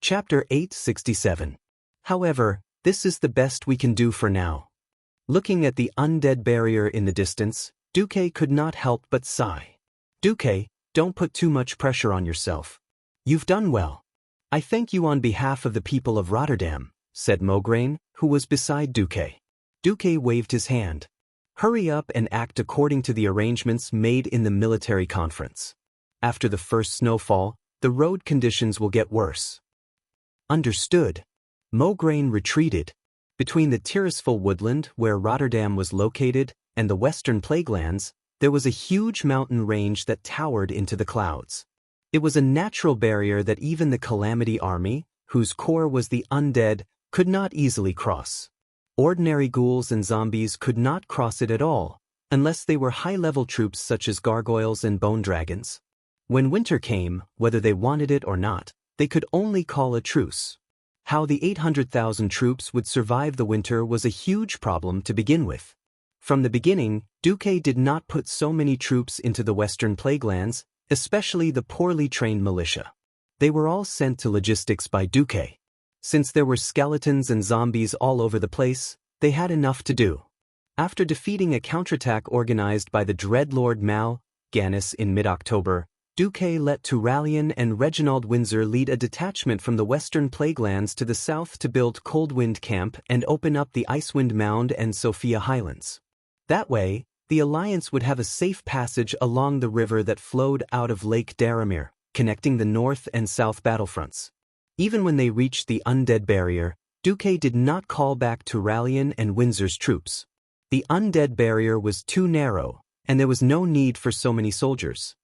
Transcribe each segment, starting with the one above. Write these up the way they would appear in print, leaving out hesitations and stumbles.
Chapter 867. However, this is the best we can do for now. Looking at the undead barrier in the distance, Duque could not help but sigh. Duque, don't put too much pressure on yourself. You've done well. I thank you on behalf of the people of Rotterdam, said Mograine, who was beside Duque. Duque waved his hand. Hurry up and act according to the arrangements made in the military conference. After the first snowfall, the road conditions will get worse. Understood. Mograine retreated. Between the Tirisful woodland where Rotterdam was located and the western plaguelands, there was a huge mountain range that towered into the clouds. It was a natural barrier that even the Calamity Army, whose core was the undead, could not easily cross. Ordinary ghouls and zombies could not cross it at all, unless they were high-level troops such as gargoyles and bone dragons. When winter came, whether they wanted it or not, they could only call a truce. How the 800,000 troops would survive the winter was a huge problem to begin with. From the beginning, Duque did not put so many troops into the western plaguelands, especially the poorly trained militia. They were all sent to logistics by Duque. Since there were skeletons and zombies all over the place, they had enough to do. After defeating a counterattack organized by the Dreadlord Mal Gannis in mid-October, Duque let Turalian and Reginald Windsor lead a detachment from the western plaguelands to the south to build Coldwind Camp and open up the Icewind Mound and Sophia Highlands. That way, the Alliance would have a safe passage along the river that flowed out of Lake Daramir, connecting the north and south battlefronts. Even when they reached the undead barrier, Duque did not call back Turalian and Windsor's troops. The undead barrier was too narrow, and there was no need for so many soldiers.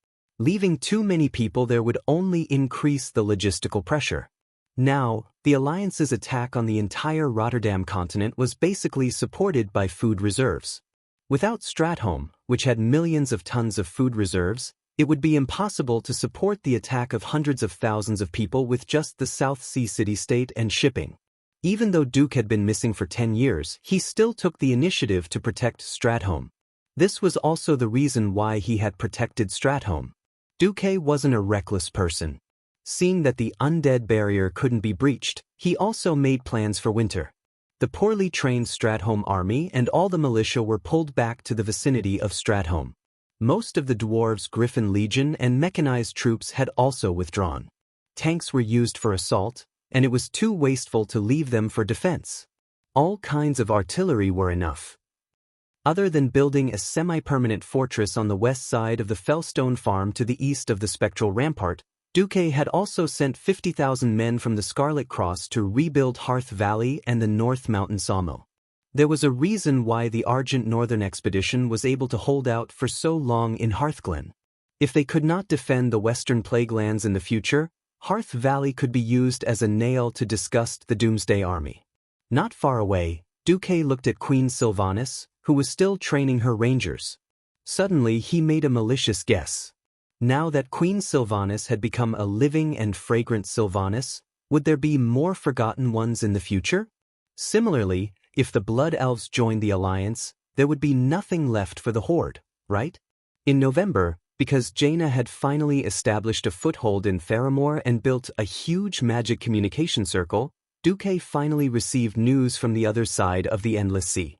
Leaving too many people there would only increase the logistical pressure. Now, the Alliance's attack on the entire Rotterdam continent was basically supported by food reserves. Without Stratholme, which had millions of tons of food reserves, it would be impossible to support the attack of hundreds of thousands of people with just the South Sea city-state and shipping. Even though Duque had been missing for 10 years, he still took the initiative to protect Stratholme. This was also the reason why he had protected Stratholme. Duque wasn't a reckless person. Seeing that the undead barrier couldn't be breached, he also made plans for winter. The poorly trained Stratholme army and all the militia were pulled back to the vicinity of Stratholme. Most of the dwarves' Griffin Legion and mechanized troops had also withdrawn. Tanks were used for assault, and it was too wasteful to leave them for defense. All kinds of artillery were enough. Other than building a semi-permanent fortress on the west side of the Fellstone Farm to the east of the Spectral Rampart, Duque had also sent 50,000 men from the Scarlet Cross to rebuild Hearth Valley and the North Mountain Sawmill. There was a reason why the Argent Northern Expedition was able to hold out for so long in Hearthglen. If they could not defend the western plaguelands in the future, Hearth Valley could be used as a nail to disgust the Doomsday Army. Not far away, Duque looked at Queen Sylvanas, who was still training her rangers. Suddenly he made a malicious guess. Now that Queen Sylvanas had become a living and fragrant Sylvanas, would there be more forgotten ones in the future? Similarly, if the Blood Elves joined the Alliance, there would be nothing left for the Horde, right? In November, because Jaina had finally established a foothold in Faramore and built a huge magic communication circle, Duque finally received news from the other side of the Endless Sea.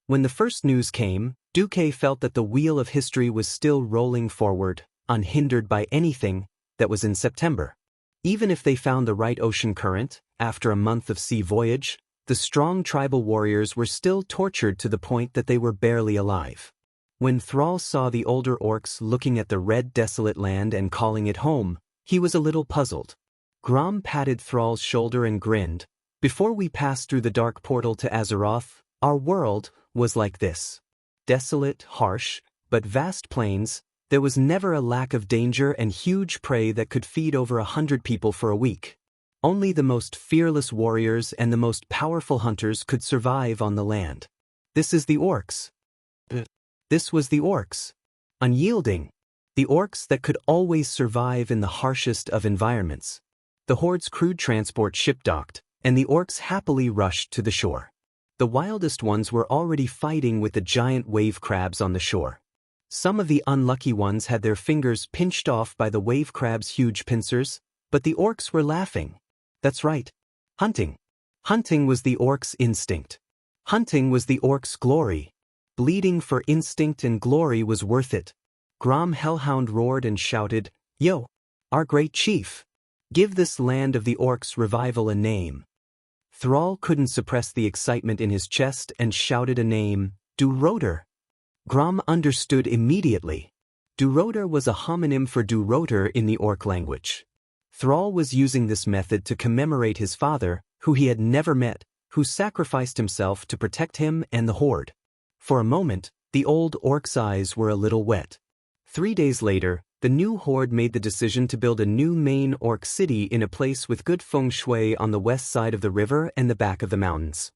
When the first news came, Duque felt that the wheel of history was still rolling forward, unhindered by anything that was in September. Even if they found the right ocean current, after a month of sea voyage, the strong tribal warriors were still tortured to the point that they were barely alive. When Thrall saw the older orcs looking at the red desolate land and calling it home, he was a little puzzled. Grom patted Thrall's shoulder and grinned. Before we passed through the dark portal to Azeroth, our world was like this. Desolate, harsh, but vast plains. There was never a lack of danger and huge prey that could feed over 100 people for a week. Only the most fearless warriors and the most powerful hunters could survive on the land. This is the orcs. This was the orcs. Unyielding. The orcs that could always survive in the harshest of environments. The Horde's crude transport ship docked, and the orcs happily rushed to the shore. The wildest ones were already fighting with the giant wave crabs on the shore. Some of the unlucky ones had their fingers pinched off by the wave crab's huge pincers, but the orcs were laughing. That's right. Hunting. Hunting was the orc's instinct. Hunting was the orc's glory. Bleeding for instinct and glory was worth it. Grom Hellhound roared and shouted, "Yo, our great chief! Give this land of the orcs revival a name." Thrall couldn't suppress the excitement in his chest and shouted a name, Durotor. Grom understood immediately. Durotor was a homonym for Durotor in the orc language. Thrall was using this method to commemorate his father, who he had never met, who sacrificed himself to protect him and the horde. For a moment, the old orc's eyes were a little wet. 3 days later, the new horde made the decision to build a new main orc city in a place with good feng shui on the west side of the river and the back of the mountains.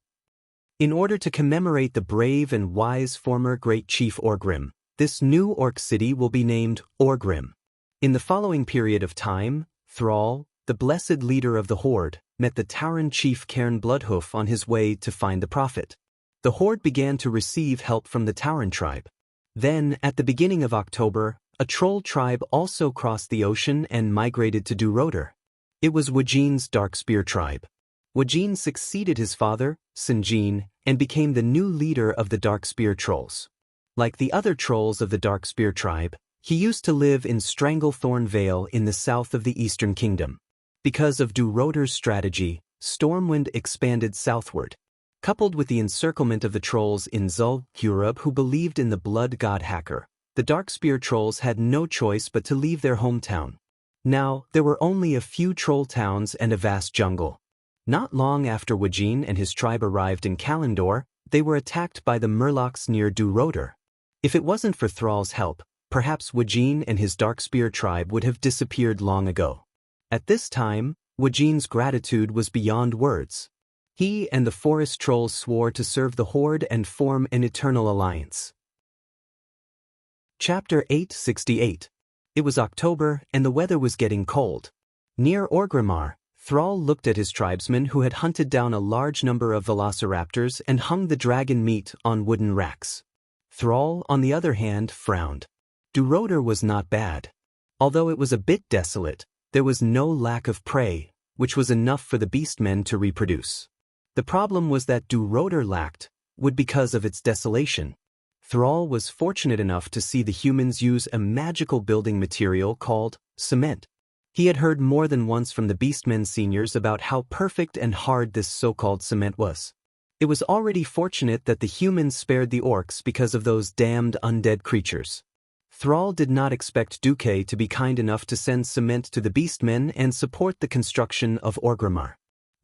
In order to commemorate the brave and wise former great chief Orgrim, this new orc city will be named Orgrim. In the following period of time, Thrall, the blessed leader of the horde, met the Tauren chief Cairn Bloodhoof on his way to find the prophet. The horde began to receive help from the Tauren tribe. Then, at the beginning of October, a troll tribe also crossed the ocean and migrated to Durotor. It was Wajin's Darkspear tribe. Wajin succeeded his father, Sinjin, and became the new leader of the Darkspear trolls. Like the other trolls of the Darkspear tribe, he used to live in Stranglethorn Vale in the south of the Eastern Kingdom. Because of Durotor's strategy, Stormwind expanded southward. Coupled with the encirclement of the trolls in Zul'Gurub who believed in the blood god Hacker, the Darkspear trolls had no choice but to leave their hometown. Now, there were only a few troll towns and a vast jungle. Not long after Wajin and his tribe arrived in Kalimdor, they were attacked by the Murlocs near Durotor. If it wasn't for Thrall's help, perhaps Wajin and his Darkspear tribe would have disappeared long ago. At this time, Wajin's gratitude was beyond words. He and the forest trolls swore to serve the horde and form an eternal alliance. Chapter 868. It was October and the weather was getting cold. Near Orgrimmar, Thrall looked at his tribesmen who had hunted down a large number of velociraptors and hung the dragon meat on wooden racks. Thrall, on the other hand, frowned. Durotor was not bad. Although it was a bit desolate, there was no lack of prey, which was enough for the beastmen to reproduce. The problem was that Durotor lacked wood because of its desolation. Thrall was fortunate enough to see the humans use a magical building material called cement. He had heard more than once from the Beastmen seniors about how perfect and hard this so-called cement was. It was already fortunate that the humans spared the orcs because of those damned undead creatures. Thrall did not expect Duque to be kind enough to send cement to the Beastmen and support the construction of Orgrimmar.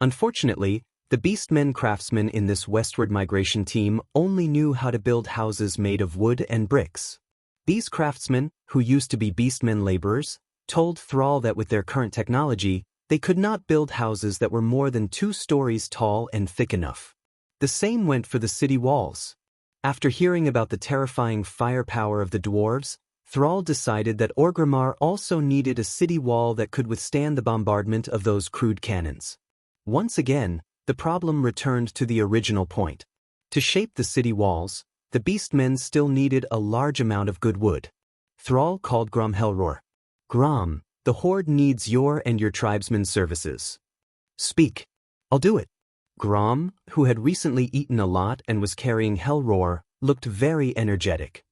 Unfortunately, the Beastmen craftsmen in this westward migration team only knew how to build houses made of wood and bricks. These craftsmen, who used to be Beastmen laborers, told Thrall that with their current technology, they could not build houses that were more than 2 stories tall and thick enough. The same went for the city walls. After hearing about the terrifying firepower of the dwarves, Thrall decided that Orgrimmar also needed a city wall that could withstand the bombardment of those crude cannons. Once again, the problem returned to the original point. To shape the city walls, the Beastmen still needed a large amount of good wood. Thrall called Grom Hellroar. "Grom, the horde needs your and your tribesmen's services." "Speak. I'll do it." Grom, who had recently eaten a lot and was carrying Hellroar, looked very energetic.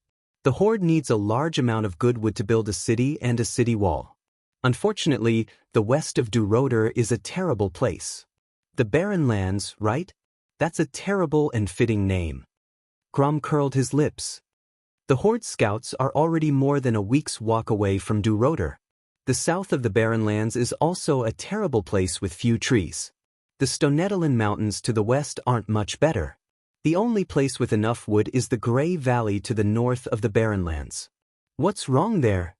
"The horde needs a large amount of good wood to build a city and a city wall. Unfortunately, the west of Durotor is a terrible place. The Barren Lands, right? That's a terrible and fitting name." Grom curled his lips. The horde scouts are already more than a week's walk away from Durotor. The south of the Barren Lands is also a terrible place with few trees. The Stonetalan Mountains to the west aren't much better. The only place with enough wood is the Grey Valley to the north of the Barren Lands. What's wrong there?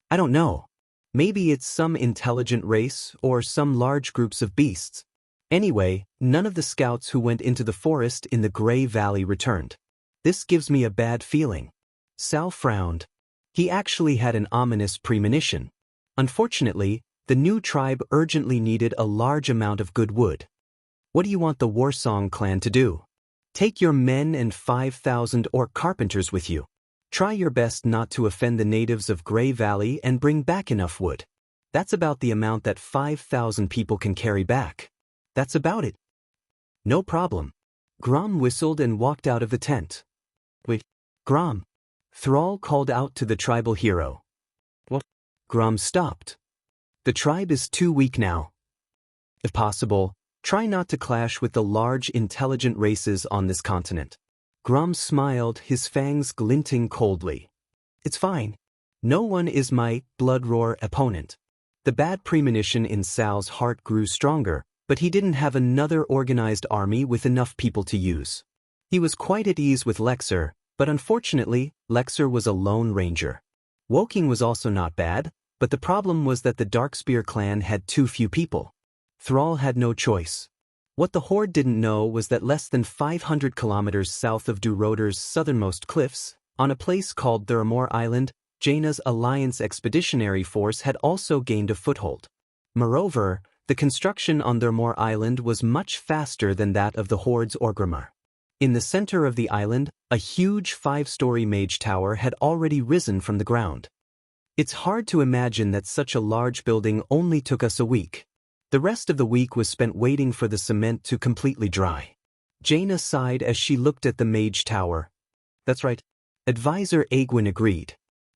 I don't know. Maybe it's some intelligent race or some large groups of beasts. Anyway, none of the scouts who went into the forest in the Grey Valley returned. This gives me a bad feeling. Sal frowned. He actually had an ominous premonition. Unfortunately, the new tribe urgently needed a large amount of good wood. "What do you want the Warsong clan to do? Take your men and 5,000 orc carpenters with you. Try your best not to offend the natives of Grey Valley and bring back enough wood." That's about the amount that 5,000 people can carry back. That's about it. No problem. Grom whistled and walked out of the tent. Wait, Grom. Thrall called out to the tribal hero. What? Grom stopped. The tribe is too weak now. If possible, try not to clash with the large intelligent races on this continent. Grom smiled, his fangs glinting coldly. It's fine. No one is my blood roar opponent. The bad premonition in Sal's heart grew stronger, but he didn't have another organized army with enough people to use. He was quite at ease with Lexer, but unfortunately, Lexer was a lone ranger. Woking was also not bad, but the problem was that the Darkspear clan had too few people. Thrall had no choice. What the Horde didn't know was that less than 500 kilometers south of Duroder's southernmost cliffs, on a place called Thuramore Island, Jaina's Alliance Expeditionary Force had also gained a foothold. Moreover, the construction on Thuramore Island was much faster than that of the Horde's Orgrimmar. In the center of the island, a huge 5-story mage tower had already risen from the ground. It's hard to imagine that such a large building only took us a week. The rest of the week was spent waiting for the cement to completely dry. Jaina sighed as she looked at the mage tower. That's right. Advisor Aegwin agreed.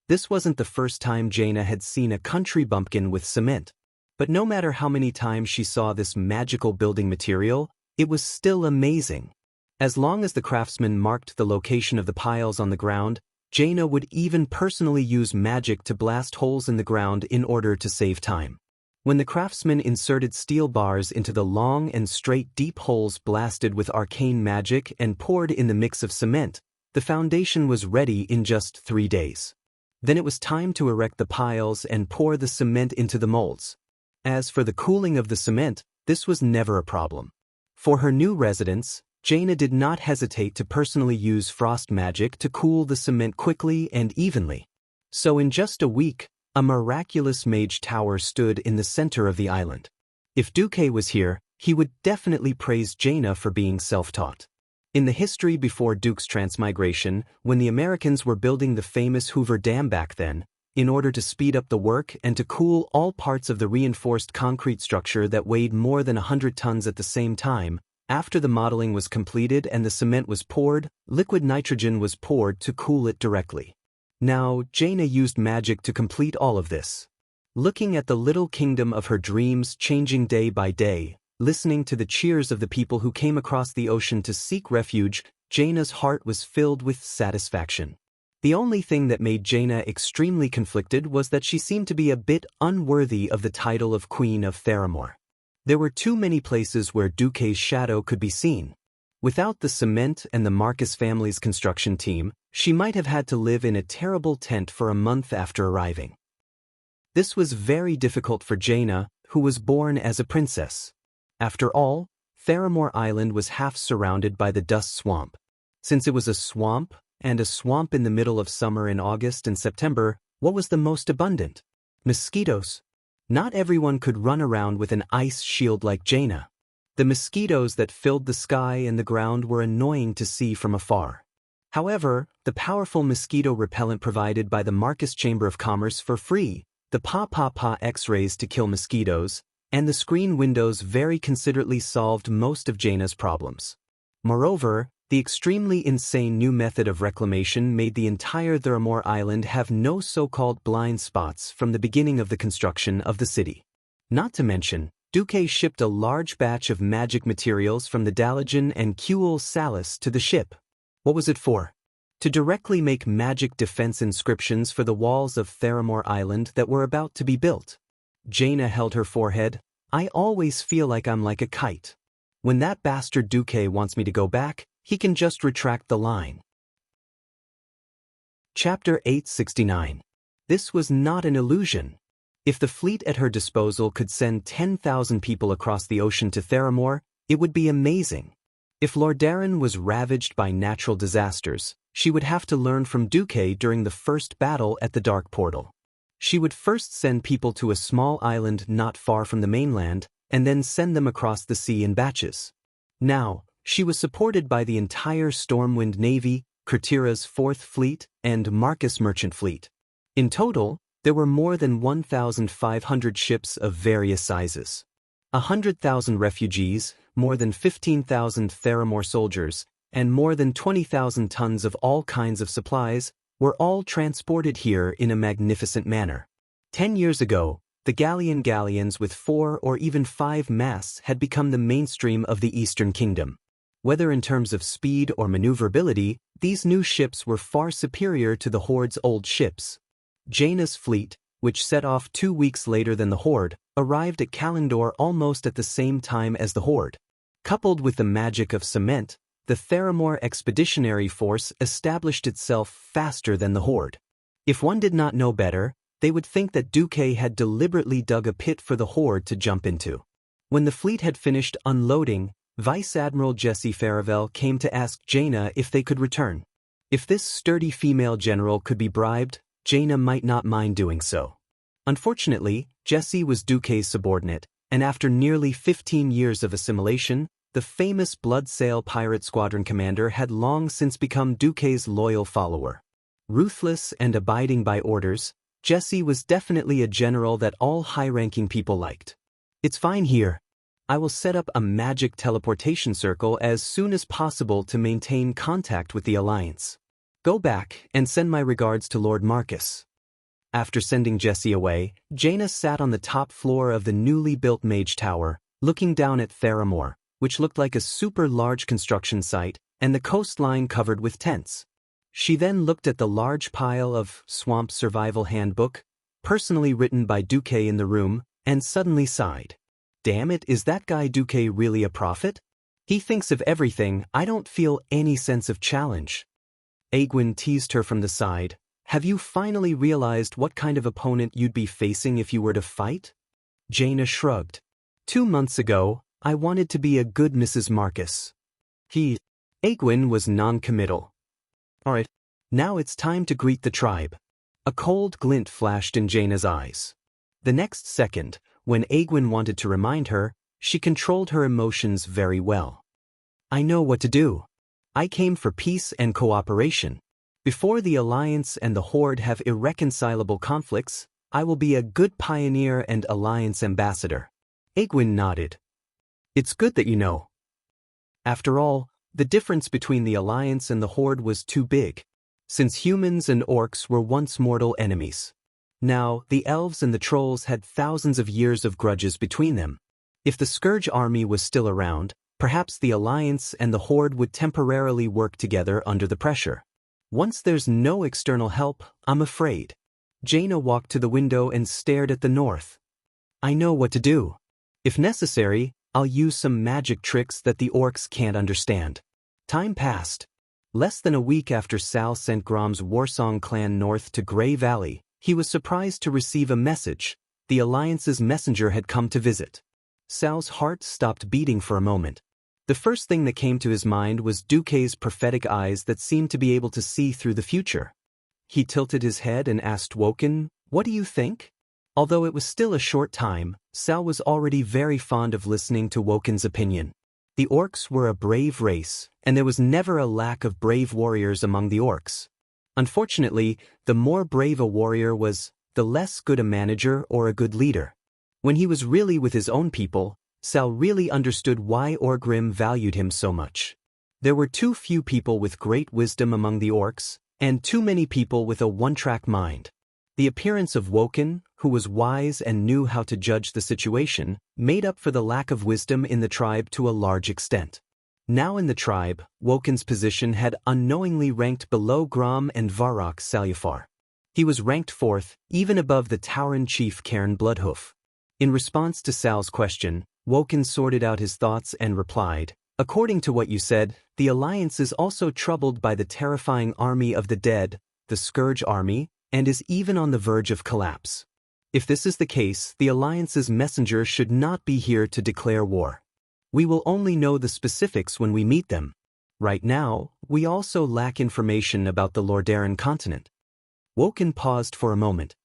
This wasn't the first time Jaina had seen a country bumpkin with cement. But no matter how many times she saw this magical building material, it was still amazing. As long as the craftsman marked the location of the piles on the ground, Jaina would even personally use magic to blast holes in the ground in order to save time. When the craftsman inserted steel bars into the long and straight deep holes blasted with arcane magic and poured in the mix of cement, the foundation was ready in just 3 days. Then it was time to erect the piles and pour the cement into the molds. As for the cooling of the cement, this was never a problem. For her new residents, Jaina did not hesitate to personally use frost magic to cool the cement quickly and evenly. So in just a week, a miraculous mage tower stood in the center of the island. If Duque was here, he would definitely praise Jaina for being self-taught. In the history before Duke's transmigration, when the Americans were building the famous Hoover Dam back then, in order to speed up the work and to cool all parts of the reinforced concrete structure that weighed more than 100 tons at the same time, after the modeling was completed and the cement was poured, liquid nitrogen was poured to cool it directly. Now, Jaina used magic to complete all of this. Looking at the little kingdom of her dreams changing day by day, listening to the cheers of the people who came across the ocean to seek refuge, Jaina's heart was filled with satisfaction. The only thing that made Jaina extremely conflicted was that she seemed to be a bit unworthy of the title of Queen of Theramore. There were too many places where Duque's shadow could be seen. Without the cement and the Marcus family's construction team, she might have had to live in a terrible tent for a month after arriving. This was very difficult for Jaina, who was born as a princess. After all, Theramore Island was half surrounded by the dust swamp. Since it was a swamp, and a swamp in the middle of summer in August and September, what was the most abundant? Mosquitoes. Not everyone could run around with an ice shield like Jaina. The mosquitoes that filled the sky and the ground were annoying to see from afar. However, the powerful mosquito repellent provided by the Marcus Chamber of Commerce for free, the Pa X-rays to kill mosquitoes, and the screen windows very considerately solved most of Jaina's problems. Moreover, the extremely insane new method of reclamation made the entire Thuramore Island have no so-called blind spots from the beginning of the construction of the city. Not to mention, Duque shipped a large batch of magic materials from the Dalajan and Kuel Salis to the ship. What was it for? To directly make magic defense inscriptions for the walls of Theramore Island that were about to be built. Jaina held her forehead. I always feel like I'm like a kite. When that bastard Duque wants me to go back, he can just retract the line. Chapter 869. This was not an illusion. If the fleet at her disposal could send 10,000 people across the ocean to Theramore, it would be amazing. If Lordaeron was ravaged by natural disasters, she would have to learn from Duque during the first battle at the Dark Portal. She would first send people to a small island not far from the mainland, and then send them across the sea in batches. Now, she was supported by the entire Stormwind Navy, Kurtira's 4th Fleet, and Marcus Merchant Fleet. In total, There were more than 1,500 ships of various sizes. 100,000 refugees, more than 15,000 Theramore soldiers, and more than 20,000 tons of all kinds of supplies were all transported here in a magnificent manner. 10 years ago, the galleons with 4 or even 5 masts had become the mainstream of the Eastern Kingdom. Whether in terms of speed or maneuverability, these new ships were far superior to the Horde's old ships. Jaina's fleet, which set off 2 weeks later than the Horde, arrived at Kalendor almost at the same time as the Horde. Coupled with the magic of cement, the Theramore Expeditionary Force established itself faster than the Horde. If one did not know better, they would think that Duque had deliberately dug a pit for the Horde to jump into. When the fleet had finished unloading, Vice Admiral Jessie Farivel came to ask Jaina if they could return. If this sturdy female general could be bribed, Jaina might not mind doing so. Unfortunately, Jessie was Duque's subordinate, and after nearly 15 years of assimilation, the famous Bloodsail pirate squadron commander had long since become Duque's loyal follower. Ruthless and abiding by orders, Jessie was definitely a general that all high-ranking people liked. "It's fine here. I will set up a magic teleportation circle as soon as possible to maintain contact with the Alliance. Go back and send my regards to Lord Marcus." After sending Jessie away, Jaina sat on the top floor of the newly built Mage Tower, looking down at Theramore, which looked like a super large construction site, and the coastline covered with tents. She then looked at the large pile of Swamp Survival Handbook, personally written by Duque in the room, and suddenly sighed. Damn it, is that guy Duque really a prophet? He thinks of everything. I don't feel any sense of challenge. Aegwin teased her from the side. Have you finally realized what kind of opponent you'd be facing if you were to fight? Jaina shrugged. 2 months ago, I wanted to be a good Mrs. Marcus. Aegwin was non-committal. Alright, now it's time to greet the tribe. A cold glint flashed in Jaina's eyes. The next second, when Aegwin wanted to remind her, she controlled her emotions very well. I know what to do. I came for peace and cooperation. Before the Alliance and the Horde have irreconcilable conflicts, I will be a good pioneer and Alliance ambassador. Aegwin nodded. It's good that you know. After all, the difference between the Alliance and the Horde was too big, since humans and orcs were once mortal enemies. Now, the elves and the trolls had thousands of years of grudges between them. If the Scourge army was still around, perhaps the Alliance and the Horde would temporarily work together under the pressure. Once there's no external help, I'm afraid. Jaina walked to the window and stared at the north. I know what to do. If necessary, I'll use some magic tricks that the orcs can't understand. Time passed. Less than a week after Sal sent Grom's Warsong clan north to Grey Valley, he was surprised to receive a message. The Alliance's messenger had come to visit. Sal's heart stopped beating for a moment. The first thing that came to his mind was Duque's prophetic eyes that seemed to be able to see through the future. He tilted his head and asked Woken, "What do you think?" Although it was still a short time, Sal was already very fond of listening to Woken's opinion. The orcs were a brave race, and there was never a lack of brave warriors among the orcs. Unfortunately, the more brave a warrior was, the less good a manager or a good leader. When he was really with his own people, Sal really understood why Orgrim valued him so much. There were too few people with great wisdom among the orcs, and too many people with a one-track mind. The appearance of Woken, who was wise and knew how to judge the situation, made up for the lack of wisdom in the tribe to a large extent. Now in the tribe, Woken's position had unknowingly ranked below Grom and Varrock Salufar. He was ranked 4th, even above the Tauren chief Cairn Bloodhoof. In response to Sal's question, Woken sorted out his thoughts and replied, "According to what you said, the Alliance is also troubled by the terrifying army of the dead, the Scourge army, and is even on the verge of collapse. If this is the case, the Alliance's messenger should not be here to declare war. We will only know the specifics when we meet them. Right now, we also lack information about the Lordaeron continent." Woken paused for a moment.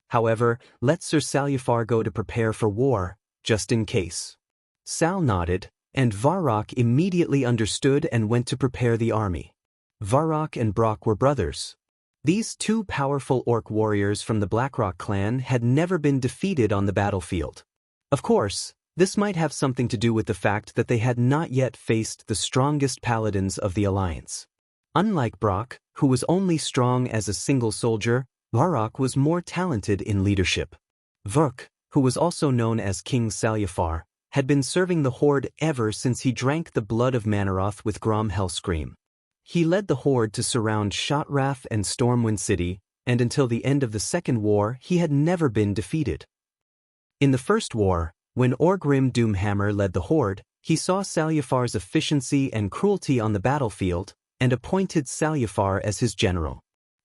"However, let Sir Salufar go to prepare for war, just in case." Sal nodded, and Varrock immediately understood and went to prepare the army. Varrock and Brock were brothers. These two powerful orc warriors from the Blackrock clan had never been defeated on the battlefield. Of course, this might have something to do with the fact that they had not yet faced the strongest paladins of the alliance. Unlike Brock, who was only strong as a single soldier, Varrock was more talented in leadership. Vuk, who was also known as King Salyafar, had been serving the Horde ever since he drank the blood of Manaroth with Grom Hellscream. He led the Horde to surround Shotrath and Stormwind City, and until the end of the Second War he had never been defeated. In the First War, when Orgrim Doomhammer led the Horde, he saw Salyafar's efficiency and cruelty on the battlefield, and appointed Salyafar as his general.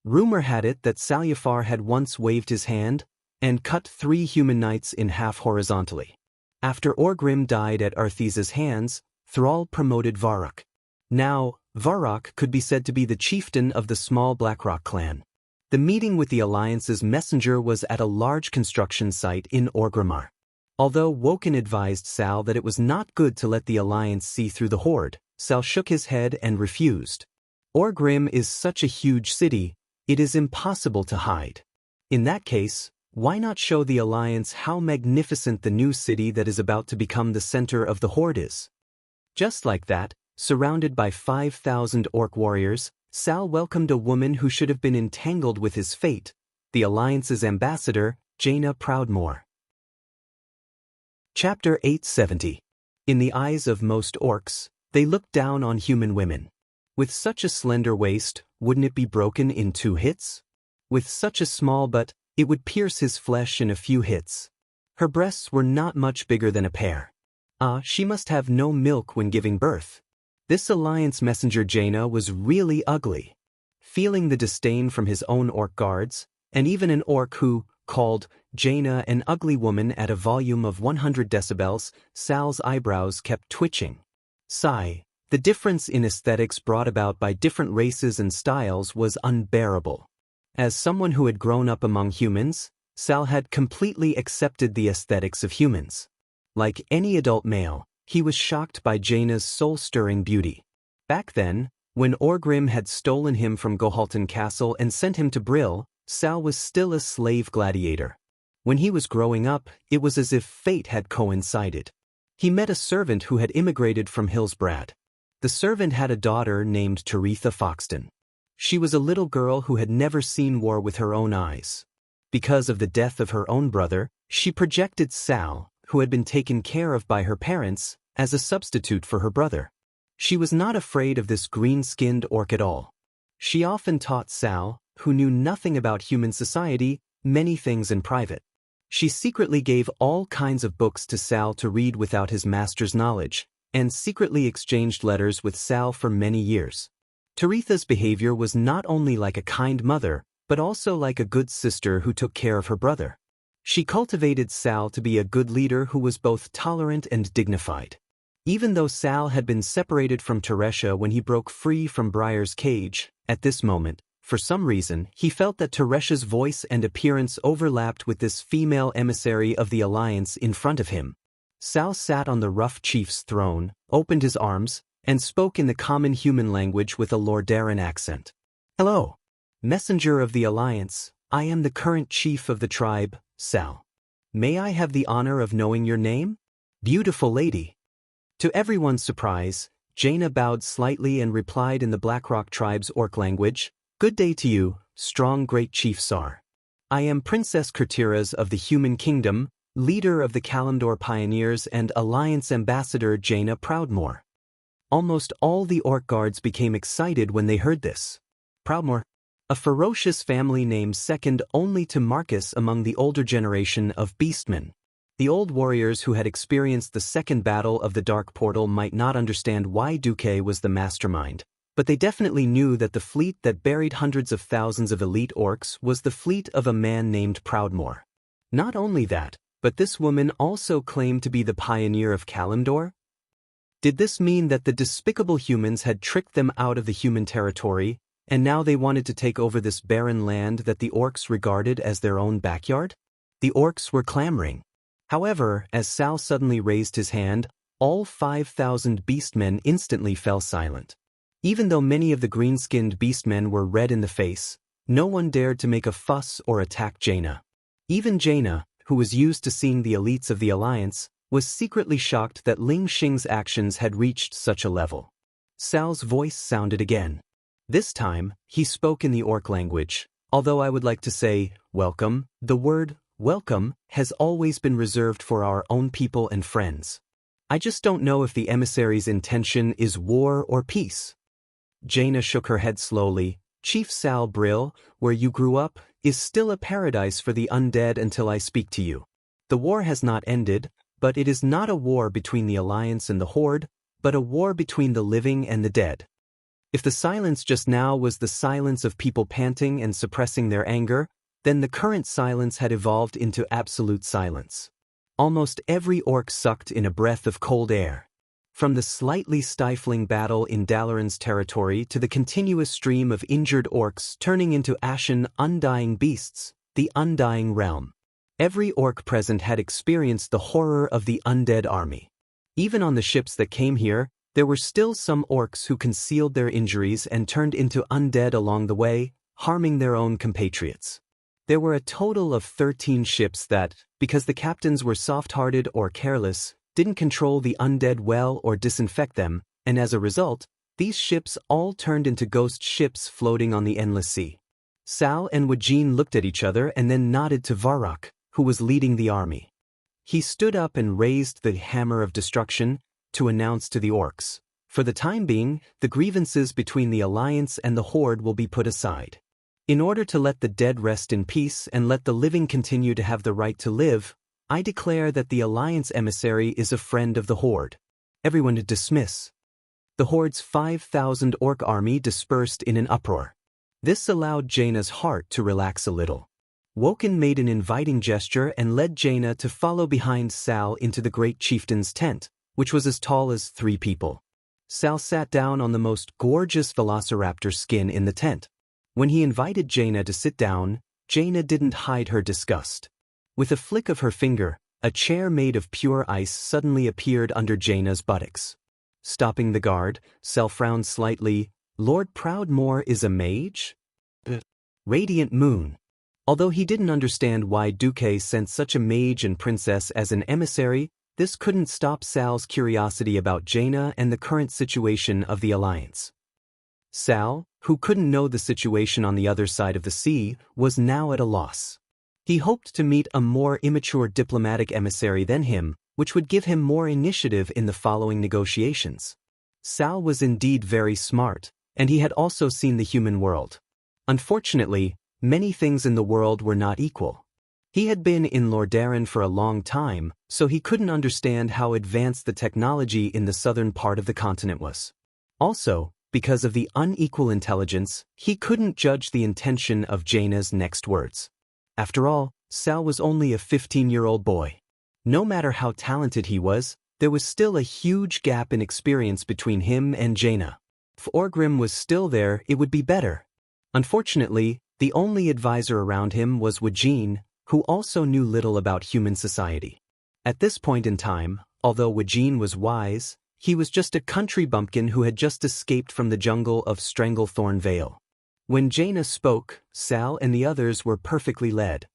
Rumor had it that Salyafar had once waved his hand and cut 3 human knights in half horizontally. After Orgrim died at Arthesa's hands, Thrall promoted Varrock. Now, Varrock could be said to be the chieftain of the small Blackrock clan. The meeting with the Alliance's messenger was at a large construction site in Orgrimmar. Although Woken advised Sal that it was not good to let the Alliance see through the Horde, Sal shook his head and refused. Orgrim is such a huge city, it is impossible to hide. In that case, why not show the Alliance how magnificent the new city that is about to become the center of the Horde is? Just like that, surrounded by 5,000 orc warriors, Sal welcomed a woman who should have been entangled with his fate, the Alliance's ambassador, Jaina Proudmoore. Chapter 870. In the eyes of most orcs, they look down on human women. With such a slender waist, wouldn't it be broken in 2 hits? With such a small butt, it would pierce his flesh in a few hits. Her breasts were not much bigger than a pear. She must have no milk when giving birth. This Alliance messenger Jaina was really ugly. Feeling the disdain from his own orc guards, and even an orc who called Jaina an ugly woman at a volume of 100 decibels, Sal's eyebrows kept twitching. Sigh. The difference in aesthetics brought about by different races and styles was unbearable. As someone who had grown up among humans, Sal had completely accepted the aesthetics of humans. Like any adult male, he was shocked by Jaina's soul-stirring beauty. Back then, when Orgrim had stolen him from Gohalton Castle and sent him to Brill, Sal was still a slave gladiator. When he was growing up, it was as if fate had coincided. He met a servant who had immigrated from Hillsbrad. The servant had a daughter named Taretha Foxton. She was a little girl who had never seen war with her own eyes. Because of the death of her own brother, she projected Sal, who had been taken care of by her parents, as a substitute for her brother. She was not afraid of this green-skinned orc at all. She often taught Sal, who knew nothing about human society, many things in private. She secretly gave all kinds of books to Sal to read without his master's knowledge, and secretly exchanged letters with Sal for many years. Taretha's behavior was not only like a kind mother, but also like a good sister who took care of her brother. She cultivated Sal to be a good leader who was both tolerant and dignified. Even though Sal had been separated from Teresha when he broke free from Briar's cage, at this moment, for some reason, he felt that Teresha's voice and appearance overlapped with this female emissary of the Alliance in front of him. Sal sat on the rough chief's throne, opened his arms, and spoke in the common human language with a Lordaeran accent. "Hello, messenger of the Alliance, I am the current chief of the tribe, Sal. May I have the honor of knowing your name? Beautiful lady." To everyone's surprise, Jaina bowed slightly and replied in the Blackrock tribe's orc language, "Good day to you, strong great chief Sar. I am Princess Kurtiras of the Human Kingdom, leader of the Kalimdor Pioneers and Alliance Ambassador Jaina Proudmoore." Almost all the orc guards became excited when they heard this. Proudmoore, a ferocious family named second only to Marcus among the older generation of beastmen. The old warriors who had experienced the second battle of the Dark Portal might not understand why Duque was the mastermind, but they definitely knew that the fleet that buried hundreds of thousands of elite orcs was the fleet of a man named Proudmoore. Not only that, but this woman also claimed to be the pioneer of Kalimdor? Did this mean that the despicable humans had tricked them out of the human territory, and now they wanted to take over this barren land that the orcs regarded as their own backyard? The orcs were clamoring. However, as Sal suddenly raised his hand, all 5,000 beastmen instantly fell silent. Even though many of the green-skinned beastmen were red in the face, No one dared to make a fuss or attack Jaina. Even Jaina, who was used to seeing the elites of the alliance, was secretly shocked that Ling Xing's actions had reached such a level. Sal's voice sounded again. This time, he spoke in the orc language. Although I would like to say, welcome, the word, welcome, has always been reserved for our own people and friends. I just don't know if the emissary's intention is war or peace. Jaina shook her head slowly. Chief Sal Brill, where you grew up, is still a paradise for the undead until I speak to you. The war has not ended, but it is not a war between the Alliance and the Horde, but a war between the living and the dead. If the silence just now was the silence of people panting and suppressing their anger, then the current silence had evolved into absolute silence. Almost every orc sucked in a breath of cold air. From the slightly stifling battle in Dalaran's territory to the continuous stream of injured orcs turning into ashen, undying beasts, the undying realm. Every orc present had experienced the horror of the undead army. Even on the ships that came here, there were still some orcs who concealed their injuries and turned into undead along the way, harming their own compatriots. There were a total of 13 ships that, because the captains were soft-hearted or careless, didn't control the undead well or disinfect them, and as a result, these ships all turned into ghost ships floating on the endless sea. Sal and Wajin looked at each other and then nodded to Varrock, who was leading the army. He stood up and raised the hammer of destruction to announce to the orcs, for the time being, the grievances between the Alliance and the Horde will be put aside. In order to let the dead rest in peace and let the living continue to have the right to live, I declare that the Alliance emissary is a friend of the Horde. Everyone to dismiss. The Horde's 5,000 orc army dispersed in an uproar. This allowed Jaina's heart to relax a little. Woken made an inviting gesture and led Jaina to follow behind Sal into the great chieftain's tent, which was as tall as 3 people. Sal sat down on the most gorgeous velociraptor skin in the tent. When he invited Jaina to sit down, Jaina didn't hide her disgust. With a flick of her finger, a chair made of pure ice suddenly appeared under Jaina's buttocks. Stopping the guard, Sal frowned slightly. Lord Proudmoore is a mage? Radiant Moon. Although he didn't understand why Duque sent such a mage and princess as an emissary, this couldn't stop Sal's curiosity about Jaina and the current situation of the Alliance. Sal, who couldn't know the situation on the other side of the sea, was now at a loss. He hoped to meet a more immature diplomatic emissary than him, which would give him more initiative in the following negotiations. Sal was indeed very smart, and he had also seen the human world. Unfortunately, many things in the world were not equal. He had been in Lordaeron for a long time, so he couldn't understand how advanced the technology in the southern part of the continent was. Also, because of the unequal intelligence, he couldn't judge the intention of Jaina's next words. After all, Sal was only a 15-year-old boy. No matter how talented he was, there was still a huge gap in experience between him and Jaina. If Orgrim was still there, it would be better. Unfortunately, the only advisor around him was Wajin, who also knew little about human society. At this point in time, although Wajin was wise, he was just a country bumpkin who had just escaped from the jungle of Stranglethorn Vale. When Jaina spoke, Sal and the others were perfectly led.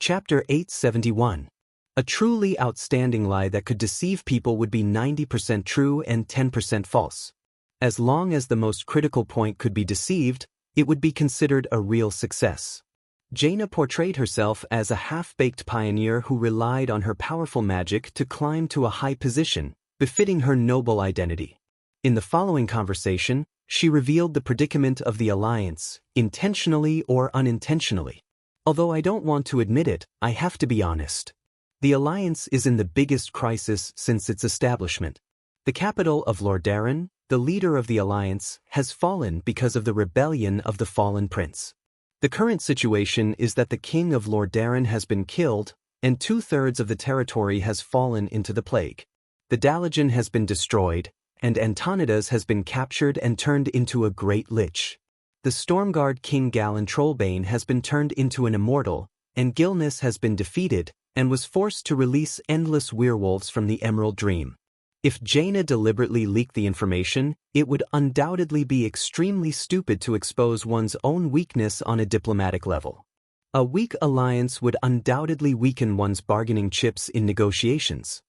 Chapter 871. A truly outstanding lie that could deceive people would be 90% true and 10% false. As long as the most critical point could be deceived, it would be considered a real success. Jaina portrayed herself as a half-baked pioneer who relied on her powerful magic to climb to a high position, befitting her noble identity. In the following conversation, she revealed the predicament of the Alliance, intentionally or unintentionally. Although I don't want to admit it, I have to be honest. The Alliance is in the biggest crisis since its establishment. The capital of Lordaeron, the leader of the Alliance, has fallen because of the rebellion of the fallen prince. The current situation is that the king of Lordaeron has been killed, and 2/3 of the territory has fallen into the plague. The Dalajan has been destroyed, and Antonidas has been captured and turned into a great lich. The Stormguard King Galen Trollbane has been turned into an immortal, and Gilnis has been defeated and was forced to release endless werewolves from the Emerald Dream. If Jaina deliberately leaked the information, it would undoubtedly be extremely stupid to expose one's own weakness on a diplomatic level. A weak alliance would undoubtedly weaken one's bargaining chips in negotiations.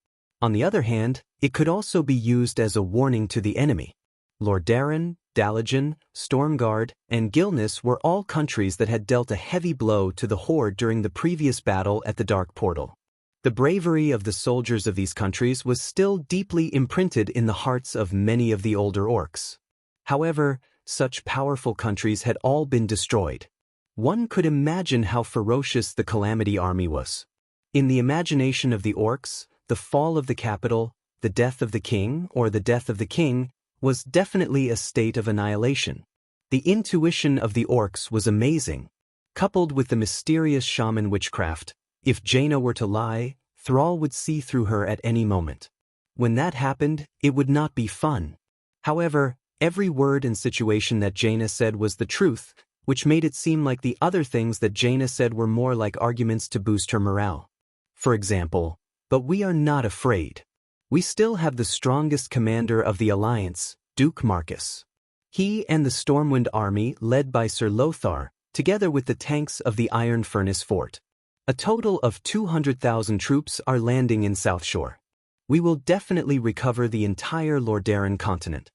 On the other hand, it could also be used as a warning to the enemy. Lordaeron, Dalagen, Stormguard, and Gilnis were all countries that had dealt a heavy blow to the Horde during the previous battle at the Dark Portal. The bravery of the soldiers of these countries was still deeply imprinted in the hearts of many of the older orcs. However, such powerful countries had all been destroyed. One could imagine how ferocious the Calamity Army was. In the imagination of the orcs, the fall of the capital, the death of the king, or the death of the king, was definitely a state of annihilation. The intuition of the orcs was amazing. Coupled with the mysterious shaman witchcraft, if Jaina were to lie, Thrall would see through her at any moment. When that happened, it would not be fun. However, every word and situation that Jaina said was the truth, which made it seem like the other things that Jaina said were more like arguments to boost her morale. For example, "But we are not afraid. We still have the strongest commander of the Alliance, Duke Marcus. He and the Stormwind army led by Sir Lothar, together with the tanks of the Iron Furnace Fort. A total of 200,000 troops are landing in South Shore. We will definitely recover the entire Lordaeron continent."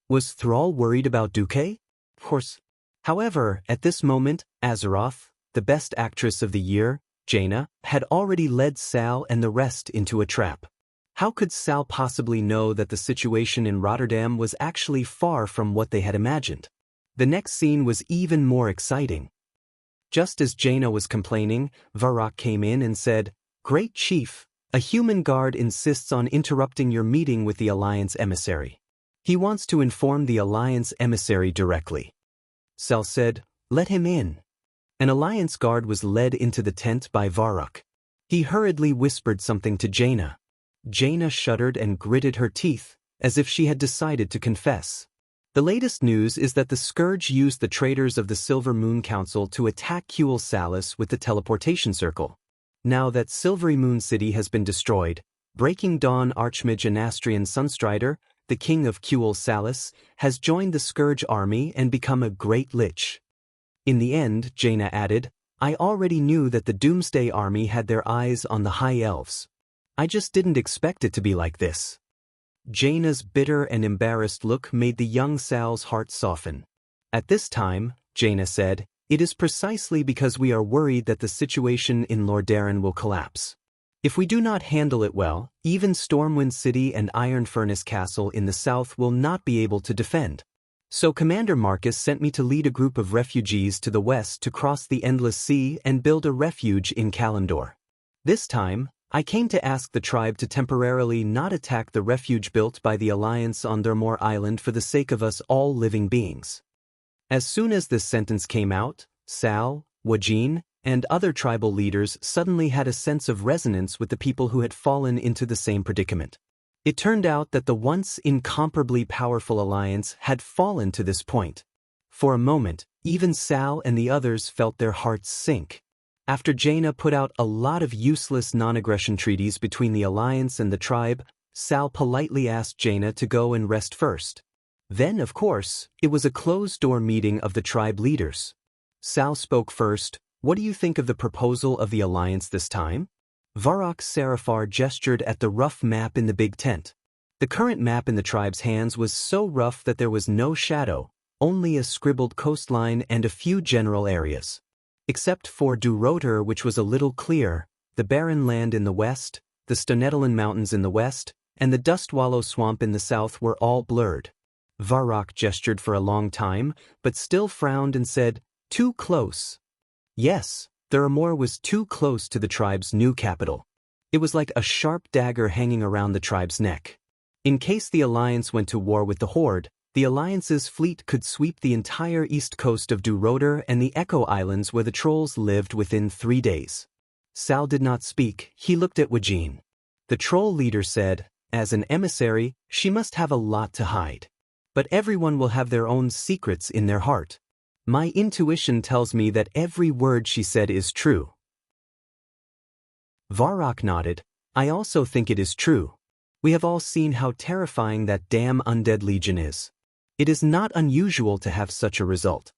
Was Thrall worried about Duque? Of course. However, at this moment, Azeroth, the best actress of the year, Jaina, had already led Sal and the rest into a trap. How could Sal possibly know that the situation in Rotterdam was actually far from what they had imagined? The next scene was even more exciting. Just as Jaina was complaining, Varrock came in and said, "Great Chief, a human guard insists on interrupting your meeting with the Alliance emissary. He wants to inform the Alliance emissary directly." Sal said, "Let him in." An Alliance guard was led into the tent by Varrock. He hurriedly whispered something to Jaina. Jaina shuddered and gritted her teeth, as if she had decided to confess. The latest news is that the Scourge used the traitors of the Silver Moon Council to attack Kuel Salis with the teleportation circle. Now that Silvery Moon City has been destroyed, Breaking Dawn Archmage Anastrian Sunstrider, the king of Kuel Salis, has joined the Scourge army and become a great lich. In the end, Jaina added, "I already knew that the Doomsday army had their eyes on the High Elves. I just didn't expect it to be like this." Jaina's bitter and embarrassed look made the young Sal's heart soften. "At this time," Jaina said, "it is precisely because we are worried that the situation in Lordaeron will collapse. If we do not handle it well, even Stormwind City and Iron Furnace Castle in the south will not be able to defend. So Commander Marcus sent me to lead a group of refugees to the west to cross the Endless Sea and build a refuge in Kalimdor. This time, I came to ask the tribe to temporarily not attack the refuge built by the Alliance on Dormor Island for the sake of us all living beings." As soon as this sentence came out, Sal, Wajin, and other tribal leaders suddenly had a sense of resonance with the people who had fallen into the same predicament. It turned out that the once incomparably powerful Alliance had fallen to this point. For a moment, even Sal and the others felt their hearts sink. After Jaina put out a lot of useless non-aggression treaties between the Alliance and the tribe, Sal politely asked Jaina to go and rest first. Then, of course, it was a closed-door meeting of the tribe leaders. Sal spoke first. "What do you think of the proposal of the Alliance this time?" Varrock Seraphar gestured at the rough map in the big tent. The current map in the tribe's hands was so rough that there was no shadow, only a scribbled coastline and a few general areas. Except for Durotor, which was a little clear, the barren land in the west, the Stonetalan Mountains in the west, and the Dustwallow Swamp in the south were all blurred. Varrock gestured for a long time, but still frowned and said, "Too close." Yes, Thuramore was too close to the tribe's new capital. It was like a sharp dagger hanging around the tribe's neck. In case the Alliance went to war with the Horde, the Alliance's fleet could sweep the entire east coast of Durotor and the Echo Islands where the trolls lived within 3 days. Sal did not speak. He looked at Wajin. The troll leader said, "As an emissary, she must have a lot to hide. But everyone will have their own secrets in their heart. My intuition tells me that every word she said is true." Varrock nodded. "I also think it is true." We have all seen how terrifying that damn undead legion is. It is not unusual to have such a result.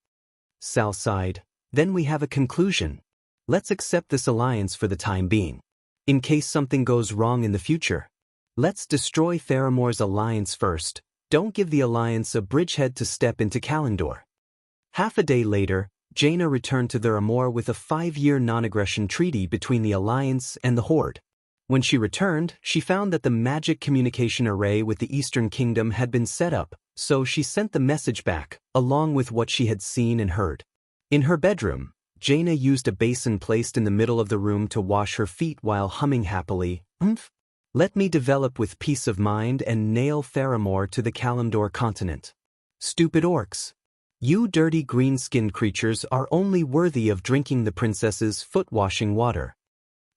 Sal sighed. Then we have a conclusion. Let's accept this alliance for the time being. In case something goes wrong in the future. Let's destroy Theramore's alliance first. Don't give the alliance a bridgehead to step into Kalimdor. Half a day later, Jaina returned to Theramore with a 5-year non-aggression treaty between the alliance and the Horde. When she returned, she found that the magic communication array with the Eastern Kingdom had been set up, so she sent the message back, along with what she had seen and heard. In her bedroom, Jaina used a basin placed in the middle of the room to wash her feet while humming happily, "Let me develop with peace of mind and nail Theramore to the Kalimdor continent. Stupid orcs. You dirty green-skinned creatures are only worthy of drinking the princess's foot-washing water."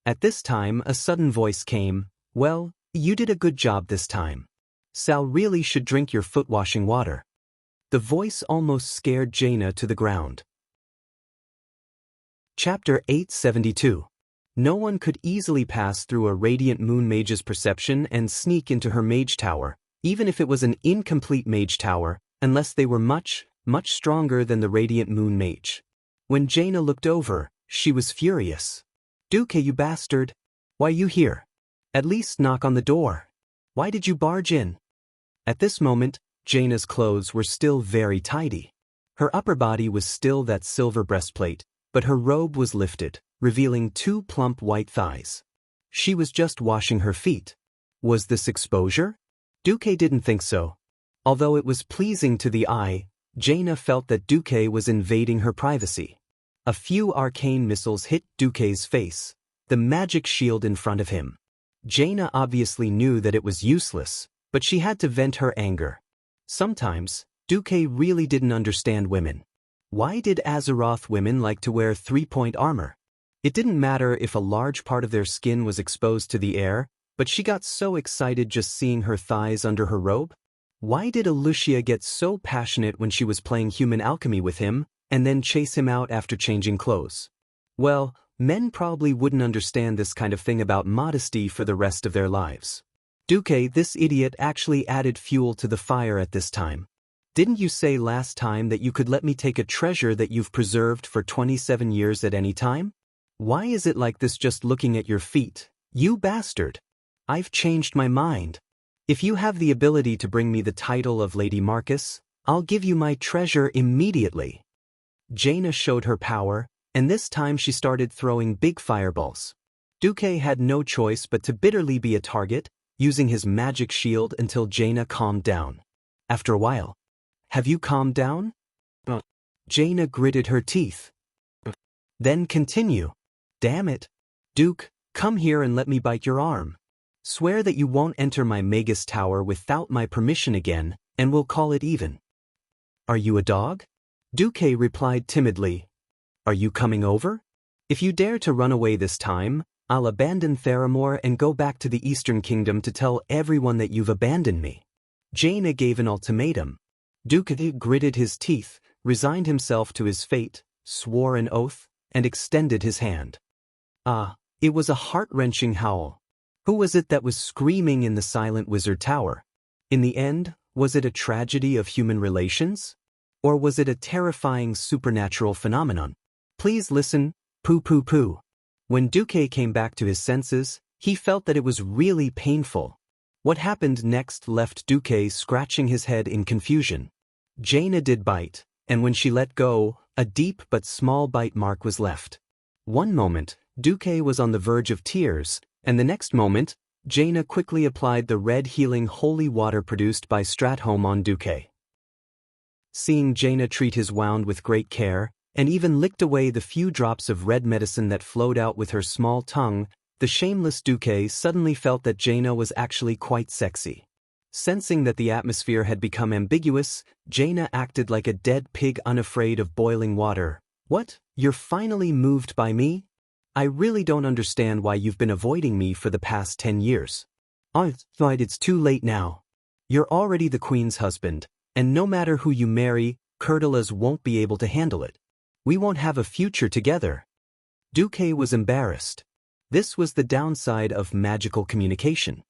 At this time a sudden voice came, "Well, you did a good job this time. Sal really should drink your foot-washing water." The voice almost scared Jaina to the ground. Chapter 872. No one could easily pass through a Radiant Moon Mage's perception and sneak into her mage tower, even if it was an incomplete mage tower, unless they were much, much stronger than the Radiant Moon Mage. When Jaina looked over, she was furious. "Duke, you bastard! Why you here? At least knock on the door. Why did you barge in?" At this moment, Jaina's clothes were still very tidy. Her upper body was still that silver breastplate, but her robe was lifted, revealing 2 plump white thighs. She was just washing her feet. Was this exposure? Duque didn't think so. Although it was pleasing to the eye, Jaina felt that Duque was invading her privacy. A few arcane missiles hit Duque's face, the magic shield in front of him. Jaina obviously knew that it was useless, but she had to vent her anger. Sometimes, Duque really didn't understand women. Why did Azeroth women like to wear 3-point armor? It didn't matter if a large part of their skin was exposed to the air, but she got so excited just seeing her thighs under her robe. Why did Lucia get so passionate when she was playing human alchemy with him, and then chase him out after changing clothes? Well, men probably wouldn't understand this kind of thing about modesty for the rest of their lives. Duque, this idiot actually added fuel to the fire at this time. Didn't you say last time that you could let me take a treasure that you've preserved for 27 years at any time? Why is it like this just looking at your feet, you bastard? I've changed my mind. If you have the ability to bring me the title of Lady Marcus, I'll give you my treasure immediately. Jaina showed her power, and this time she started throwing big fireballs. Duque had no choice but to bitterly be a target, using his magic shield until Jaina calmed down. After a while, "Have you calmed down?" Jaina gritted her teeth. "Then continue. Damn it. Duke, come here and let me bite your arm. Swear that you won't enter my Magus Tower without my permission again, and we'll call it even." "Are you a dog?" Duque replied timidly. "Are you coming over? If you dare to run away this time, I'll abandon Theramore and go back to the Eastern Kingdom to tell everyone that you've abandoned me." Jaina gave an ultimatum. Duque gritted his teeth, resigned himself to his fate, swore an oath, and extended his hand. It was a heart-wrenching howl. Who was it that was screaming in the Silent Wizard Tower? In the end, was it a tragedy of human relations? Or was it a terrifying supernatural phenomenon? Please listen, poo. When Duque came back to his senses, he felt that it was really painful. What happened next left Duque scratching his head in confusion. Jaina did bite, and when she let go, a deep but small bite mark was left. One moment, Duque was on the verge of tears, and the next moment, Jaina quickly applied the red healing holy water produced by Stratholme on Duque. Seeing Jaina treat his wound with great care, and even licked away the few drops of red medicine that flowed out with her small tongue, the shameless Duque suddenly felt that Jaina was actually quite sexy. Sensing that the atmosphere had become ambiguous, Jaina acted like a dead pig unafraid of boiling water. "What? You're finally moved by me? I really don't understand why you've been avoiding me for the past 10 years. It's too late now. You're already the Queen's husband, and no matter who you marry, Curtilas won't be able to handle it. We won't have a future together." Duque was embarrassed. This was the downside of magical communication.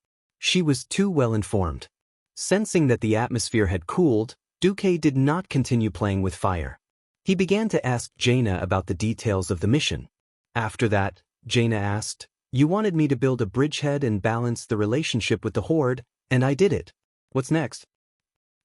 She was too well informed. Sensing that the atmosphere had cooled, Duque did not continue playing with fire. He began to ask Jaina about the details of the mission. After that, Jaina asked, "You wanted me to build a bridgehead and balance the relationship with the Horde, and I did it. What's next?"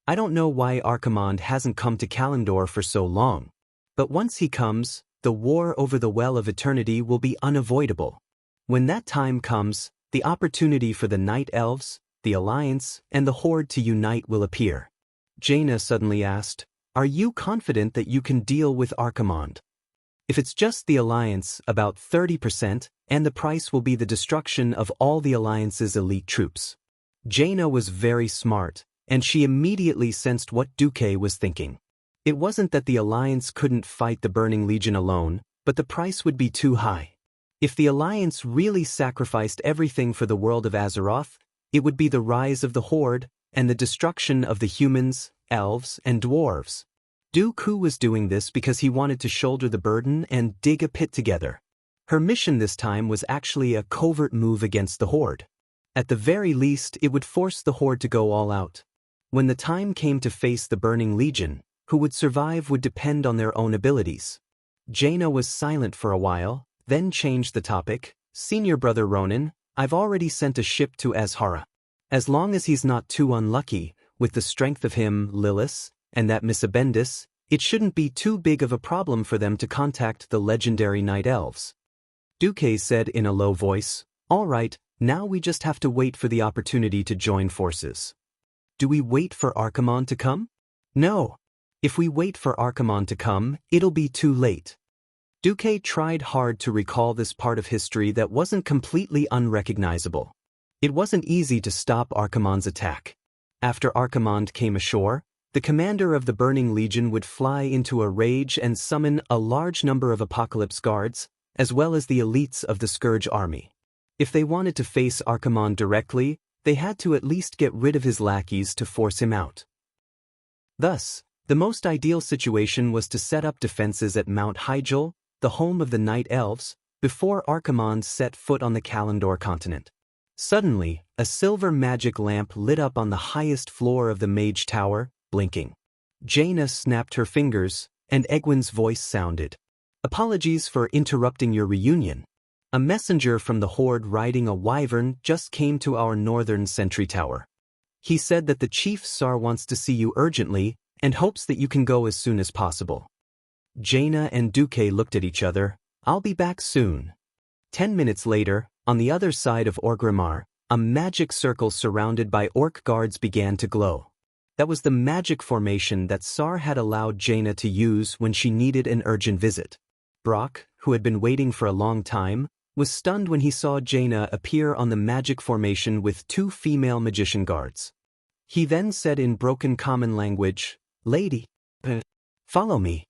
"I don't know why Archimonde hasn't come to Kalimdor for so long. But once he comes, the war over the Well of Eternity will be unavoidable. When that time comes, the opportunity for the Night Elves, the Alliance, and the Horde to unite will appear." Jaina suddenly asked, "Are you confident that you can deal with Archimonde?" "If it's just the Alliance, about 30%, and the price will be the destruction of all the Alliance's elite troops." Jaina was very smart, and she immediately sensed what Duque was thinking. It wasn't that the Alliance couldn't fight the Burning Legion alone, but the price would be too high. If the Alliance really sacrificed everything for the world of Azeroth, it would be the rise of the Horde and the destruction of the humans, elves, and dwarves. Dooku was doing this because he wanted to shoulder the burden and dig a pit together. Her mission this time was actually a covert move against the Horde. At the very least, it would force the Horde to go all out. When the time came to face the Burning Legion, who would survive would depend on their own abilities. Jaina was silent for a while, then changed the topic. "Senior Brother Ronan, I've already sent a ship to Azhara. As long as he's not too unlucky, with the strength of him, Lilith, and that Miss Abendis, it shouldn't be too big of a problem for them to contact the legendary Night Elves." Duque said in a low voice, "All right, now we just have to wait for the opportunity to join forces." "Do we wait for Archimonde to come?" "No. If we wait for Archimonde to come, it'll be too late." Duque tried hard to recall this part of history that wasn't completely unrecognizable. It wasn't easy to stop Archimonde's attack. After Archimonde came ashore, the commander of the Burning Legion would fly into a rage and summon a large number of Apocalypse Guards, as well as the elites of the Scourge army. If they wanted to face Archimonde directly, they had to at least get rid of his lackeys to force him out. Thus, the most ideal situation was to set up defenses at Mount Hyjal, the home of the Night Elves, before Archimonde set foot on the Kalimdor continent. Suddenly, a silver magic lamp lit up on the highest floor of the Mage Tower, blinking. Jaina snapped her fingers, and Egwin's voice sounded. "Apologies for interrupting your reunion. A messenger from the Horde riding a wyvern just came to our northern sentry tower. He said that the Chief Sar wants to see you urgently and hopes that you can go as soon as possible." Jaina and Duque looked at each other. "I'll be back soon." 10 minutes later, on the other side of Orgrimmar, a magic circle surrounded by orc guards began to glow. That was the magic formation that Sar had allowed Jaina to use when she needed an urgent visit. Brock, who had been waiting for a long time, was stunned when he saw Jaina appear on the magic formation with 2 female magician guards. He then said in broken common language, "Lady, follow me."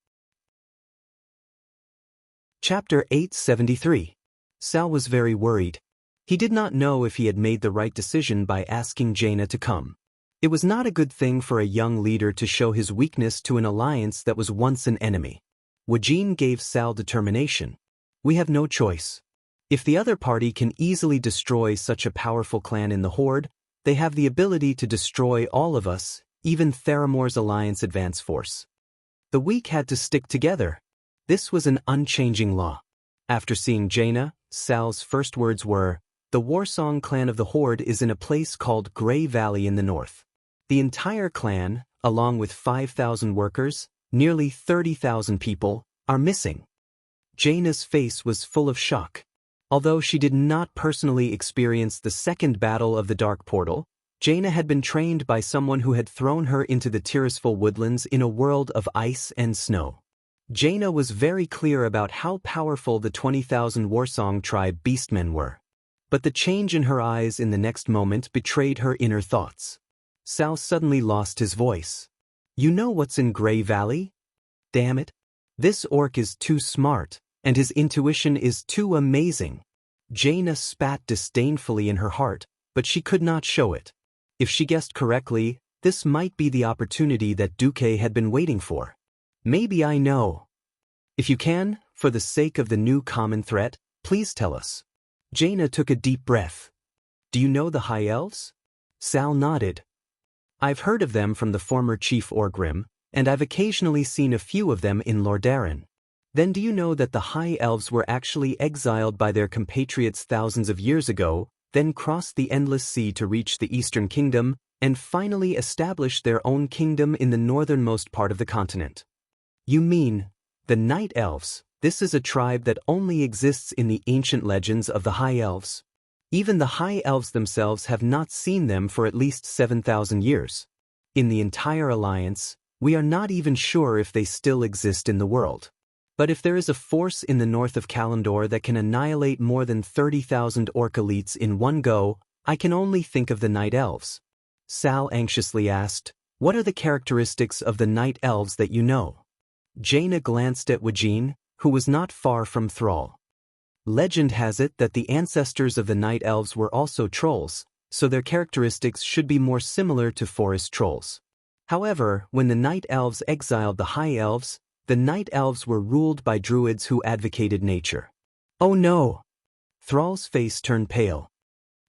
Chapter 873. Sal was very worried. He did not know if he had made the right decision by asking Jaina to come. It was not a good thing for a young leader to show his weakness to an alliance that was once an enemy. Wajin gave Sal determination. "We have no choice. If the other party can easily destroy such a powerful clan in the Horde, they have the ability to destroy all of us, even Theramor's alliance advance force. The weak had to stick together. This was an unchanging law." After seeing Jaina, Sal's first words were, "The Warsong clan of the Horde is in a place called Grey Valley in the north. The entire clan, along with 5,000 workers, nearly 30,000 people, are missing." Jaina's face was full of shock. Although she did not personally experience the second battle of the Dark Portal, Jaina had been trained by someone who had thrown her into the Tirisful woodlands in a world of ice and snow. Jaina was very clear about how powerful the 20,000 Warsong tribe beastmen were. But the change in her eyes in the next moment betrayed her inner thoughts. Sal suddenly lost his voice. "You know what's in Grey Valley? Damn it. This orc is too smart, and his intuition is too amazing." Jaina spat disdainfully in her heart, but she could not show it. If she guessed correctly, this might be the opportunity that Duque had been waiting for. "Maybe I know. If you can, for the sake of the new common threat, please tell us." Jaina took a deep breath. "Do you know the High Elves?" Sal nodded. I've heard of them from the former Chief Orgrim, and I've occasionally seen a few of them in Lordaeron. Then do you know that the High Elves were actually exiled by their compatriots thousands of years ago, then crossed the Endless Sea to reach the Eastern Kingdom, and finally established their own kingdom in the northernmost part of the continent? You mean, the Night Elves? This is a tribe that only exists in the ancient legends of the High Elves. Even the High Elves themselves have not seen them for at least 7,000 years. In the entire alliance, we are not even sure if they still exist in the world. But if there is a force in the north of Kalimdor that can annihilate more than 30,000 orc elites in one go, I can only think of the Night Elves. Sal anxiously asked, what are the characteristics of the Night Elves that you know? Jaina glanced at Wajin, who was not far from Thrall. Legend has it that the ancestors of the Night Elves were also trolls, so their characteristics should be more similar to forest trolls. However, when the Night Elves exiled the High Elves, the Night Elves were ruled by druids who advocated nature. Oh no! Thrall's face turned pale.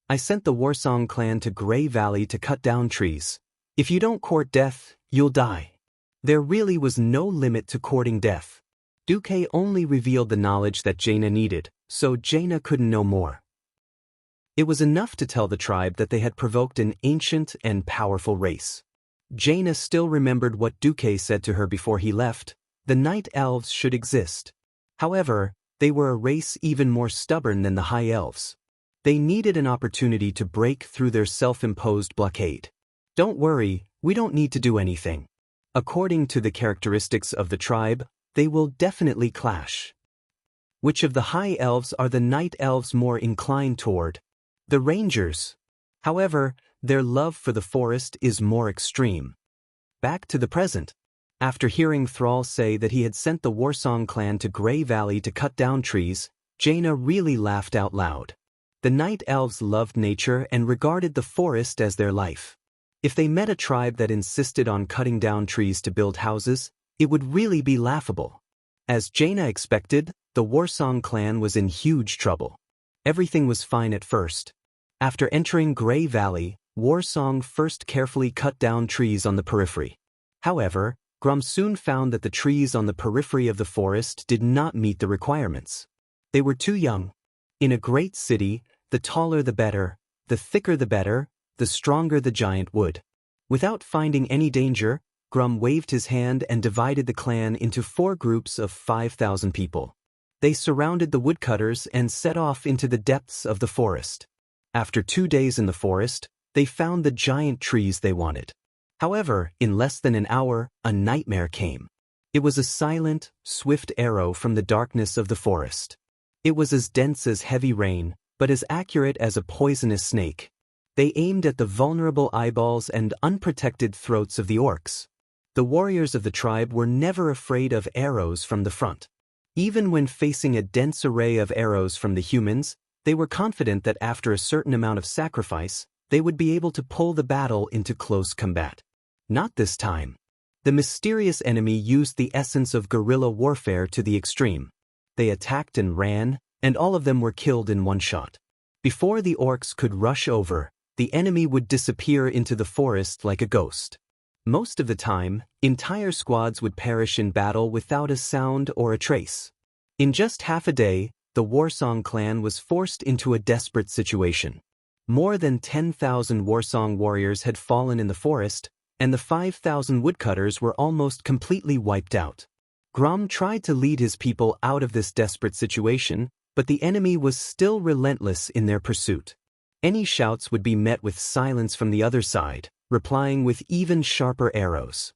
I sent the Warsong clan to Grey Valley to cut down trees. If you don't court death, you'll die. There really was no limit to courting death. Duque only revealed the knowledge that Jaina needed, so Jaina couldn't know more. It was enough to tell the tribe that they had provoked an ancient and powerful race. Jaina still remembered what Duque said to her before he left: the Night Elves should exist. However, they were a race even more stubborn than the High Elves. They needed an opportunity to break through their self-imposed blockade. Don't worry, we don't need to do anything. According to the characteristics of the tribe, they will definitely clash. Which of the High Elves are the Night Elves more inclined toward? The Rangers. However, their love for the forest is more extreme. Back to the present. After hearing Thrall say that he had sent the Warsong clan to Grey Valley to cut down trees, Jaina really laughed out loud. The Night Elves loved nature and regarded the forest as their life. If they met a tribe that insisted on cutting down trees to build houses, it would really be laughable. As Jaina expected, the Warsong clan was in huge trouble. Everything was fine at first. After entering Grey Valley, Warsong first carefully cut down trees on the periphery. However, Grum soon found that the trees on the periphery of the forest did not meet the requirements. They were too young. In a great city, the taller the better, the thicker the better, the stronger the giant wood. Without finding any danger, Grum waved his hand and divided the clan into 4 groups of 5,000 people. They surrounded the woodcutters and set off into the depths of the forest. After 2 days in the forest, they found the giant trees they wanted. However, in less than an hour, a nightmare came. It was a silent, swift arrow from the darkness of the forest. It was as dense as heavy rain, but as accurate as a poisonous snake. They aimed at the vulnerable eyeballs and unprotected throats of the orcs. The warriors of the tribe were never afraid of arrows from the front. Even when facing a dense array of arrows from the humans, they were confident that after a certain amount of sacrifice, they would be able to pull the battle into close combat. Not this time. The mysterious enemy used the essence of guerrilla warfare to the extreme. They attacked and ran, and all of them were killed in one shot. Before the orcs could rush over, the enemy would disappear into the forest like a ghost. Most of the time, entire squads would perish in battle without a sound or a trace. In just half a day, the Warsong clan was forced into a desperate situation. More than 10,000 Warsong warriors had fallen in the forest, and the 5,000 woodcutters were almost completely wiped out. Grom tried to lead his people out of this desperate situation, but the enemy was still relentless in their pursuit. Any shouts would be met with silence from the other side, replying with even sharper arrows.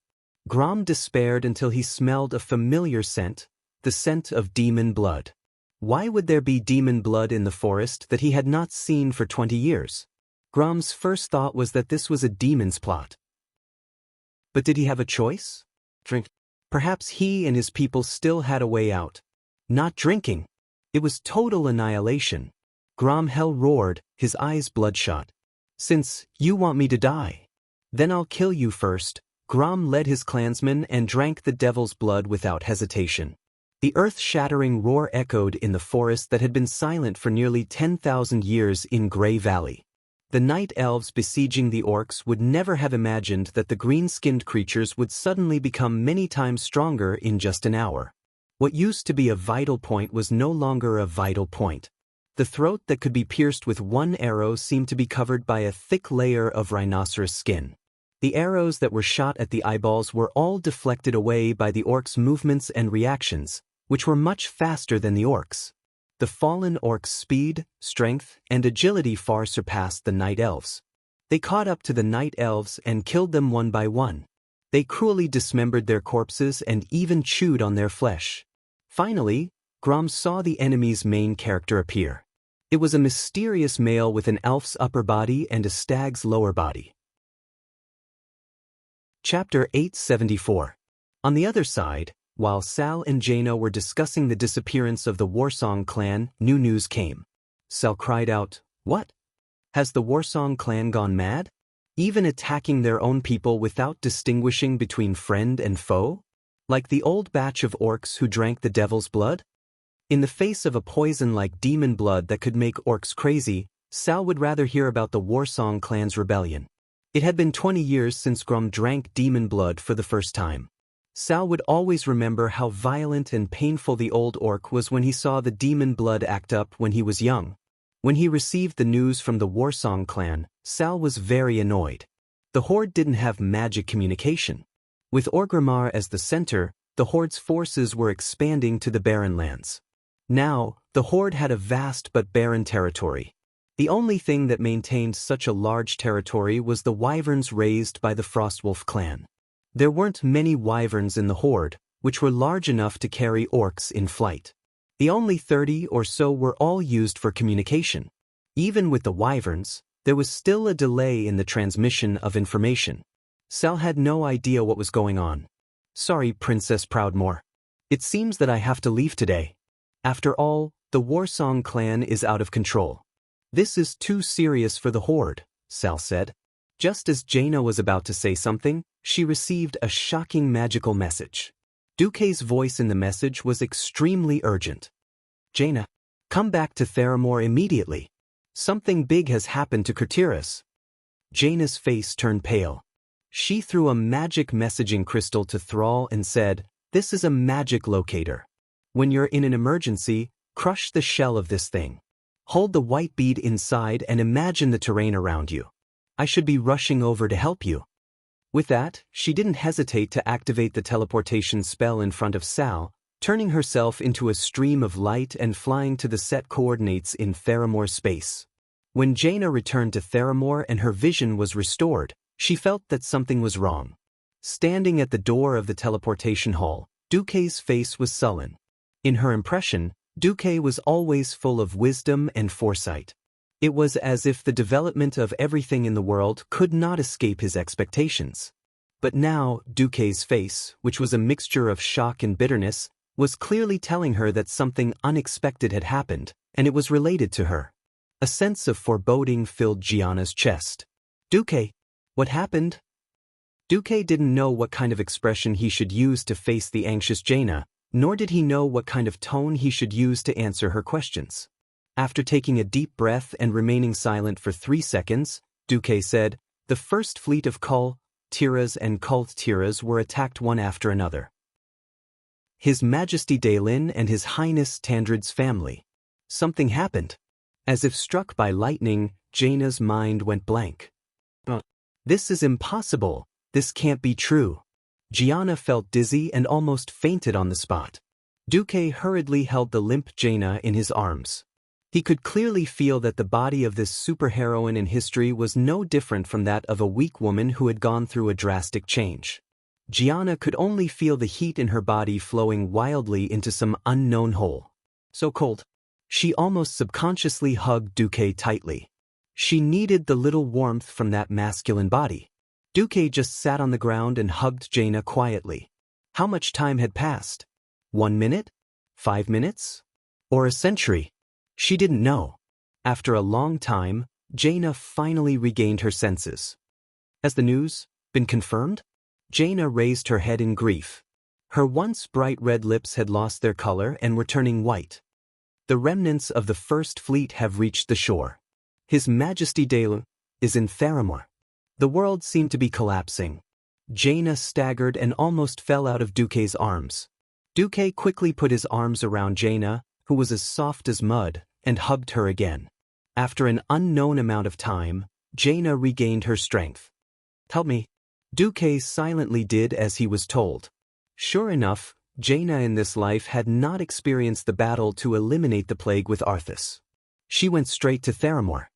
Grom despaired until he smelled a familiar scent, the scent of demon blood. Why would there be demon blood in the forest that he had not seen for 20 years? Grom's first thought was that this was a demon's plot. But did he have a choice? Drink. Perhaps he and his people still had a way out. Not drinking. It was total annihilation. Grom Hell roared, his eyes bloodshot. Since you want me to die, then I'll kill you first. Grom led his clansmen and drank the devil's blood without hesitation. The earth-shattering roar echoed in the forest that had been silent for nearly 10,000 years in Grey Valley. The night elves besieging the orcs would never have imagined that the green-skinned creatures would suddenly become many times stronger in just an hour. What used to be a vital point was no longer a vital point. The throat that could be pierced with one arrow seemed to be covered by a thick layer of rhinoceros skin. The arrows that were shot at the eyeballs were all deflected away by the orcs' movements and reactions, which were much faster than the orcs. The fallen orcs' speed, strength, and agility far surpassed the night elves. They caught up to the night elves and killed them one by one. They cruelly dismembered their corpses and even chewed on their flesh. Finally, Grom saw the enemy's main character appear. It was a mysterious male with an elf's upper body and a stag's lower body. Chapter 874. On the other side, while Sal and Jaina were discussing the disappearance of the Warsong clan, new news came. Sal cried out, "What? Has the Warsong clan gone mad? Even attacking their own people without distinguishing between friend and foe? Like the old batch of orcs who drank the devil's blood?" In the face of a poison like demon blood that could make orcs crazy, Sal would rather hear about the Warsong clan's rebellion. It had been 20 years since Grom drank demon blood for the first time. Sal would always remember how violent and painful the old orc was when he saw the demon blood act up when he was young. When he received the news from the Warsong clan, Sal was very annoyed. The Horde didn't have magic communication. With Orgrimmar as the center, the Horde's forces were expanding to the barren lands. Now, the Horde had a vast but barren territory. The only thing that maintained such a large territory was the wyverns raised by the Frostwolf clan. There weren't many wyverns in the Horde, which were large enough to carry orcs in flight. The only 30 or so were all used for communication. Even with the wyverns, there was still a delay in the transmission of information. Sal had no idea what was going on. "Sorry, Princess Proudmoore. It seems that I have to leave today. After all, the Warsong clan is out of control. This is too serious for the Horde," Sal said. Just as Jaina was about to say something, she received a shocking magical message. Duque's voice in the message was extremely urgent. "Jaina, come back to Theramore immediately. Something big has happened to Kurtiras." Jaina's face turned pale. She threw a magic messaging crystal to Thrall and said, "This is a magic locator. When you're in an emergency, crush the shell of this thing. Hold the white bead inside and imagine the terrain around you. I should be rushing over to help you." With that, she didn't hesitate to activate the teleportation spell in front of Sal, turning herself into a stream of light and flying to the set coordinates in Theramore space. When Jaina returned to Theramore and her vision was restored, she felt that something was wrong. Standing at the door of the teleportation hall, Duque's face was sullen. In her impression, Duque was always full of wisdom and foresight. It was as if the development of everything in the world could not escape his expectations. But now, Duque's face, which was a mixture of shock and bitterness, was clearly telling her that something unexpected had happened, and it was related to her. A sense of foreboding filled Gianna's chest. "Duque, what happened?" Duque didn't know what kind of expression he should use to face the anxious Jaina, nor did he know what kind of tone he should use to answer her questions. After taking a deep breath and remaining silent for 3 seconds, Duque said, "The first fleet of Tiras and Tiras were attacked one after another. His Majesty Daelin and His Highness Tandrid's family. Something happened." As if struck by lightning, Jaina's mind went blank. "This is impossible. This can't be true." Gianna felt dizzy and almost fainted on the spot. Duque hurriedly held the limp Jaina in his arms. He could clearly feel that the body of this superheroine in history was no different from that of a weak woman who had gone through a drastic change. Gianna could only feel the heat in her body flowing wildly into some unknown hole. So cold. She almost subconsciously hugged Duque tightly. She needed the little warmth from that masculine body. Duque just sat on the ground and hugged Jaina quietly. How much time had passed? 1 minute? 5 minutes? Or a century? She didn't know. After a long time, Jaina finally regained her senses. Has the news been confirmed? Jaina raised her head in grief. Her once bright red lips had lost their color and were turning white. "The remnants of the First Fleet have reached the shore. His Majesty Daelin, is in Faramore. The world seemed to be collapsing. Jaina staggered and almost fell out of Duque's arms. Duque quickly put his arms around Jaina, who was as soft as mud, and hugged her again. After an unknown amount of time, Jaina regained her strength. "Help me." Duque silently did as he was told. Sure enough, Jaina in this life had not experienced the battle to eliminate the plague with Arthas. She went straight to Faramore.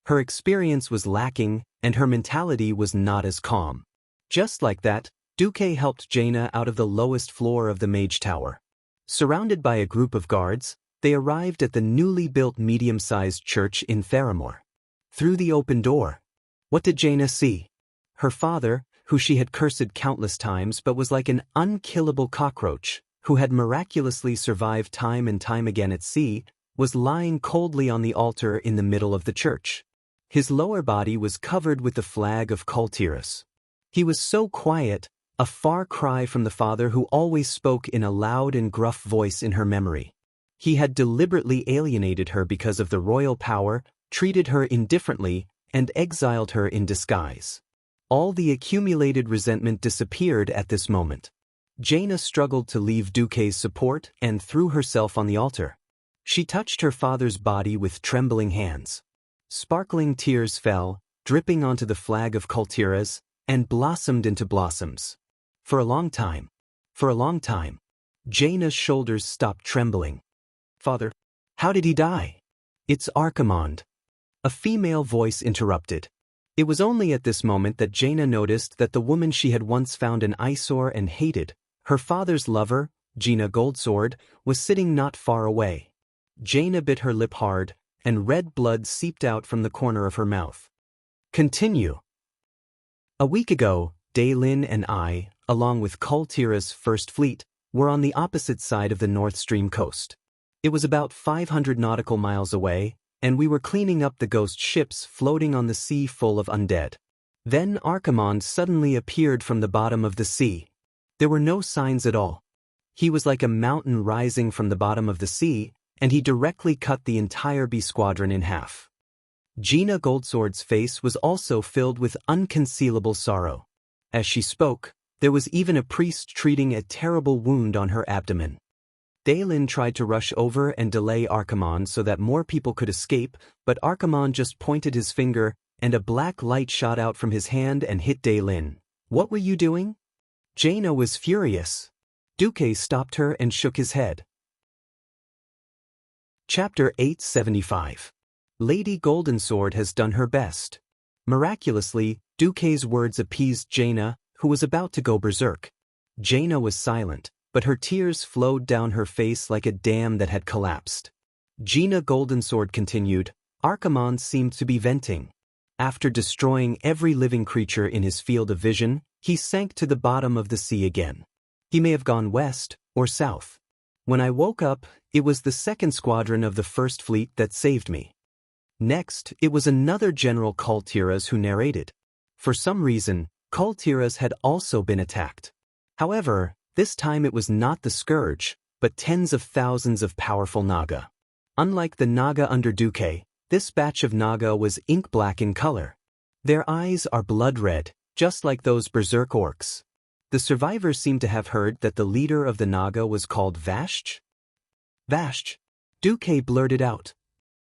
Her experience was lacking, and her mentality was not as calm. Just like that, Duque helped Jaina out of the lowest floor of the Mage Tower. Surrounded by a group of guards, they arrived at the newly built medium-sized church in Faramore. Through the open door, what did Jaina see? Her father, who she had cursed countless times but was like an unkillable cockroach, who had miraculously survived time and time again at sea, was lying coldly on the altar in the middle of the church. His lower body was covered with the flag of Cultivate. He was so quiet, a far cry from the father who always spoke in a loud and gruff voice in her memory. He had deliberately alienated her because of the royal power, treated her indifferently, and exiled her in disguise. All the accumulated resentment disappeared at this moment. Jaina struggled to leave Duque's support and threw herself on the altar. She touched her father's body with trembling hands. Sparkling tears fell, dripping onto the flag of Cultivate, and blossomed into blossoms. For a long time, Jaina's shoulders stopped trembling. "Father, how did he die?" "It's Archimonde." A female voice interrupted. It was only at this moment that Jaina noticed that the woman she had once found an eyesore and hated, her father's lover, Gina Goldsword, was sitting not far away. Jaina bit her lip hard, and red blood seeped out from the corner of her mouth. "Continue." "A week ago, Lin and I, along with Cultivate's First Fleet, were on the opposite side of the North Stream coast. It was about 500 nautical miles away, and we were cleaning up the ghost ships floating on the sea full of undead. Then Archimonde suddenly appeared from the bottom of the sea. There were no signs at all. He was like a mountain rising from the bottom of the sea, and he directly cut the entire B squadron in half." Gina Goldsword's face was also filled with unconcealable sorrow. As she spoke, there was even a priest treating a terrible wound on her abdomen. Lin tried to rush over and delay Archimonde so that more people could escape, but Archimonde just pointed his finger, and a black light shot out from his hand and hit Lin. "What were you doing?" Jaina was furious. Duque stopped her and shook his head. Chapter 875. Lady Goldensword has done her best. Miraculously, Duque's words appeased Jaina, who was about to go berserk. Jaina was silent, but her tears flowed down her face like a dam that had collapsed. Gina Goldensword continued, "Archimonde seemed to be venting. After destroying every living creature in his field of vision, he sank to the bottom of the sea again. He may have gone west or south. When I woke up, it was the second squadron of the First Fleet that saved me. Next, it was another General Cultivate who narrated. For some reason, Cultivate had also been attacked. However, this time it was not the Scourge, but tens of thousands of powerful Naga. Unlike the Naga under Duque, this batch of Naga was ink-black in color. Their eyes are blood-red, just like those berserk orcs. The survivors seem to have heard that the leader of the Naga was called Vashch. "Vashch," Duque blurted out.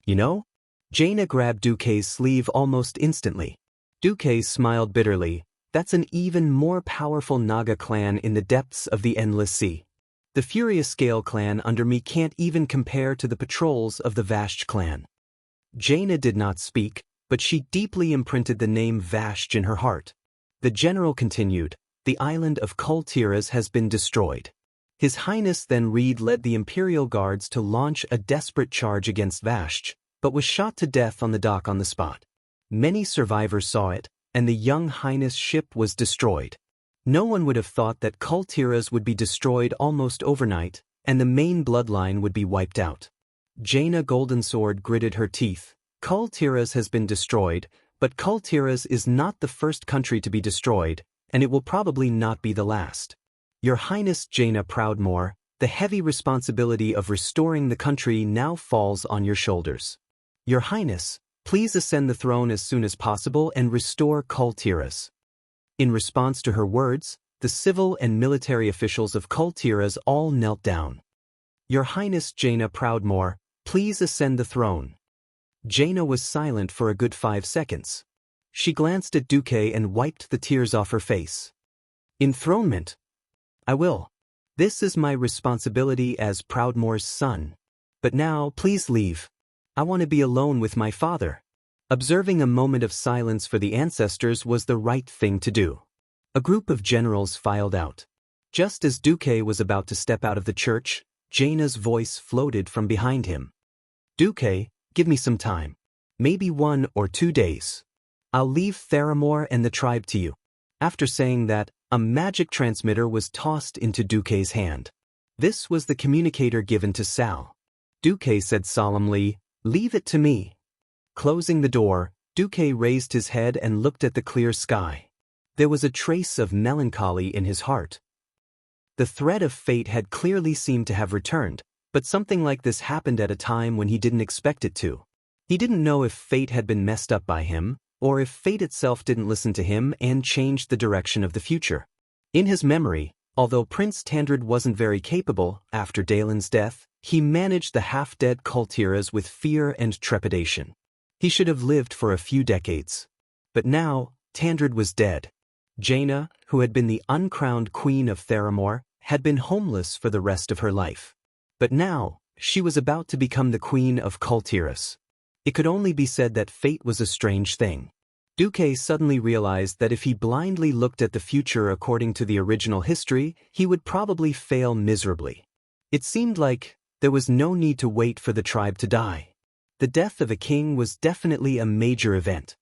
"You know?" Jaina grabbed Duque's sleeve almost instantly. Duque smiled bitterly. "That's an even more powerful Naga clan in the depths of the Endless Sea. The Furious Scale clan under me can't even compare to the patrols of the Vashch clan." Jaina did not speak, but she deeply imprinted the name Vashch in her heart. The general continued, "The island of Cultivate has been destroyed." His Highness then led the Imperial Guards to launch a desperate charge against Vashch, but was shot to death on the dock on the spot. Many survivors saw it, and the young Highness' ship was destroyed. No one would have thought that Cultivate would be destroyed almost overnight, and the main bloodline would be wiped out. Jaina Goldensword gritted her teeth. "Cultivate has been destroyed, but Cultivate is not the first country to be destroyed, and it will probably not be the last. Your Highness Jaina Proudmoore, the heavy responsibility of restoring the country now falls on your shoulders. Your Highness, please ascend the throne as soon as possible and restore Cultiras. In response to her words, the civil and military officials of Cultiras all knelt down. Your Highness Jaina Proudmoore, please ascend the throne. Jaina was silent for a good 5 seconds. She glanced at Duque and wiped the tears off her face. Enthronement? I will. This is my responsibility as Proudmoore's son. But now, please leave. I want to be alone with my father. Observing a moment of silence for the ancestors was the right thing to do. A group of generals filed out. Just as Duque was about to step out of the church, Jaina's voice floated from behind him. Duque, give me some time. Maybe 1 or 2 days. I'll leave Theramore and the tribe to you. After saying that, a magic transmitter was tossed into Duque's hand. This was the communicator given to Sal. Duque said solemnly, "Leave it to me." Closing the door, Duque raised his head and looked at the clear sky. There was a trace of melancholy in his heart. The thread of fate had clearly seemed to have returned, but something like this happened at a time when he didn't expect it to. He didn't know if fate had been messed up by him, or if fate itself didn't listen to him and changed the direction of the future. In his memory, although Prince Tandred wasn't very capable, after Dalen's death, he managed the half-dead Cultiras with fear and trepidation. He should have lived for a few decades. But now, Tandred was dead. Jaina, who had been the uncrowned queen of Theramore, had been homeless for the rest of her life. But now, she was about to become the queen of Cultiras. It could only be said that fate was a strange thing. Duque suddenly realized that if he blindly looked at the future according to the original history, he would probably fail miserably. It seemed like there was no need to wait for the tribe to die. The death of a king was definitely a major event.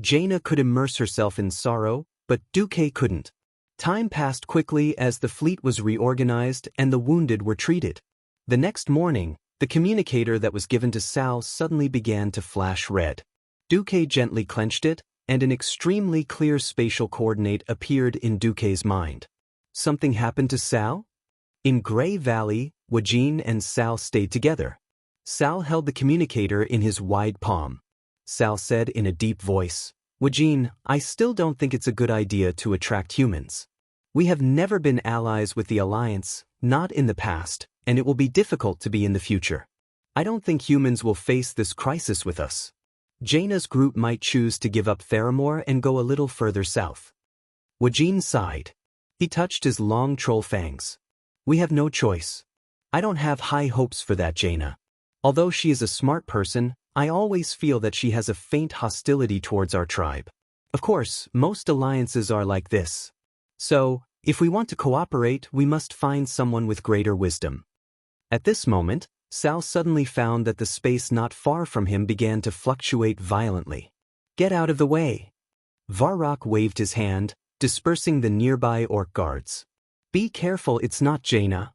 Jaina could immerse herself in sorrow, but Duque couldn't. Time passed quickly as the fleet was reorganized and the wounded were treated. The next morning, the communicator that was given to Sal suddenly began to flash red. Duque gently clenched it, and an extremely clear spatial coordinate appeared in Duque's mind. Something happened to Sal? In Grey Valley, Wajin and Sal stayed together. Sal held the communicator in his wide palm. Sal said in a deep voice, "Wajin, I still don't think it's a good idea to attract humans. We have never been allies with the Alliance, not in the past, and it will be difficult to be in the future. I don't think humans will face this crisis with us. Jaina's group might choose to give up Theramore and go a little further south." Wajin sighed. He touched his long troll fangs. "We have no choice. I don't have high hopes for that Jaina. Although she is a smart person, I always feel that she has a faint hostility towards our tribe. Of course, most alliances are like this. So, if we want to cooperate, we must find someone with greater wisdom." At this moment, Sal suddenly found that the space not far from him began to fluctuate violently. "Get out of the way." Varrock waved his hand, dispersing the nearby orc guards. "Be careful, it's not Jaina."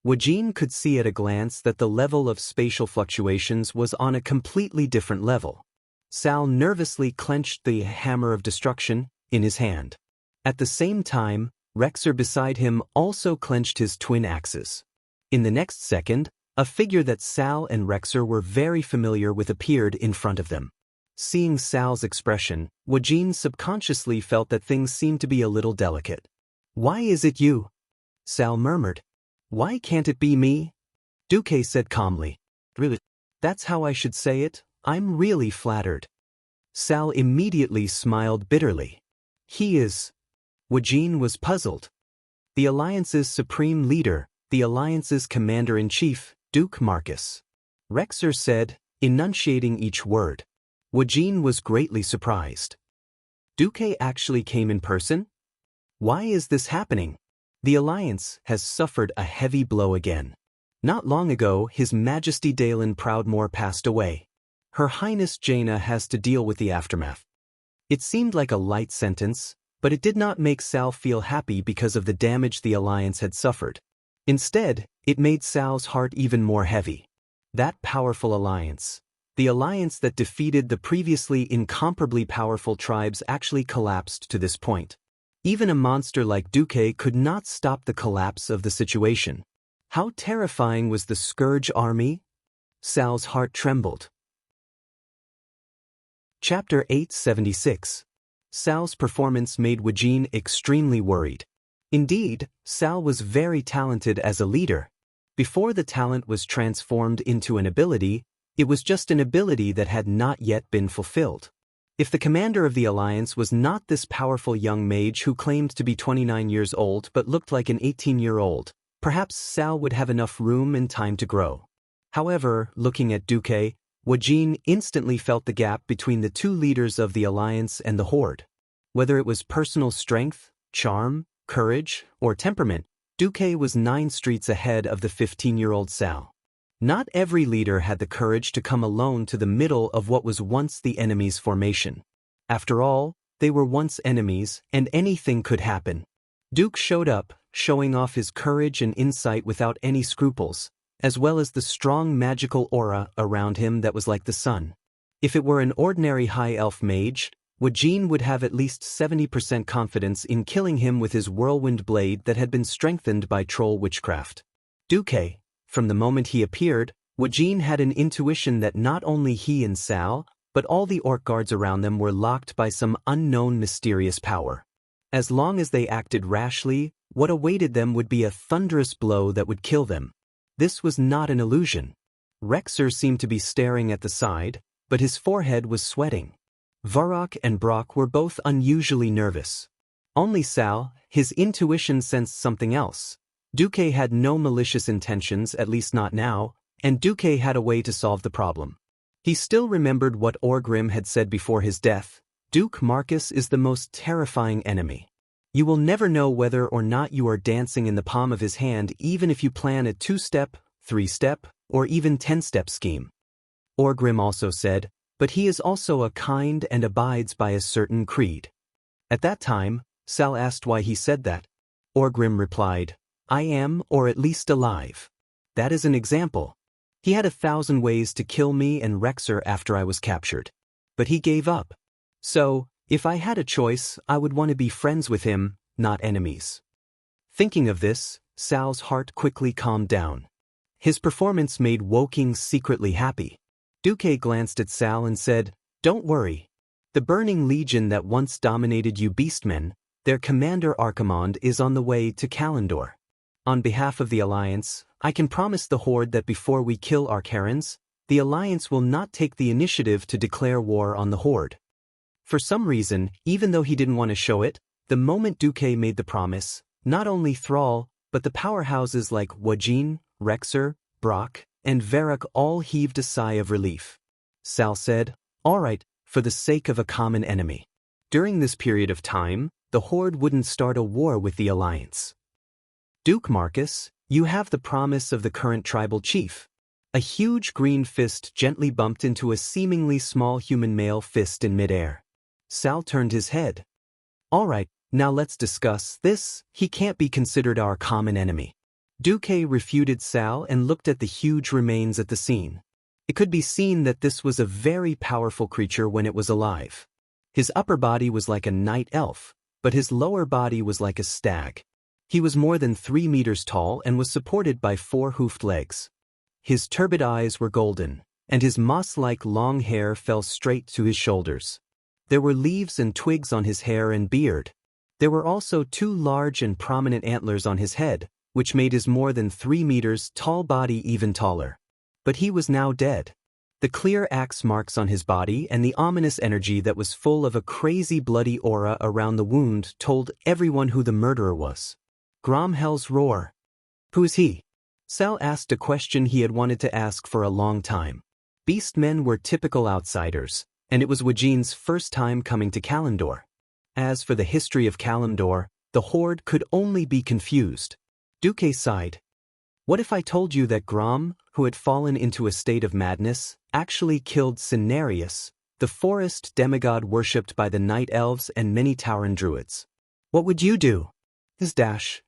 Wajin could see at a glance that the level of spatial fluctuations was on a completely different level. Sal nervously clenched the hammer of destruction in his hand. At the same time, Rexer beside him also clenched his twin axes. In the next second, a figure that Sal and Rexer were very familiar with appeared in front of them. Seeing Sal's expression, Wajin subconsciously felt that things seemed to be a little delicate. "Why is it you?" Sal murmured. "Why can't it be me?" Duque said calmly. "Really? That's how I should say it? I'm really flattered." Sal immediately smiled bitterly. "He is." Wajin was puzzled. The Alliance's supreme leader, the Alliance's commander-in-chief, Duke Marcus. Rexer said, enunciating each word. Wajin was greatly surprised. Duque actually came in person? Why is this happening? The Alliance has suffered a heavy blow again. Not long ago, His Majesty Dalen Proudmoore passed away. Her Highness Jaina has to deal with the aftermath. It seemed like a light sentence, but it did not make Sal feel happy because of the damage the Alliance had suffered. Instead, it made Sal's heart even more heavy. That powerful Alliance, the Alliance that defeated the previously incomparably powerful tribes, actually collapsed to this point. Even a monster like Duque could not stop the collapse of the situation. How terrifying was the Scourge army? Sal's heart trembled. Chapter 876. Sal's performance made Wajin extremely worried. Indeed, Sal was very talented as a leader. Before the talent was transformed into an ability, it was just an ability that had not yet been fulfilled. If the commander of the alliance was not this powerful young mage who claimed to be 29 years old but looked like an 18-year-old, perhaps Sal would have enough room and time to grow. However, looking at Duque, Wajin instantly felt the gap between the two leaders of the alliance and the horde. Whether it was personal strength, charm, courage, or temperament, Duque was 9 streets ahead of the 15-year-old Sal. Not every leader had the courage to come alone to the middle of what was once the enemy's formation. After all, they were once enemies, and anything could happen. Duke showed up, showing off his courage and insight without any scruples, as well as the strong magical aura around him that was like the sun. If it were an ordinary high elf mage, Wajin would have at least 70% confidence in killing him with his whirlwind blade that had been strengthened by troll witchcraft. Duque, from the moment he appeared, Wajin had an intuition that not only he and Sal, but all the orc guards around them were locked by some unknown mysterious power. As long as they acted rashly, what awaited them would be a thunderous blow that would kill them. This was not an illusion. Rexer seemed to be staring at the side, but his forehead was sweating. Varrock and Brock were both unusually nervous. Only Sal, his intuition sensed something else. Duque had no malicious intentions, at least not now, and Duque had a way to solve the problem. He still remembered what Orgrim had said before his death: Duke Marcus is the most terrifying enemy. You will never know whether or not you are dancing in the palm of his hand, even if you plan a 2-step, 3-step, or even 10-step scheme. Orgrim also said, but he is also a kind and abides by a certain creed. At that time, Sal asked why he said that. Orgrim replied, I am, or at least alive. That is an example. He had 1,000 ways to kill me and Rexer after I was captured. But he gave up. So, if I had a choice, I would want to be friends with him, not enemies. Thinking of this, Sal's heart quickly calmed down. His performance made Woking secretly happy. Duque glanced at Sal and said, Don't worry. The Burning Legion that once dominated you beastmen, their commander Archimond is on the way to Kalendor. On behalf of the Alliance, I can promise the Horde that before we kill Arcarans, the Alliance will not take the initiative to declare war on the Horde. For some reason, even though he didn't want to show it, the moment Duque made the promise, not only Thrall, but the powerhouses like Wajin, Rexer, Brock, and Varrock all heaved a sigh of relief. Sal said, All right, for the sake of a common enemy. During this period of time, the Horde wouldn't start a war with the Alliance. Duke Marcus, you have the promise of the current tribal chief. A huge green fist gently bumped into a seemingly small human male fist in midair. Sal turned his head. All right, now let's discuss this. He can't be considered our common enemy. Duque refuted Sal and looked at the huge remains at the scene. It could be seen that this was a very powerful creature when it was alive. His upper body was like a night elf, but his lower body was like a stag. He was more than 3 meters tall and was supported by 4 hoofed legs. His turbid eyes were golden, and his moss-like long hair fell straight to his shoulders. There were leaves and twigs on his hair and beard. There were also 2 large and prominent antlers on his head, which made his more than 3 meters tall body even taller. But he was now dead. The clear axe marks on his body and the ominous energy that was full of a crazy bloody aura around the wound told everyone who the murderer was. Gromhel's roar. Who is he? Sal asked a question he had wanted to ask for a long time. Beastmen were typical outsiders, and it was Wajin's first time coming to Kalendor. As for the history of Kalendor, the Horde could only be confused. Duque sighed. What if I told you that Grom, who had fallen into a state of madness, actually killed Cenarius, the forest demigod worshipped by the night elves and many Tauren druids? What would you do?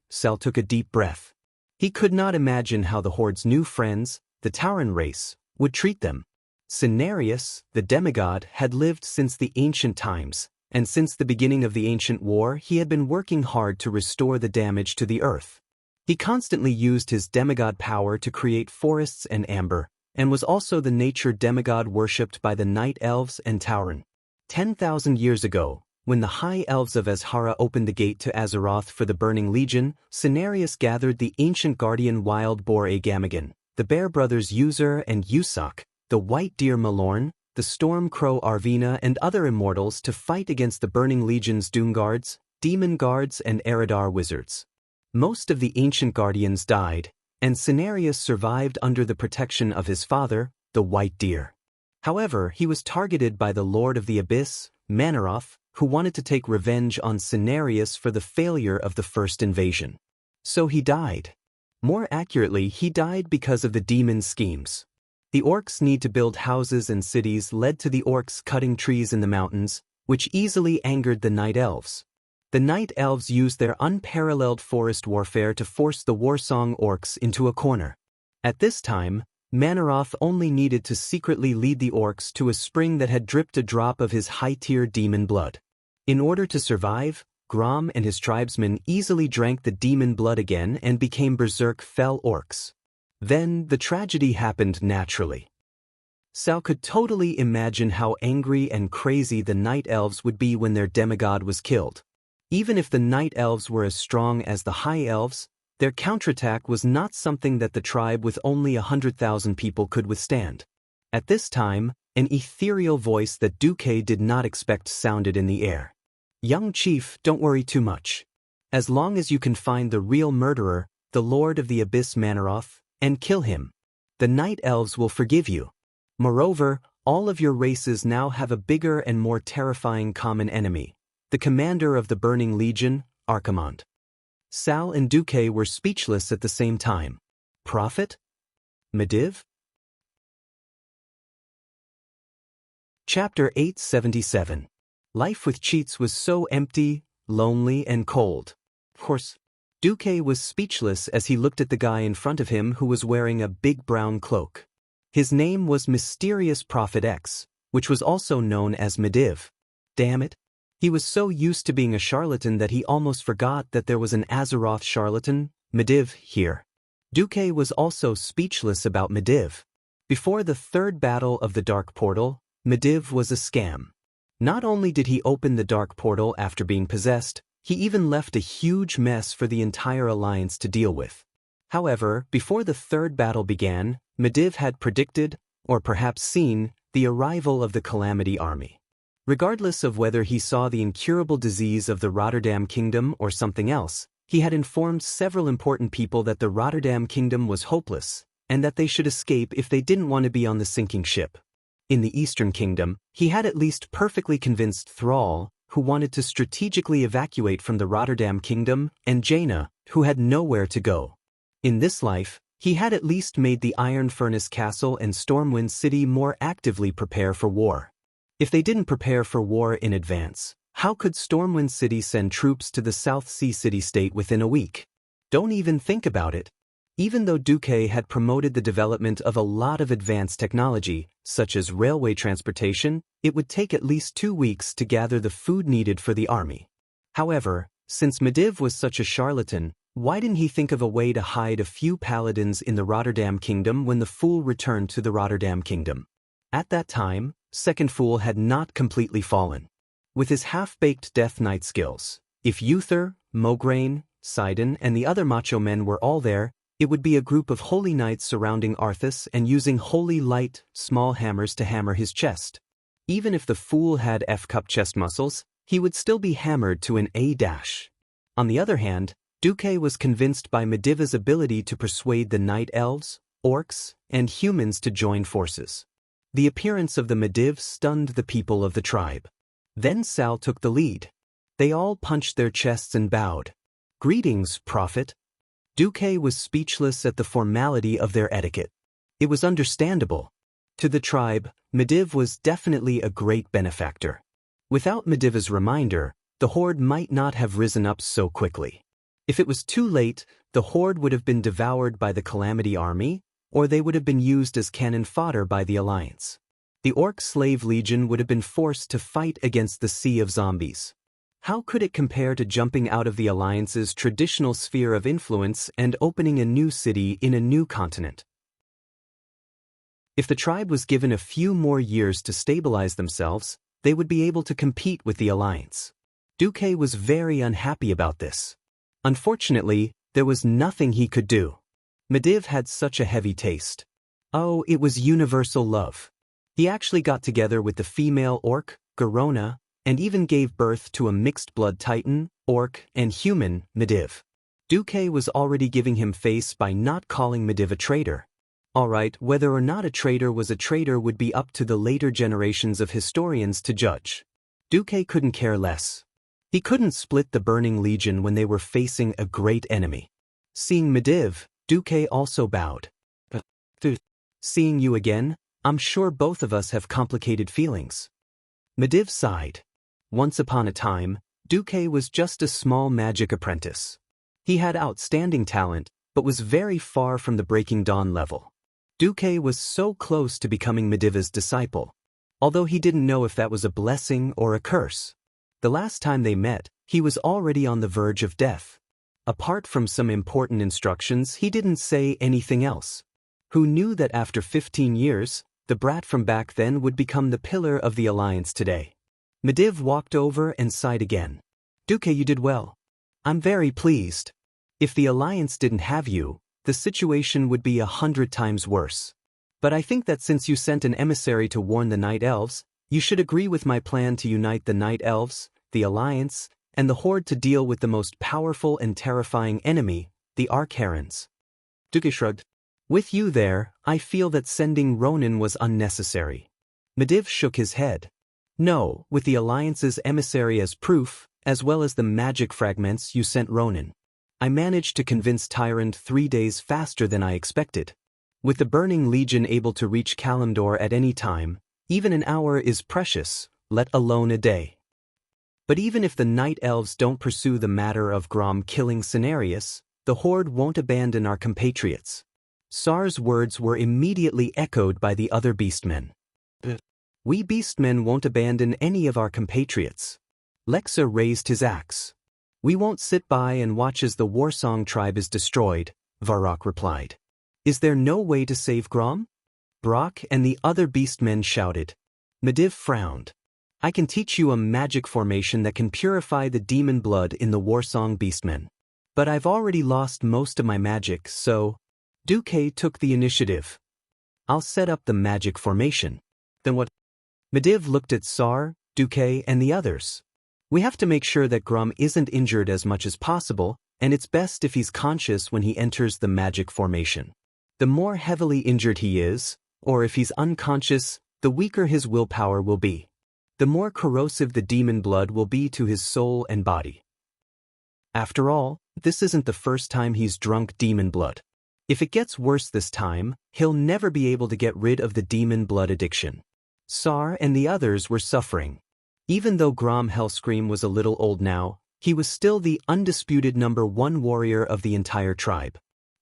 Sal took a deep breath. He could not imagine how the Horde's new friends, the Tauren race, would treat them. Cenarius, the demigod, had lived since the ancient times, and since the beginning of the ancient war he had been working hard to restore the damage to the earth. He constantly used his demigod power to create forests and amber, and was also the nature demigod worshipped by the night elves and Tauren. 10,000 years ago, when the High Elves of Azhara opened the gate to Azeroth for the Burning Legion, Cenarius gathered the ancient guardian wild boar Agamagan, the bear brothers Uzer and Usak, the white deer Malorn, the storm crow Arvina and other immortals to fight against the Burning Legion's Doomguards, Demon Guards and Eridar wizards. Most of the ancient guardians died, and Cenarius survived under the protection of his father, the white deer. However, he was targeted by the Lord of the Abyss, Manoroth, who wanted to take revenge on Cenarius for the failure of the first invasion. So he died. More accurately, he died because of the demon's schemes. The orcs need to build houses and cities led to the orcs cutting trees in the mountains, which easily angered the night elves. The night elves used their unparalleled forest warfare to force the warsong orcs into a corner. At this time, Manoroth only needed to secretly lead the orcs to a spring that had dripped a drop of his high-tier demon blood. In order to survive, Grom and his tribesmen easily drank the demon blood again and became berserk fell orcs. Then, the tragedy happened naturally. Sal could totally imagine how angry and crazy the night elves would be when their demigod was killed. Even if the night elves were as strong as the high elves, their counterattack was not something that the tribe with only 100,000 people could withstand. At this time, an ethereal voice that Duque did not expect sounded in the air. "Young chief, don't worry too much. As long as you can find the real murderer, the Lord of the Abyss Manoroth, and kill him, the night elves will forgive you. Moreover, all of your races now have a bigger and more terrifying common enemy, the commander of the Burning Legion, Archimonde." Sal and Duque were speechless at the same time. Prophet? Medivh? Chapter 877. Life with cheats was so empty, lonely, and cold. Of course, Duque was speechless as he looked at the guy in front of him who was wearing a big brown cloak. His name was Mysterious Prophet X, which was also known as Medivh. Damn it. He was so used to being a charlatan that he almost forgot that there was an Azeroth charlatan, Medivh, here. Duque was also speechless about Medivh. Before the third battle of the Dark Portal, Medivh was a scam. Not only did he open the Dark Portal after being possessed, he even left a huge mess for the entire Alliance to deal with. However, before the third battle began, Medivh had predicted, or perhaps seen, the arrival of the Calamity Army. Regardless of whether he saw the incurable disease of the Rotterdam Kingdom or something else, he had informed several important people that the Rotterdam Kingdom was hopeless, and that they should escape if they didn't want to be on the sinking ship. In the Eastern Kingdom, he had at least perfectly convinced Thrall, who wanted to strategically evacuate from the Rotterdam Kingdom, and Jaina, who had nowhere to go. In this life, he had at least made the Iron Furnace Castle and Stormwind City more actively prepare for war. If they didn't prepare for war in advance, how could Stormwind City send troops to the South Sea city-state within a week? Don't even think about it. Even though Duque had promoted the development of a lot of advanced technology, such as railway transportation, it would take at least 2 weeks to gather the food needed for the army. However, since Medivh was such a charlatan, why didn't he think of a way to hide a few paladins in the Rotterdam Kingdom when the fool returned to the Rotterdam Kingdom? At that time, Second Fool had not completely fallen. With his half-baked Death Knight skills, if Uther, Mograine, Sidon, and the other macho men were all there, it would be a group of holy knights surrounding Arthas and using holy light, small hammers to hammer his chest. Even if the fool had F-cup chest muscles, he would still be hammered to an A-. On the other hand, Duque was convinced by Medivh's ability to persuade the night elves, orcs, and humans to join forces. The appearance of the Medivh stunned the people of the tribe. Then Sal took the lead. They all punched their chests and bowed. "Greetings, Prophet." Duque was speechless at the formality of their etiquette. It was understandable. To the tribe, Medivh was definitely a great benefactor. Without Medivh's reminder, the horde might not have risen up so quickly. If it was too late, the horde would have been devoured by the Calamity Army, or they would have been used as cannon fodder by the Alliance. The Orc Slave Legion would have been forced to fight against the sea of zombies. How could it compare to jumping out of the Alliance's traditional sphere of influence and opening a new city in a new continent? If the tribe was given a few more years to stabilize themselves, they would be able to compete with the alliance. Duque was very unhappy about this. Unfortunately, there was nothing he could do. Medivh had such a heavy taste. Oh, it was universal love. He actually got together with the female orc, Garona, and even gave birth to a mixed-blood titan, orc, and human, Medivh. Duque was already giving him face by not calling Medivh a traitor. Alright, whether or not a traitor was a traitor would be up to the later generations of historians to judge. Duque couldn't care less. He couldn't split the Burning Legion when they were facing a great enemy. Seeing Medivh, Duque also bowed. Seeing you again, I'm sure both of us have complicated feelings. Medivh sighed. Once upon a time, Duque was just a small magic apprentice. He had outstanding talent, but was very far from the Breaking Dawn level. Duque was so close to becoming Medivh's disciple, although he didn't know if that was a blessing or a curse. The last time they met, he was already on the verge of death. Apart from some important instructions, he didn't say anything else. Who knew that after 15 years, the brat from back then would become the pillar of the alliance today? Medivh walked over and sighed again. Duque, you did well. I'm very pleased. If the alliance didn't have you, the situation would be 100 times worse. But I think that since you sent an emissary to warn the Night Elves, you should agree with my plan to unite the Night Elves, the Alliance, and the Horde to deal with the most powerful and terrifying enemy, the Archerons. Duque shrugged. With you there, I feel that sending Ronin was unnecessary. Medivh shook his head. No, with the Alliance's emissary as proof, as well as the magic fragments you sent Ronin. I managed to convince Tyrant 3 days faster than I expected. With the Burning Legion able to reach Kalimdor at any time, even an hour is precious, let alone a day. But even if the Night Elves don't pursue the matter of Grom killing Cenarius, the Horde won't abandon our compatriots. Sar's words were immediately echoed by the other beastmen. We beastmen won't abandon any of our compatriots. Lexa raised his axe. We won't sit by and watch as the Warsong tribe is destroyed, Varrock replied. Is there no way to save Grom? Brock and the other beastmen shouted. Medivh frowned. I can teach you a magic formation that can purify the demon blood in the Warsong beastmen. But I've already lost most of my magic, so... Duque took the initiative. I'll set up the magic formation. Then what? Medivh looked at Sar, Duque, and the others. We have to make sure that Grom isn't injured as much as possible, and it's best if he's conscious when he enters the magic formation. The more heavily injured he is, or if he's unconscious, the weaker his willpower will be. The more corrosive the demon blood will be to his soul and body. After all, this isn't the first time he's drunk demon blood. If it gets worse this time, he'll never be able to get rid of the demon blood addiction. Sar and the others were suffering. Even though Grom Hellscream was a little old now, he was still the undisputed #1 warrior of the entire tribe.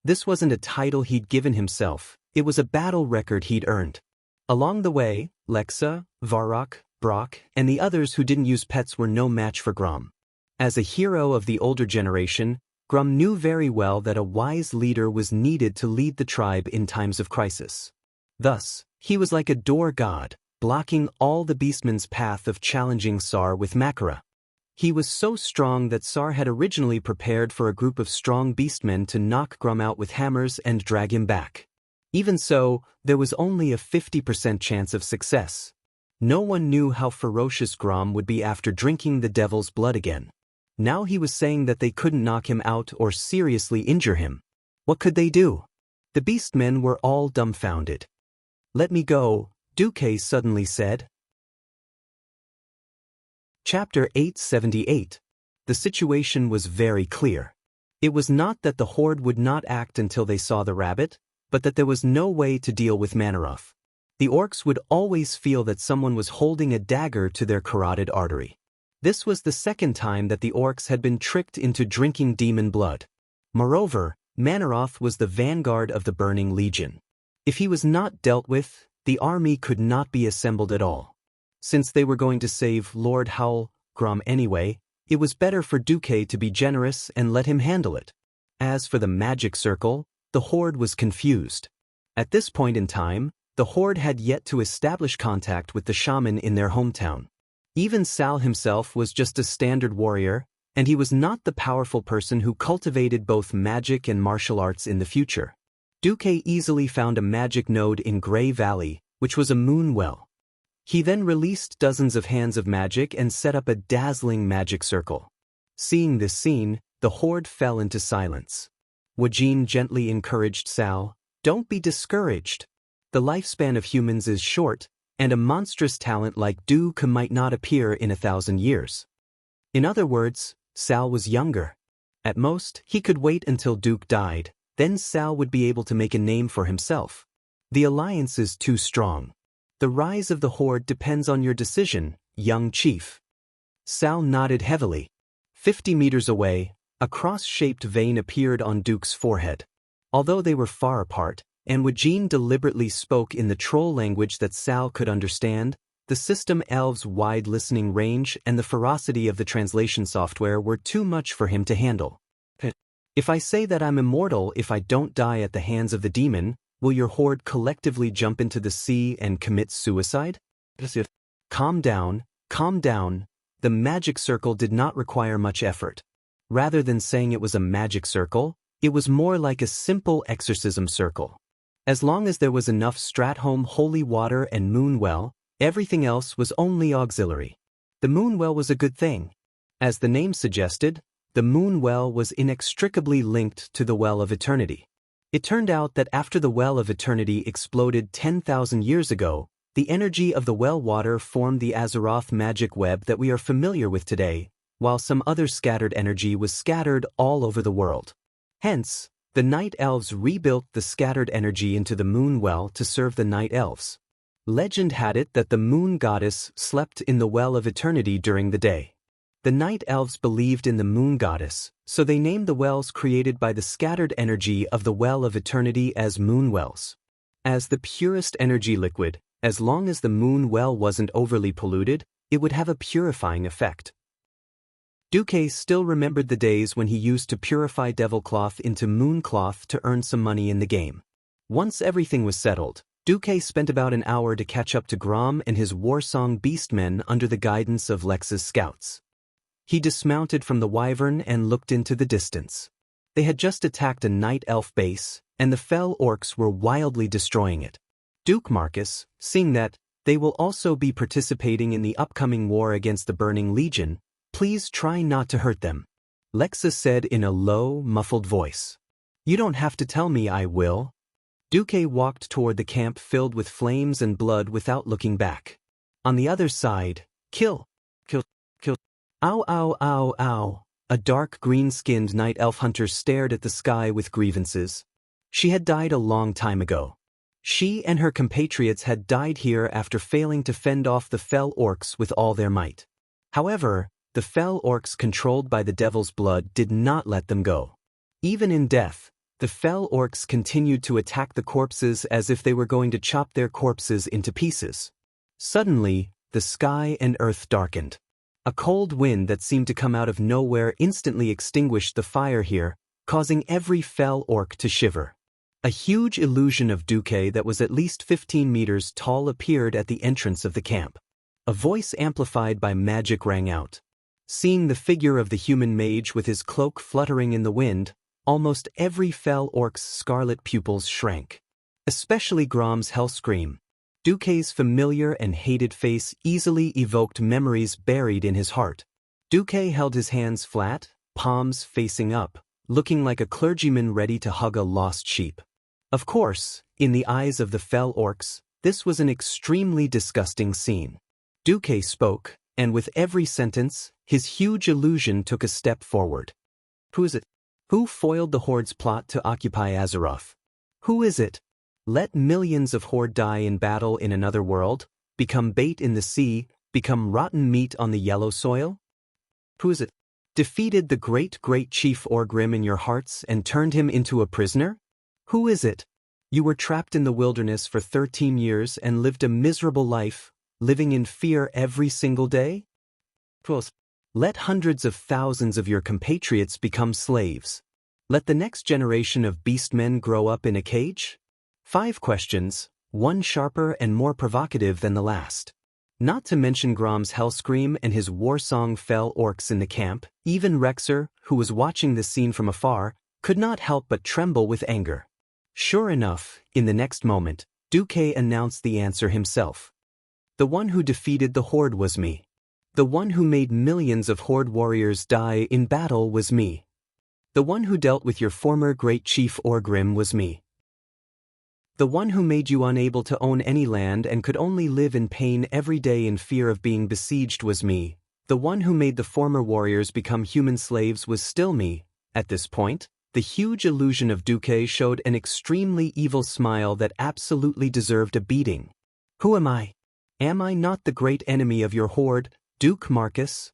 This wasn't a title he'd given himself, it was a battle record he'd earned. Along the way, Lexa, Varrock, Brock, and the others who didn't use pets were no match for Grom. As a hero of the older generation, Grom knew very well that a wise leader was needed to lead the tribe in times of crisis. Thus, he was like a door god, blocking all the beastmen's path of challenging Sar with Makara. He was so strong that Sar had originally prepared for a group of strong beastmen to knock Grom out with hammers and drag him back. Even so, there was only a 50% chance of success. No one knew how ferocious Grom would be after drinking the devil's blood again. Now he was saying that they couldn't knock him out or seriously injure him. What could they do? The beastmen were all dumbfounded. Let me go, Duque suddenly said. Chapter 878. The situation was very clear. It was not that the Horde would not act until they saw the rabbit, but that there was no way to deal with Manaroth. The orcs would always feel that someone was holding a dagger to their carotid artery. This was the second time that the orcs had been tricked into drinking demon blood. Moreover, Manaroth was the vanguard of the Burning Legion. If he was not dealt with, the army could not be assembled at all. Since they were going to save Lord Howl, Grom anyway, it was better for Duque to be generous and let him handle it. As for the magic circle, the Horde was confused. At this point in time, the Horde had yet to establish contact with the shaman in their hometown. Even Sal himself was just a standard warrior, and he was not the powerful person who cultivated both magic and martial arts in the future. Duque easily found a magic node in Grey Valley, which was a moon well. He then released dozens of hands of magic and set up a dazzling magic circle. Seeing this scene, the horde fell into silence. Wajin gently encouraged Sal, "Don't be discouraged. The lifespan of humans is short, and a monstrous talent like Duque might not appear in 1,000 years." In other words, Sal was younger. At most, he could wait until Duque died, then Sal would be able to make a name for himself. The alliance is too strong. The rise of the horde depends on your decision, young chief. Sal nodded heavily. 50 meters away, a cross-shaped vein appeared on Duque's forehead. Although they were far apart, and Wajin deliberately spoke in the troll language that Sal could understand, the system elves' wide listening range and the ferocity of the translation software were too much for him to handle. "If I say that I'm immortal if I don't die at the hands of the demon, will your horde collectively jump into the sea and commit suicide?" Calm down, calm down. The magic circle did not require much effort. Rather than saying it was a magic circle, it was more like a simple exorcism circle. As long as there was enough Stratholme holy water and moon well, everything else was only auxiliary. The moon well was a good thing. As the name suggested, the moon well was inextricably linked to the well of eternity. It turned out that after the well of eternity exploded 10,000 years ago, the energy of the well water formed the Azeroth magic web that we are familiar with today, while some other scattered energy was scattered all over the world. Hence, the Night Elves rebuilt the scattered energy into the moon well to serve the Night Elves. Legend had it that the moon goddess slept in the well of eternity during the day. The Night Elves believed in the moon goddess, so they named the wells created by the scattered energy of the well of eternity as moon wells. As the purest energy liquid, as long as the moon well wasn't overly polluted, it would have a purifying effect. Duque still remembered the days when he used to purify devil cloth into moon cloth to earn some money in the game. Once everything was settled, Duque spent about an hour to catch up to Grom and his warsong beastmen under the guidance of Lex's scouts. He dismounted from the wyvern and looked into the distance. They had just attacked a night elf base, and the fell orcs were wildly destroying it. Duke Marcus, seeing that they will also be participating in the upcoming war against the Burning Legion, "Please try not to hurt them," Lexa said in a low, muffled voice. "You don't have to tell me, I will." Duque walked toward the camp filled with flames and blood without looking back. On the other side, kill. Ow, ow, ow, ow. A dark green-skinned night elf hunter stared at the sky with grievances. She had died a long time ago. She and her compatriots had died here after failing to fend off the fell orcs with all their might. However, the fell orcs controlled by the devil's blood did not let them go. Even in death, the fell orcs continued to attack the corpses as if they were going to chop their corpses into pieces. Suddenly, the sky and earth darkened. A cold wind that seemed to come out of nowhere instantly extinguished the fire here, causing every fell orc to shiver. A huge illusion of Duque that was at least 15 meters tall appeared at the entrance of the camp. A voice amplified by magic rang out. Seeing the figure of the human mage with his cloak fluttering in the wind, almost every fell orc's scarlet pupils shrank. Especially Grom's hell scream. Duque's familiar and hated face easily evoked memories buried in his heart. Duque held his hands flat, palms facing up, looking like a clergyman ready to hug a lost sheep. Of course, in the eyes of the fell orcs, this was an extremely disgusting scene. Duque spoke, and with every sentence, his huge illusion took a step forward. "Who is it? Who foiled the Horde's plot to occupy Azeroth? Who is it? Let millions of Horde die in battle in another world, become bait in the sea, become rotten meat on the yellow soil? Who is it? Defeated the great chief Orgrim in your hearts and turned him into a prisoner? Who is it? You were trapped in the wilderness for 13 years and lived a miserable life, living in fear every single day? Let hundreds of thousands of your compatriots become slaves. Let the next generation of beastmen grow up in a cage? 5 questions, one sharper and more provocative than the last. Not to mention Grom's hellscream and his war song fell orcs in the camp. Even Rexer, who was watching this scene from afar, could not help but tremble with anger. Sure enough, in the next moment, Duque announced the answer himself. The one who defeated the Horde was me. The one who made millions of Horde warriors die in battle was me. The one who dealt with your former great chief Orgrim was me. The one who made you unable to own any land and could only live in pain every day in fear of being besieged was me. The one who made the former warriors become human slaves was still me. At this point, the huge illusion of Duque showed an extremely evil smile that absolutely deserved a beating. Who am I? Am I not the great enemy of your Horde, Duke Marcus?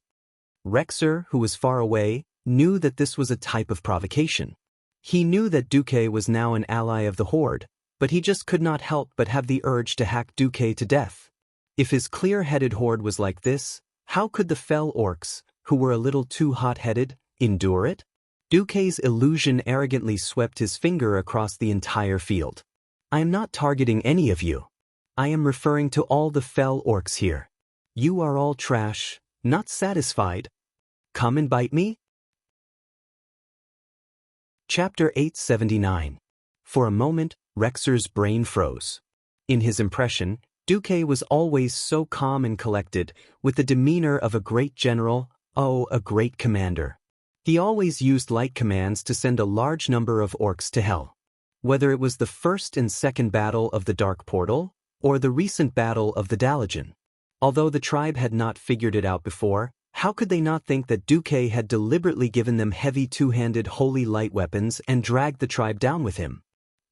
Rexer, who was far away, knew that this was a type of provocation. He knew that Duque was now an ally of the Horde, but he just could not help but have the urge to hack Duque to death. If his clear-headed Horde was like this, how could the fell orcs, who were a little too hot-headed, endure it? Duque's illusion arrogantly swept his finger across the entire field. I am not targeting any of you. I am referring to all the fell orcs here. You are all trash, not satisfied. Come and bite me? Chapter 879. For a moment, Rexer's brain froze. In his impression, Duque was always so calm and collected, with the demeanor of a great general, a great commander. He always used light commands to send a large number of orcs to hell. Whether it was the first and second battle of the Dark Portal, or the recent battle of the Dalajan. Although the tribe had not figured it out before, how could they not think that Duque had deliberately given them heavy two-handed holy light weapons and dragged the tribe down with him?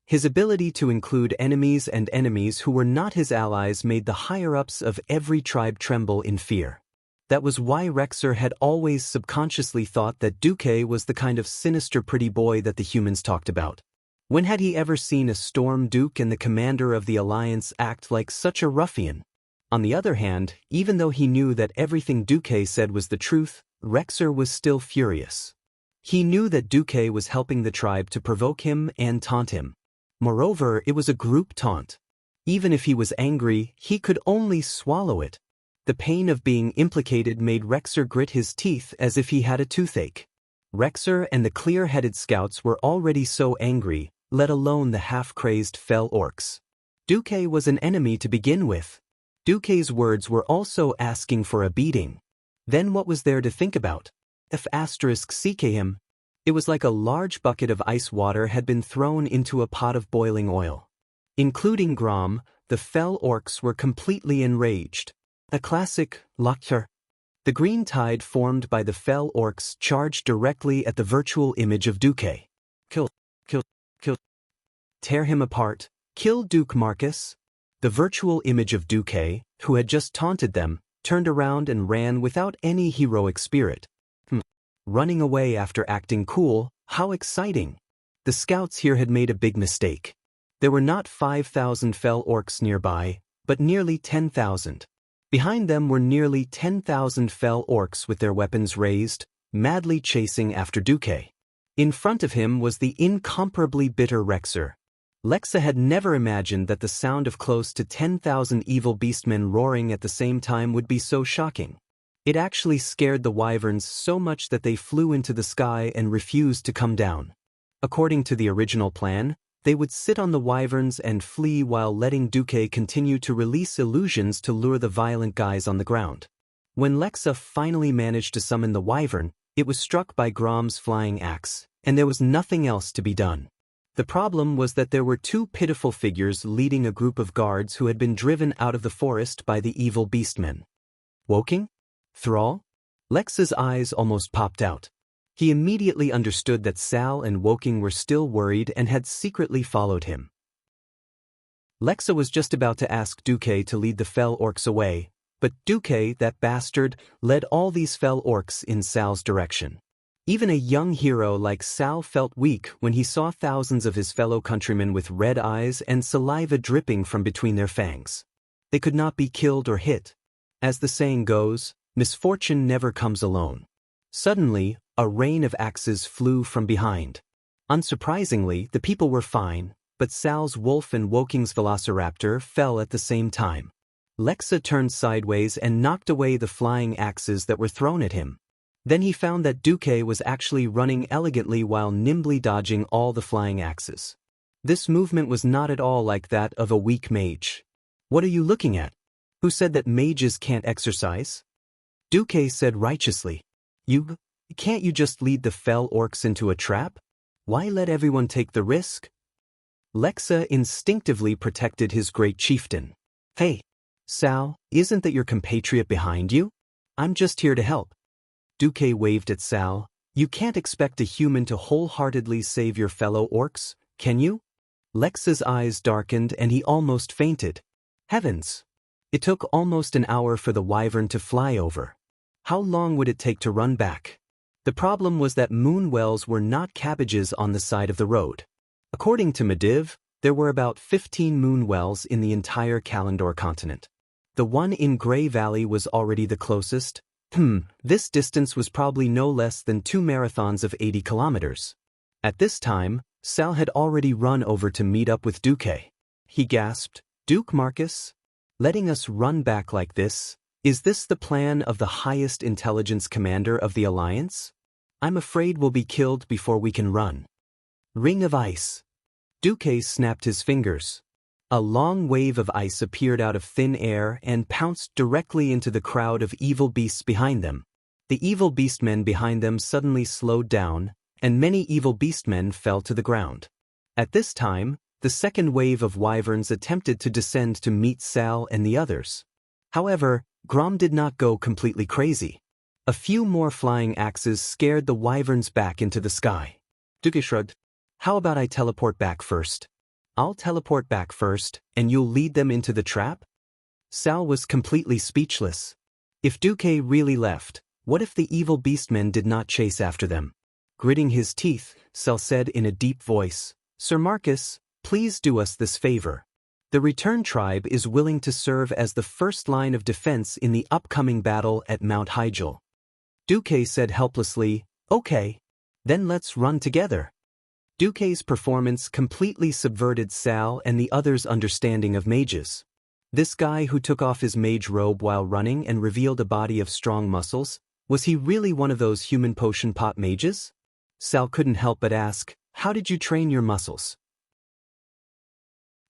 His ability to include enemies and enemies who were not his allies made the higher-ups of every tribe tremble in fear. That was why Rexer had always subconsciously thought that Duque was the kind of sinister pretty boy that the humans talked about. When had he ever seen a Storm Duke and the commander of the Alliance act like such a ruffian? On the other hand, even though he knew that everything Duque said was the truth, Rexer was still furious. He knew that Duque was helping the tribe to provoke him and taunt him. Moreover, it was a group taunt. Even if he was angry, he could only swallow it. The pain of being implicated made Rexer grit his teeth as if he had a toothache. Rexer and the clear-headed scouts were already so angry, let alone the half-crazed fell orcs. Duque was an enemy to begin with. Duque's words were also asking for a beating. Then what was there to think about? If *CK him. It was like a large bucket of ice water had been thrown into a pot of boiling oil. Including Grom, the fell orcs were completely enraged. A classic Lochar. The green tide formed by the fell orcs charged directly at the virtual image of Duque. Kill. Tear him apart. Kill Duke Marcus. The virtual image of Duque, who had just taunted them, turned around and ran without any heroic spirit. Running away after acting cool, how exciting! The scouts here had made a big mistake. There were not 5,000 fell orcs nearby, but nearly 10,000. Behind them were nearly 10,000 fell orcs with their weapons raised, madly chasing after Duque. In front of him was the incomparably bitter Rexer. Lexa had never imagined that the sound of close to 10,000 evil beastmen roaring at the same time would be so shocking. It actually scared the wyverns so much that they flew into the sky and refused to come down. According to the original plan, they would sit on the wyverns and flee while letting Duque continue to release illusions to lure the violent guys on the ground. When Lexa finally managed to summon the wyvern, it was struck by Grom's flying axe, and there was nothing else to be done. The problem was that there were two pitiful figures leading a group of guards who had been driven out of the forest by the evil beastmen. Woking? Thrall? Lex's eyes almost popped out. He immediately understood that Sal and Woking were still worried and had secretly followed him. Lexa was just about to ask Duque to lead the fell orcs away, but Duque, that bastard, led all these fell orcs in Sal's direction. Even a young hero like Sal felt weak when he saw thousands of his fellow countrymen with red eyes and saliva dripping from between their fangs. They could not be killed or hit. As the saying goes, misfortune never comes alone. Suddenly, a rain of axes flew from behind. Unsurprisingly, the people were fine, but Sal's wolf and Woking's velociraptor fell at the same time. Lexa turned sideways and knocked away the flying axes that were thrown at him. Then he found that Duque was actually running elegantly while nimbly dodging all the flying axes. This movement was not at all like that of a weak mage. What are you looking at? Who said that mages can't exercise? Duque said righteously. Can't you just lead the fell orcs into a trap? Why let everyone take the risk? Lexa instinctively protected his great chieftain. Hey, Sal, isn't that your compatriot behind you? I'm just here to help. Duque waved at Sal. You can't expect a human to wholeheartedly save your fellow orcs, can you? Lexa's eyes darkened and he almost fainted. Heavens! It took almost an hour for the wyvern to fly over. How long would it take to run back? The problem was that moon wells were not cabbages on the side of the road. According to Mediv, there were about 15 moon wells in the entire Kalandor continent. The one in Grey Valley was already the closest. This distance was probably no less than 2 marathons of 80 kilometers. At this time, Sal had already run over to meet up with Duque. He gasped, Duke Marcus? Letting us run back like this? Is this the plan of the highest intelligence commander of the Alliance? I'm afraid we'll be killed before we can run. Ring of ice. Duque snapped his fingers. A long wave of ice appeared out of thin air and pounced directly into the crowd of evil beasts behind them. The evil beastmen behind them suddenly slowed down, and many evil beastmen fell to the ground. At this time, the second wave of wyverns attempted to descend to meet Sal and the others. However, Grom did not go completely crazy. A few more flying axes scared the wyverns back into the sky. Duque shrugged. How about I teleport back first? I'll teleport back first, and you'll lead them into the trap? Sal was completely speechless. If Duque really left, what if the evil beastmen did not chase after them? Gritting his teeth, Sal said in a deep voice, Sir Marcus, please do us this favor. The return tribe is willing to serve as the first line of defense in the upcoming battle at Mount Hyjal. Duque said helplessly, Okay. Then let's run together. Duque's performance completely subverted Sal and the others' understanding of mages. This guy who took off his mage robe while running and revealed a body of strong muscles, was he really one of those human potion pot mages? Sal couldn't help but ask, how did you train your muscles?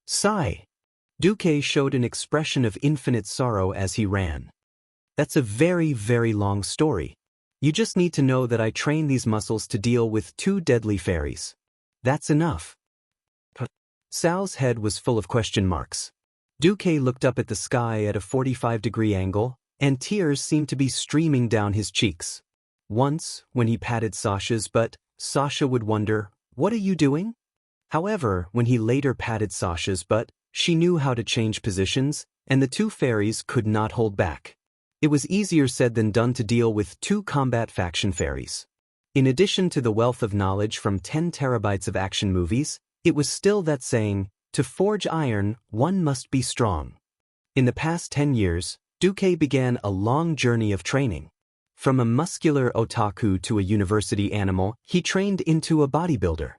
Sigh. Duque showed an expression of infinite sorrow as he ran. That's a very, very long story. You just need to know that I train these muscles to deal with 2 deadly fairies. That's enough. Sal's head was full of question marks. Duque looked up at the sky at a 45-degree angle, and tears seemed to be streaming down his cheeks. Once, when he patted Sasha's butt, Sasha would wonder, what are you doing? However, when he later patted Sasha's butt, she knew how to change positions, and the 2 fairies could not hold back. It was easier said than done to deal with 2 combat faction fairies. In addition to the wealth of knowledge from 10 terabytes of action movies, it was still that saying, to forge iron, one must be strong. In the past 10 years, Duque began a long journey of training. From a muscular otaku to a university animal, he trained into a bodybuilder.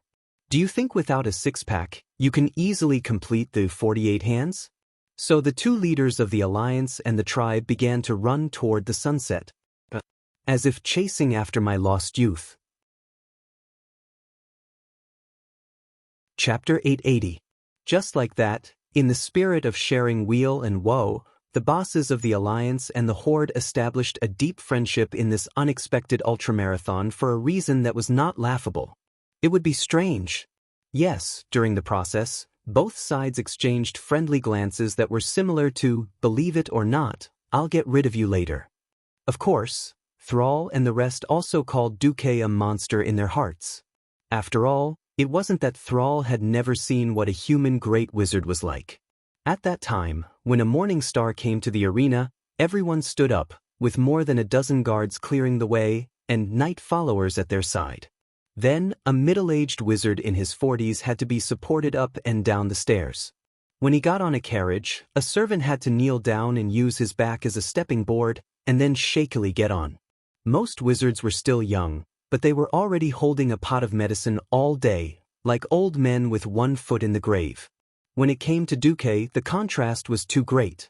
Do you think without a six-pack, you can easily complete the 48 hands? So the 2 leaders of the Alliance and the tribe began to run toward the sunset, as if chasing after my lost youth. Chapter 880. Just like that, in the spirit of sharing weal and woe, the bosses of the Alliance and the Horde established a deep friendship in this unexpected ultramarathon for a reason that was not laughable. It would be strange. Yes, during the process, both sides exchanged friendly glances that were similar to, believe it or not, I'll get rid of you later. Of course, Thrall and the rest also called Duque a monster in their hearts. After all, it wasn't that Thrall had never seen what a human great wizard was like. At that time, when a morning star came to the arena, everyone stood up, with more than a dozen guards clearing the way, and knight followers at their side. Then, a middle-aged wizard in his 40s had to be supported up and down the stairs. When he got on a carriage, a servant had to kneel down and use his back as a stepping board, and then shakily get on. Most wizards were still young, but they were already holding a pot of medicine all day, like old men with one foot in the grave. When it came to Duque, the contrast was too great.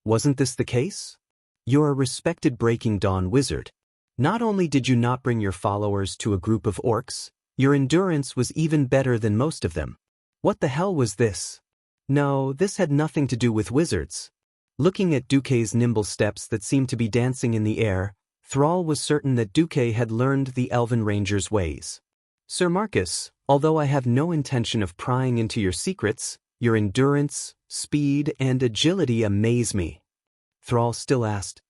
Wasn't this the case? You're a respected Breaking Dawn wizard. Not only did you not bring your followers to a group of orcs, your endurance was even better than most of them. What the hell was this? No, this had nothing to do with wizards. Looking at Duque's nimble steps that seemed to be dancing in the air, Thrall was certain that Duque had learned the Elven Ranger's ways. Sir Marcus, although I have no intention of prying into your secrets, your endurance, speed, and agility amaze me. Thrall still asked.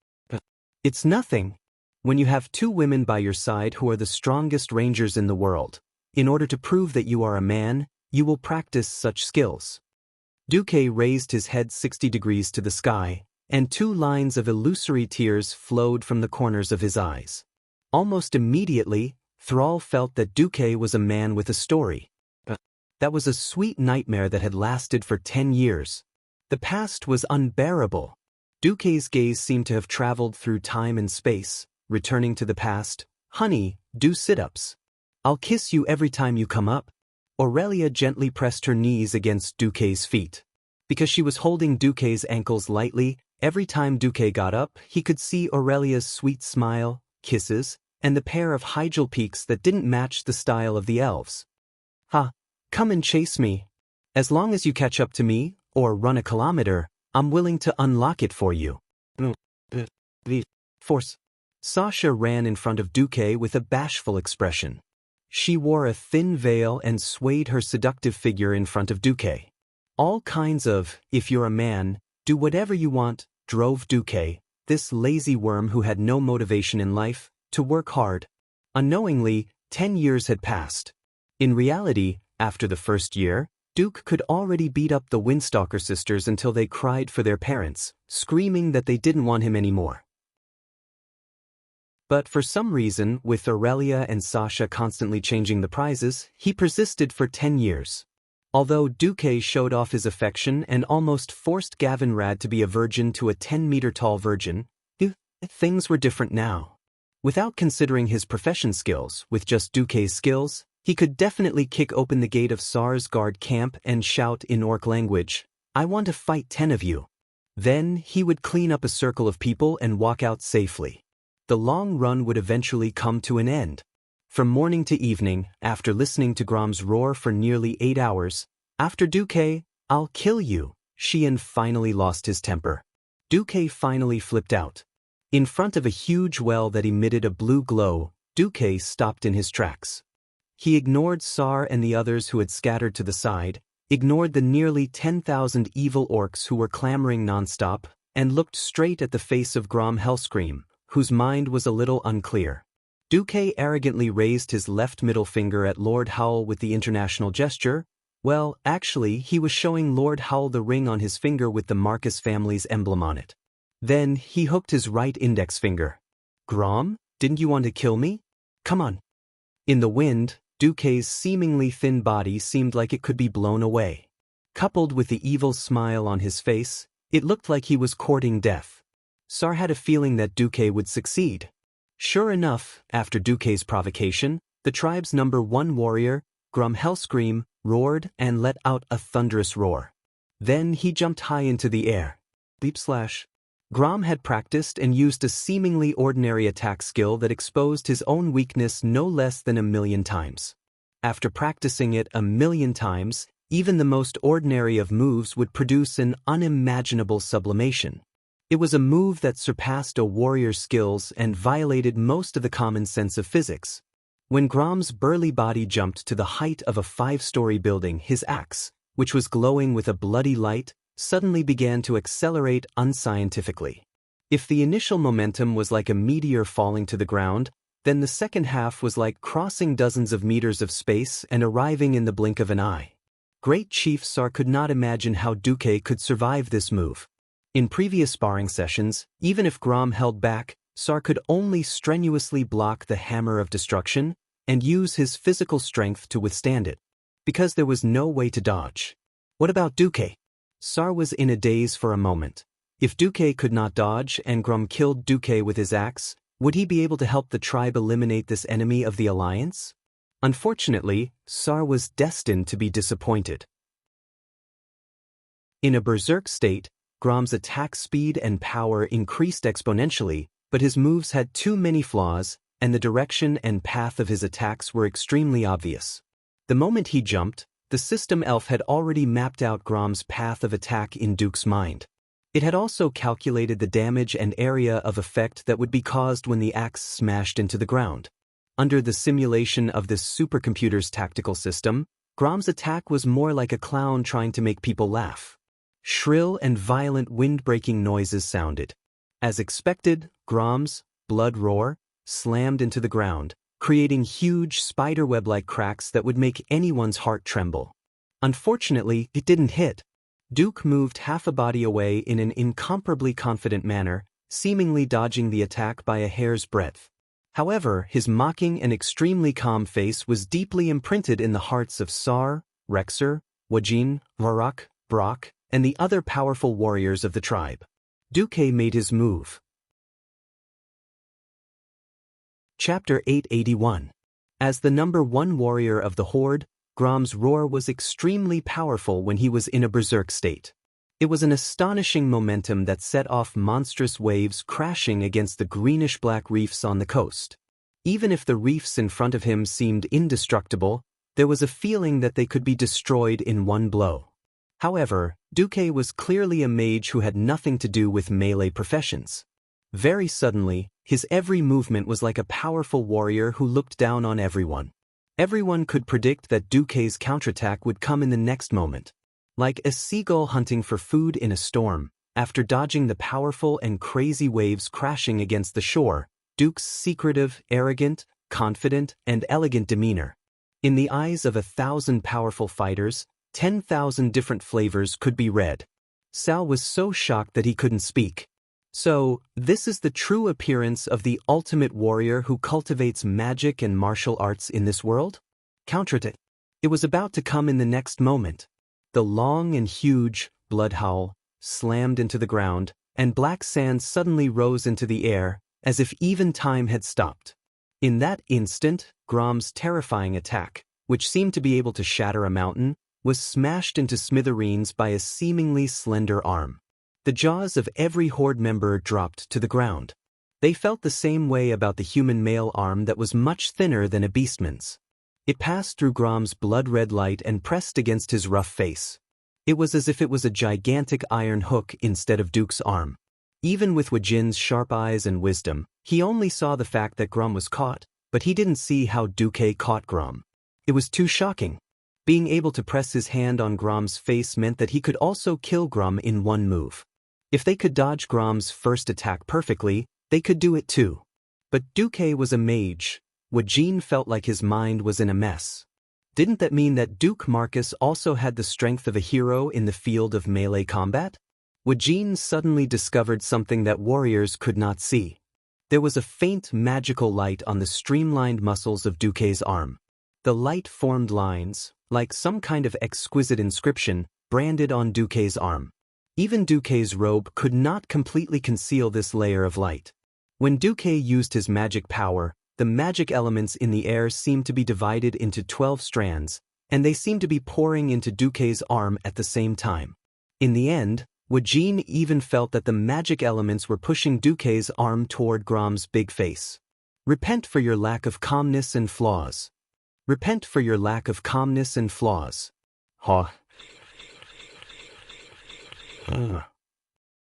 It's nothing. When you have 2 women by your side who are the strongest rangers in the world, in order to prove that you are a man, you will practice such skills. Duque raised his head 60 degrees to the sky, and 2 lines of illusory tears flowed from the corners of his eyes. Almost immediately, Thrall felt that Duque was a man with a story. That was a sweet nightmare that had lasted for 10 years. The past was unbearable. Duque's gaze seemed to have traveled through time and space, returning to the past. Honey, do sit-ups. I'll kiss you every time you come up. Aurelia gently pressed her knees against Duque's feet. Because she was holding Duque's ankles lightly, every time Duque got up, he could see Aurelia's sweet smile, kisses, and the pair of hygel peaks that didn't match the style of the elves. Ha! Come and chase me. As long as you catch up to me, or run a kilometer, I'm willing to unlock it for you. Force. Sasha ran in front of Duque with a bashful expression. She wore a thin veil and swayed her seductive figure in front of Duque. All kinds of, if you're a man, do whatever you want, drove Duque, this lazy worm who had no motivation in life, to work hard. Unknowingly, 10 years had passed. In reality, after the first year, Duke could already beat up the Windstalker sisters until they cried for their parents, screaming that they didn't want him anymore. But for some reason, with Aurelia and Sasha constantly changing the prizes, he persisted for 10 years. Although Duque showed off his affection and almost forced Gavin Rad to be a virgin to a 10-meter-tall virgin, things were different now. Without considering his profession skills, with just Duque's skills, he could definitely kick open the gate of Sarsgaard camp and shout in orc language, "I want to fight 10 of you." Then he would clean up a circle of people and walk out safely. The long run would eventually come to an end. From morning to evening, after listening to Grom's roar for nearly 8 hours, after Duque, "I'll kill you," Xian finally lost his temper. Duque finally flipped out. In front of a huge well that emitted a blue glow, Duque stopped in his tracks. He ignored Sar and the others who had scattered to the side, ignored the nearly 10,000 evil orcs who were clamoring nonstop, and looked straight at the face of Grom Hellscream, whose mind was a little unclear. Duque arrogantly raised his left middle finger at Lord Howl with the international gesture. Well, actually, he was showing Lord Howl the ring on his finger with the Marcus family's emblem on it. Then he hooked his right index finger. "Grom, didn't you want to kill me? Come on." In the wind, Duque's seemingly thin body seemed like it could be blown away. Coupled with the evil smile on his face, it looked like he was courting death. Sar had a feeling that Duque would succeed. Sure enough, after Duque's provocation, the tribe's #1 warrior, Grom Hellscream, roared and let out a thunderous roar. Then he jumped high into the air. Grom had practiced and used a seemingly ordinary attack skill that exposed his own weakness no less than 1,000,000 times. After practicing it 1,000,000 times, even the most ordinary of moves would produce an unimaginable sublimation. It was a move that surpassed a warrior's skills and violated most of the common sense of physics. When Grom's burly body jumped to the height of a 5-story building, his axe, which was glowing with a bloody light, suddenly began to accelerate unscientifically. If the initial momentum was like a meteor falling to the ground, then the second half was like crossing dozens of meters of space and arriving in the blink of an eye. Great Chief Sar could not imagine how Duque could survive this move. In previous sparring sessions, even if Grom held back, Sar could only strenuously block the hammer of destruction and use his physical strength to withstand it, because there was no way to dodge. What about Duque? Sar was in a daze for a moment. If Duque could not dodge and Grom killed Duque with his axe, would he be able to help the tribe eliminate this enemy of the alliance? Unfortunately, Sar was destined to be disappointed. In a berserk state, Grom's attack speed and power increased exponentially, but his moves had too many flaws, and the direction and path of his attacks were extremely obvious. The moment he jumped, the system elf had already mapped out Grom's path of attack in Duke's mind. It had also calculated the damage and area of effect that would be caused when the axe smashed into the ground. Under the simulation of this supercomputer's tactical system, Grom's attack was more like a clown trying to make people laugh. Shrill and violent wind-breaking noises sounded. As expected, Grom's blood roar slammed into the ground, creating huge spiderweb-like cracks that would make anyone's heart tremble. Unfortunately, it didn't hit. Duke moved half a body away in an incomparably confident manner, seemingly dodging the attack by a hair's breadth. However, his mocking and extremely calm face was deeply imprinted in the hearts of Sar, Rexer, Wajin, Varrock, Brock, and the other powerful warriors of the tribe. Duke made his move. Chapter 881. As the number 1 warrior of the Horde, Grom's roar was extremely powerful when he was in a berserk state. It was an astonishing momentum that set off monstrous waves crashing against the greenish-black reefs on the coast. Even if the reefs in front of him seemed indestructible, there was a feeling that they could be destroyed in one blow. However, Duke was clearly a mage who had nothing to do with melee professions. Very suddenly, his every movement was like a powerful warrior who looked down on everyone. Everyone could predict that Duke's counterattack would come in the next moment. Like a seagull hunting for food in a storm, after dodging the powerful and crazy waves crashing against the shore, Duke's secretive, arrogant, confident, and elegant demeanor. In the eyes of 1,000 powerful fighters, 10,000 different flavors could be read. Sal was so shocked that he couldn't speak. So, this is the true appearance of the ultimate warrior who cultivates magic and martial arts in this world? Counterattack. It was about to come in the next moment. The long and huge blood howl slammed into the ground, and black sand suddenly rose into the air, as if even time had stopped. In that instant, Grom's terrifying attack, which seemed to be able to shatter a mountain, was smashed into smithereens by a seemingly slender arm. The jaws of every Horde member dropped to the ground. They felt the same way about the human male arm that was much thinner than a beastman's. It passed through Grom's blood-red light and pressed against his rough face. It was as if it was a gigantic iron hook instead of Duke's arm. Even with Wajin's sharp eyes and wisdom, he only saw the fact that Grom was caught, but he didn't see how Duke caught Grom. It was too shocking. Being able to press his hand on Grom's face meant that he could also kill Grom in one move. If they could dodge Grom's first attack perfectly, they could do it too. But Duke was a mage. Wajin felt like his mind was in a mess. Didn't that mean that Duke Marcus also had the strength of a hero in the field of melee combat? Wajin suddenly discovered something that warriors could not see. There was a faint magical light on the streamlined muscles of Duke's arm. The light formed lines, like some kind of exquisite inscription, branded on Duke's arm. Even Duke's robe could not completely conceal this layer of light. When Duke used his magic power, the magic elements in the air seemed to be divided into 12 strands, and they seemed to be pouring into Duke's arm at the same time. In the end, Wajin even felt that the magic elements were pushing Duke's arm toward Grom's big face. Repent for your lack of calmness and flaws. Repent for your lack of calmness and flaws. Ha.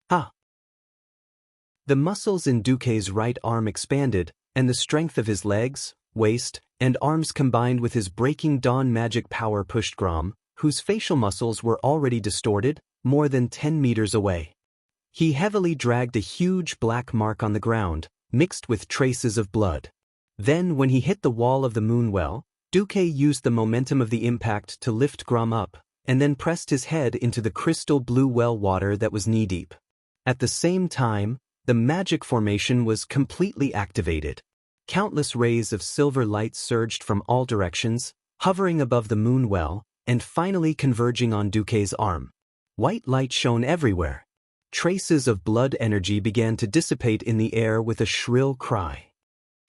Ha. The muscles in Duke's right arm expanded, and the strength of his legs, waist, and arms combined with his breaking dawn magic power pushed Grom, whose facial muscles were already distorted, more than 10 meters away. He heavily dragged a huge black mark on the ground, mixed with traces of blood. Then, when he hit the wall of the moonwell, Duke used the momentum of the impact to lift Grom up, and then pressed his head into the crystal blue well water that was knee-deep. At the same time, the magic formation was completely activated. Countless rays of silver light surged from all directions, hovering above the moon well, and finally converging on Duke's arm. White light shone everywhere. Traces of blood energy began to dissipate in the air with a shrill cry.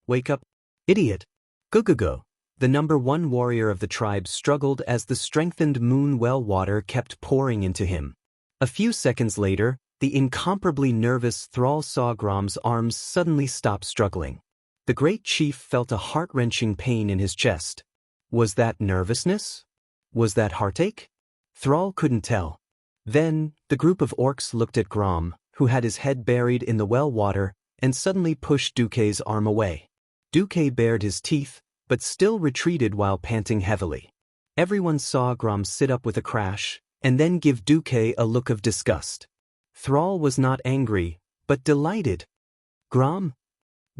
Wake up, idiot! Go. The number 1 warrior of the tribe struggled as the strengthened moon well water kept pouring into him. A few seconds later, the incomparably nervous thrall saw Grom's arms suddenly stop struggling. The great chief felt a heart-wrenching pain in his chest. Was that nervousness? Was that heartache? Thrall couldn't tell. Then, the group of orcs looked at Grom, who had his head buried in the well water, and suddenly pushed Duke's arm away. Duke bared his teeth, but still retreated while panting heavily. Everyone saw Grom sit up with a crash, and then give Duke a look of disgust. Thrall was not angry, but delighted. Grom?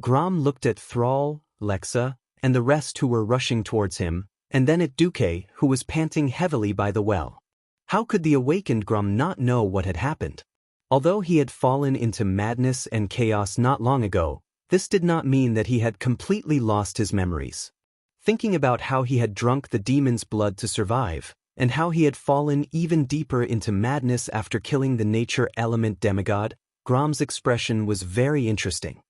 Grom looked at Thrall, Lexa, and the rest who were rushing towards him, and then at Duke, who was panting heavily by the well. How could the awakened Grom not know what had happened? Although he had fallen into madness and chaos not long ago, this did not mean that he had completely lost his memories. Thinking about how he had drunk the demon's blood to survive, and how he had fallen even deeper into madness after killing the nature element demigod, Grom's expression was very interesting.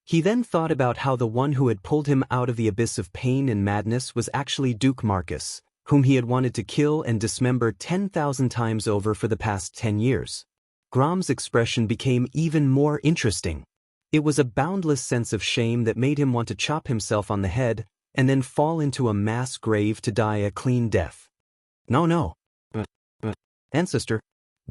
He then thought about how the one who had pulled him out of the abyss of pain and madness was actually Duke Marcus, whom he had wanted to kill and dismember 10,000 times over for the past 10 years. Grom's expression became even more interesting. It was a boundless sense of shame that made him want to chop himself on the head and then fall into a mass grave to die a clean death. No. Ancestor.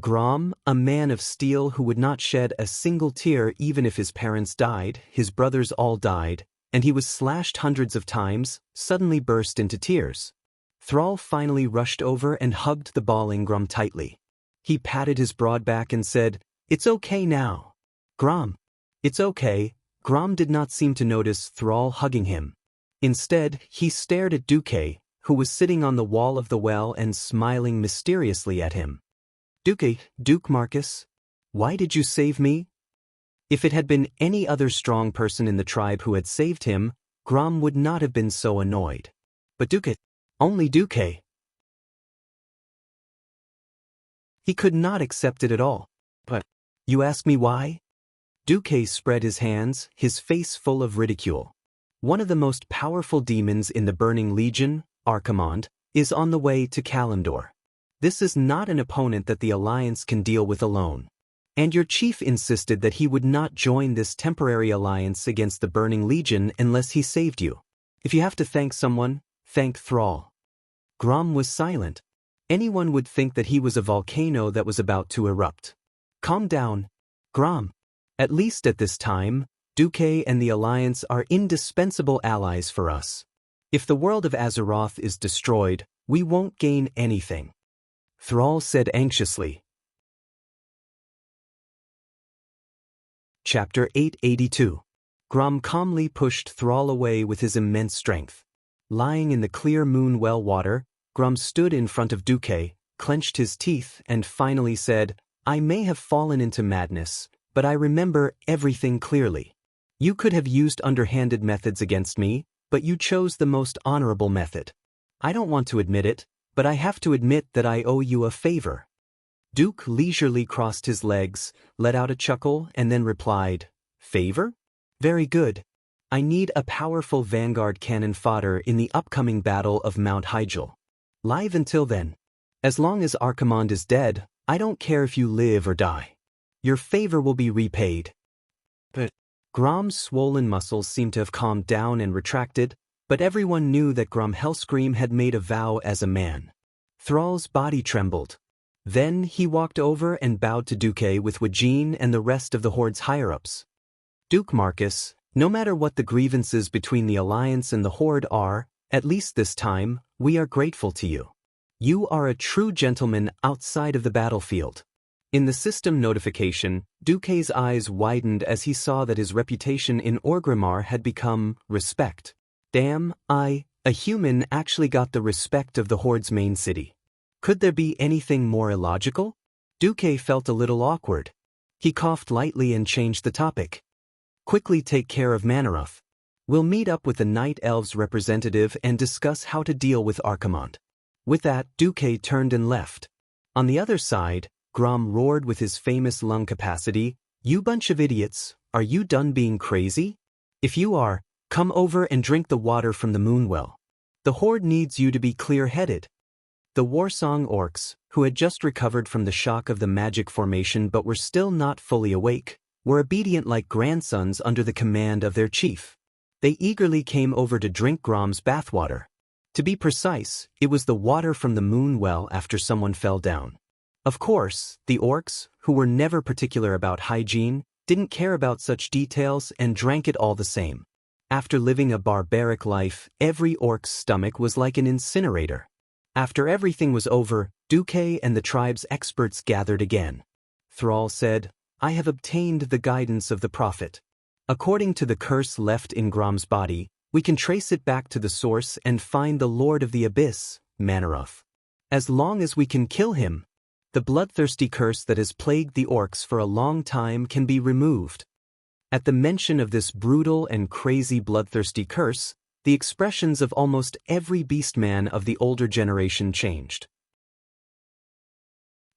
Grom, a man of steel who would not shed a single tear even if his parents died, his brothers all died, and he was slashed hundreds of times, suddenly burst into tears. Thrall finally rushed over and hugged the bawling Grom tightly. He patted his broad back and said, "It's okay now. Grom." "It's okay." Grom did not seem to notice Thrall hugging him. Instead, he stared at Duke, who was sitting on the wall of the well and smiling mysteriously at him. Duke Marcus, why did you save me?" If it had been any other strong person in the tribe who had saved him, Grom would not have been so annoyed. But Duke, only Duke. He could not accept it at all. "But you ask me why?" Duke spread his hands, his face full of ridicule. "One of the most powerful demons in the Burning Legion, Archimonde, is on the way to Kalimdor. This is not an opponent that the Alliance can deal with alone. And your chief insisted that he would not join this temporary alliance against the Burning Legion unless he saved you. If you have to thank someone, thank Thrall." Grom was silent. Anyone would think that he was a volcano that was about to erupt. "Calm down, Grom. At least at this time, Duke and the Alliance are indispensable allies for us. If the world of Azeroth is destroyed, we won't gain anything," Thrall said anxiously. Chapter 882. Grom calmly pushed Thrall away with his immense strength. Lying in the clear moon well water, Grom stood in front of Duke, clenched his teeth, and finally said, "I may have fallen into madness, but I remember everything clearly. You could have used underhanded methods against me, but you chose the most honorable method. I don't want to admit it, but I have to admit that I owe you a favor." Duke leisurely crossed his legs, let out a chuckle, and then replied, "Favor? Very good. I need a powerful vanguard cannon fodder in the upcoming battle of Mount Hyjal. Live until then. As long as Archimonde is dead, I don't care if you live or die. Your favor will be repaid." But Grom's swollen muscles seemed to have calmed down and retracted, but everyone knew that Grom Hellscream had made a vow as a man. Thrall's body trembled. Then he walked over and bowed to Duke with Wajin and the rest of the Horde's higher-ups. "Duke Marcus, no matter what the grievances between the Alliance and the Horde are, at least this time, we are grateful to you. You are a true gentleman outside of the battlefield." In the system notification, Duke's eyes widened as he saw that his reputation in Orgrimmar had become respect. Damn, a human actually got the respect of the Horde's main city. Could there be anything more illogical? Duke felt a little awkward. He coughed lightly and changed the topic. "Quickly take care of Manoroth. We'll meet up with the Night Elves representative and discuss how to deal with Archimonde." With that, Duke turned and left. On the other side, Grom roared with his famous lung capacity, "You bunch of idiots, are you done being crazy? If you are, come over and drink the water from the Moonwell. The Horde needs you to be clear-headed." The Warsong orcs, who had just recovered from the shock of the magic formation but were still not fully awake, were obedient like grandsons under the command of their chief. They eagerly came over to drink Grom's bathwater. To be precise, it was the water from the moon well after someone fell down. Of course, the orcs, who were never particular about hygiene, didn't care about such details and drank it all the same. After living a barbaric life, every orc's stomach was like an incinerator. After everything was over, Duque and the tribe's experts gathered again. Thrall said, "I have obtained the guidance of the prophet. According to the curse left in Grom's body, we can trace it back to the source and find the Lord of the Abyss, Manoroth. As long as we can kill him, the bloodthirsty curse that has plagued the orcs for a long time can be removed." At the mention of this brutal and crazy bloodthirsty curse, the expressions of almost every beastman of the older generation changed.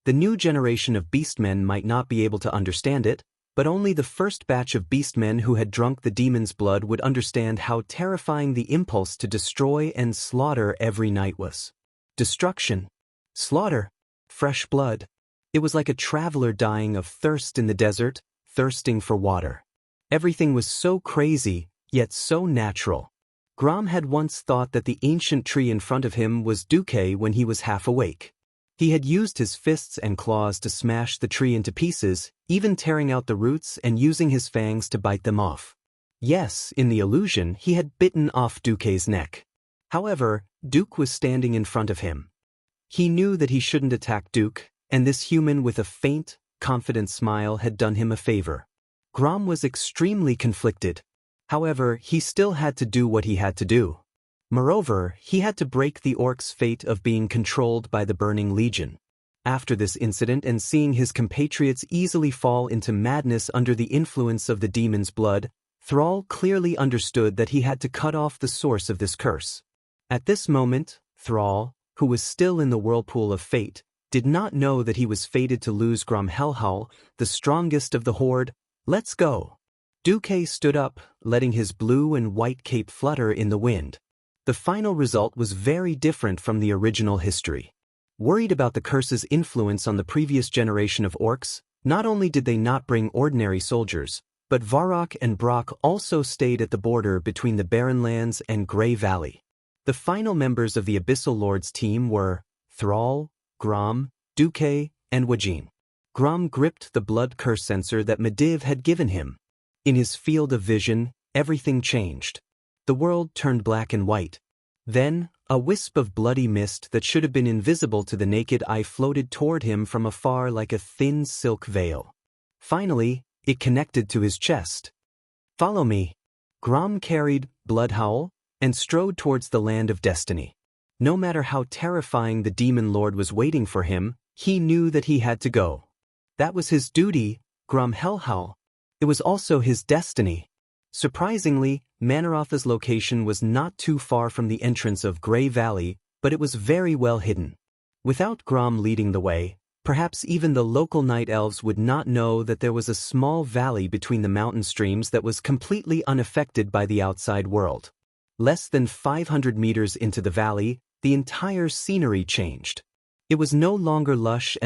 The new generation of beastmen might not be able to understand it, but only the first batch of beastmen who had drunk the demon's blood would understand how terrifying the impulse to destroy and slaughter every night was. Destruction, slaughter, fresh blood. It was like a traveler dying of thirst in the desert, thirsting for water. Everything was so crazy, yet so natural. Grom had once thought that the ancient tree in front of him was Duque when he was half awake. He had used his fists and claws to smash the tree into pieces, even tearing out the roots and using his fangs to bite them off. Yes, in the illusion, he had bitten off Duque's neck. However, Duque was standing in front of him. He knew that he shouldn't attack Duque, and this human with a faint, confident smile had done him a favor. Grom was extremely conflicted. However, he still had to do what he had to do. Moreover, he had to break the orc's fate of being controlled by the Burning Legion. After this incident and seeing his compatriots easily fall into madness under the influence of the demon's blood, Thrall clearly understood that he had to cut off the source of this curse. At this moment, Thrall, who was still in the whirlpool of fate, did not know that he was fated to lose Grom Helhal, the strongest of the horde. "Let's go." Duque stood up, letting his blue and white cape flutter in the wind. The final result was very different from the original history. Worried about the curse's influence on the previous generation of orcs, not only did they not bring ordinary soldiers, but Varrock and Brock also stayed at the border between the Barren Lands and Grey Valley. The final members of the Abyssal Lord's team were Thrall, Grom, Duque, and Wajin. Grom gripped the blood curse sensor that Medivh had given him. In his field of vision, everything changed. The world turned black and white. Then, a wisp of bloody mist that should have been invisible to the naked eye floated toward him from afar like a thin silk veil. Finally, it connected to his chest. "Follow me." Grom carried Bloodhowl and strode towards the land of destiny. No matter how terrifying the demon lord was waiting for him, he knew that he had to go. That was his duty, Grom Helhal. It was also his destiny. Surprisingly, Manoroth's location was not too far from the entrance of Grey Valley, but it was very well hidden. Without Grom leading the way, perhaps even the local night elves would not know that there was a small valley between the mountain streams that was completely unaffected by the outside world. Less than 500 meters into the valley, the entire scenery changed. It was no longer lush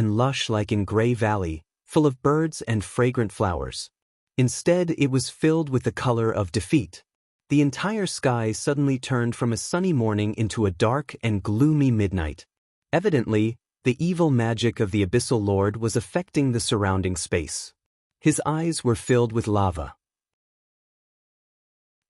like in Grey Valley, full of birds and fragrant flowers. Instead, it was filled with the color of defeat. The entire sky suddenly turned from a sunny morning into a dark and gloomy midnight. Evidently, the evil magic of the Abyssal Lord was affecting the surrounding space. His eyes were filled with lava.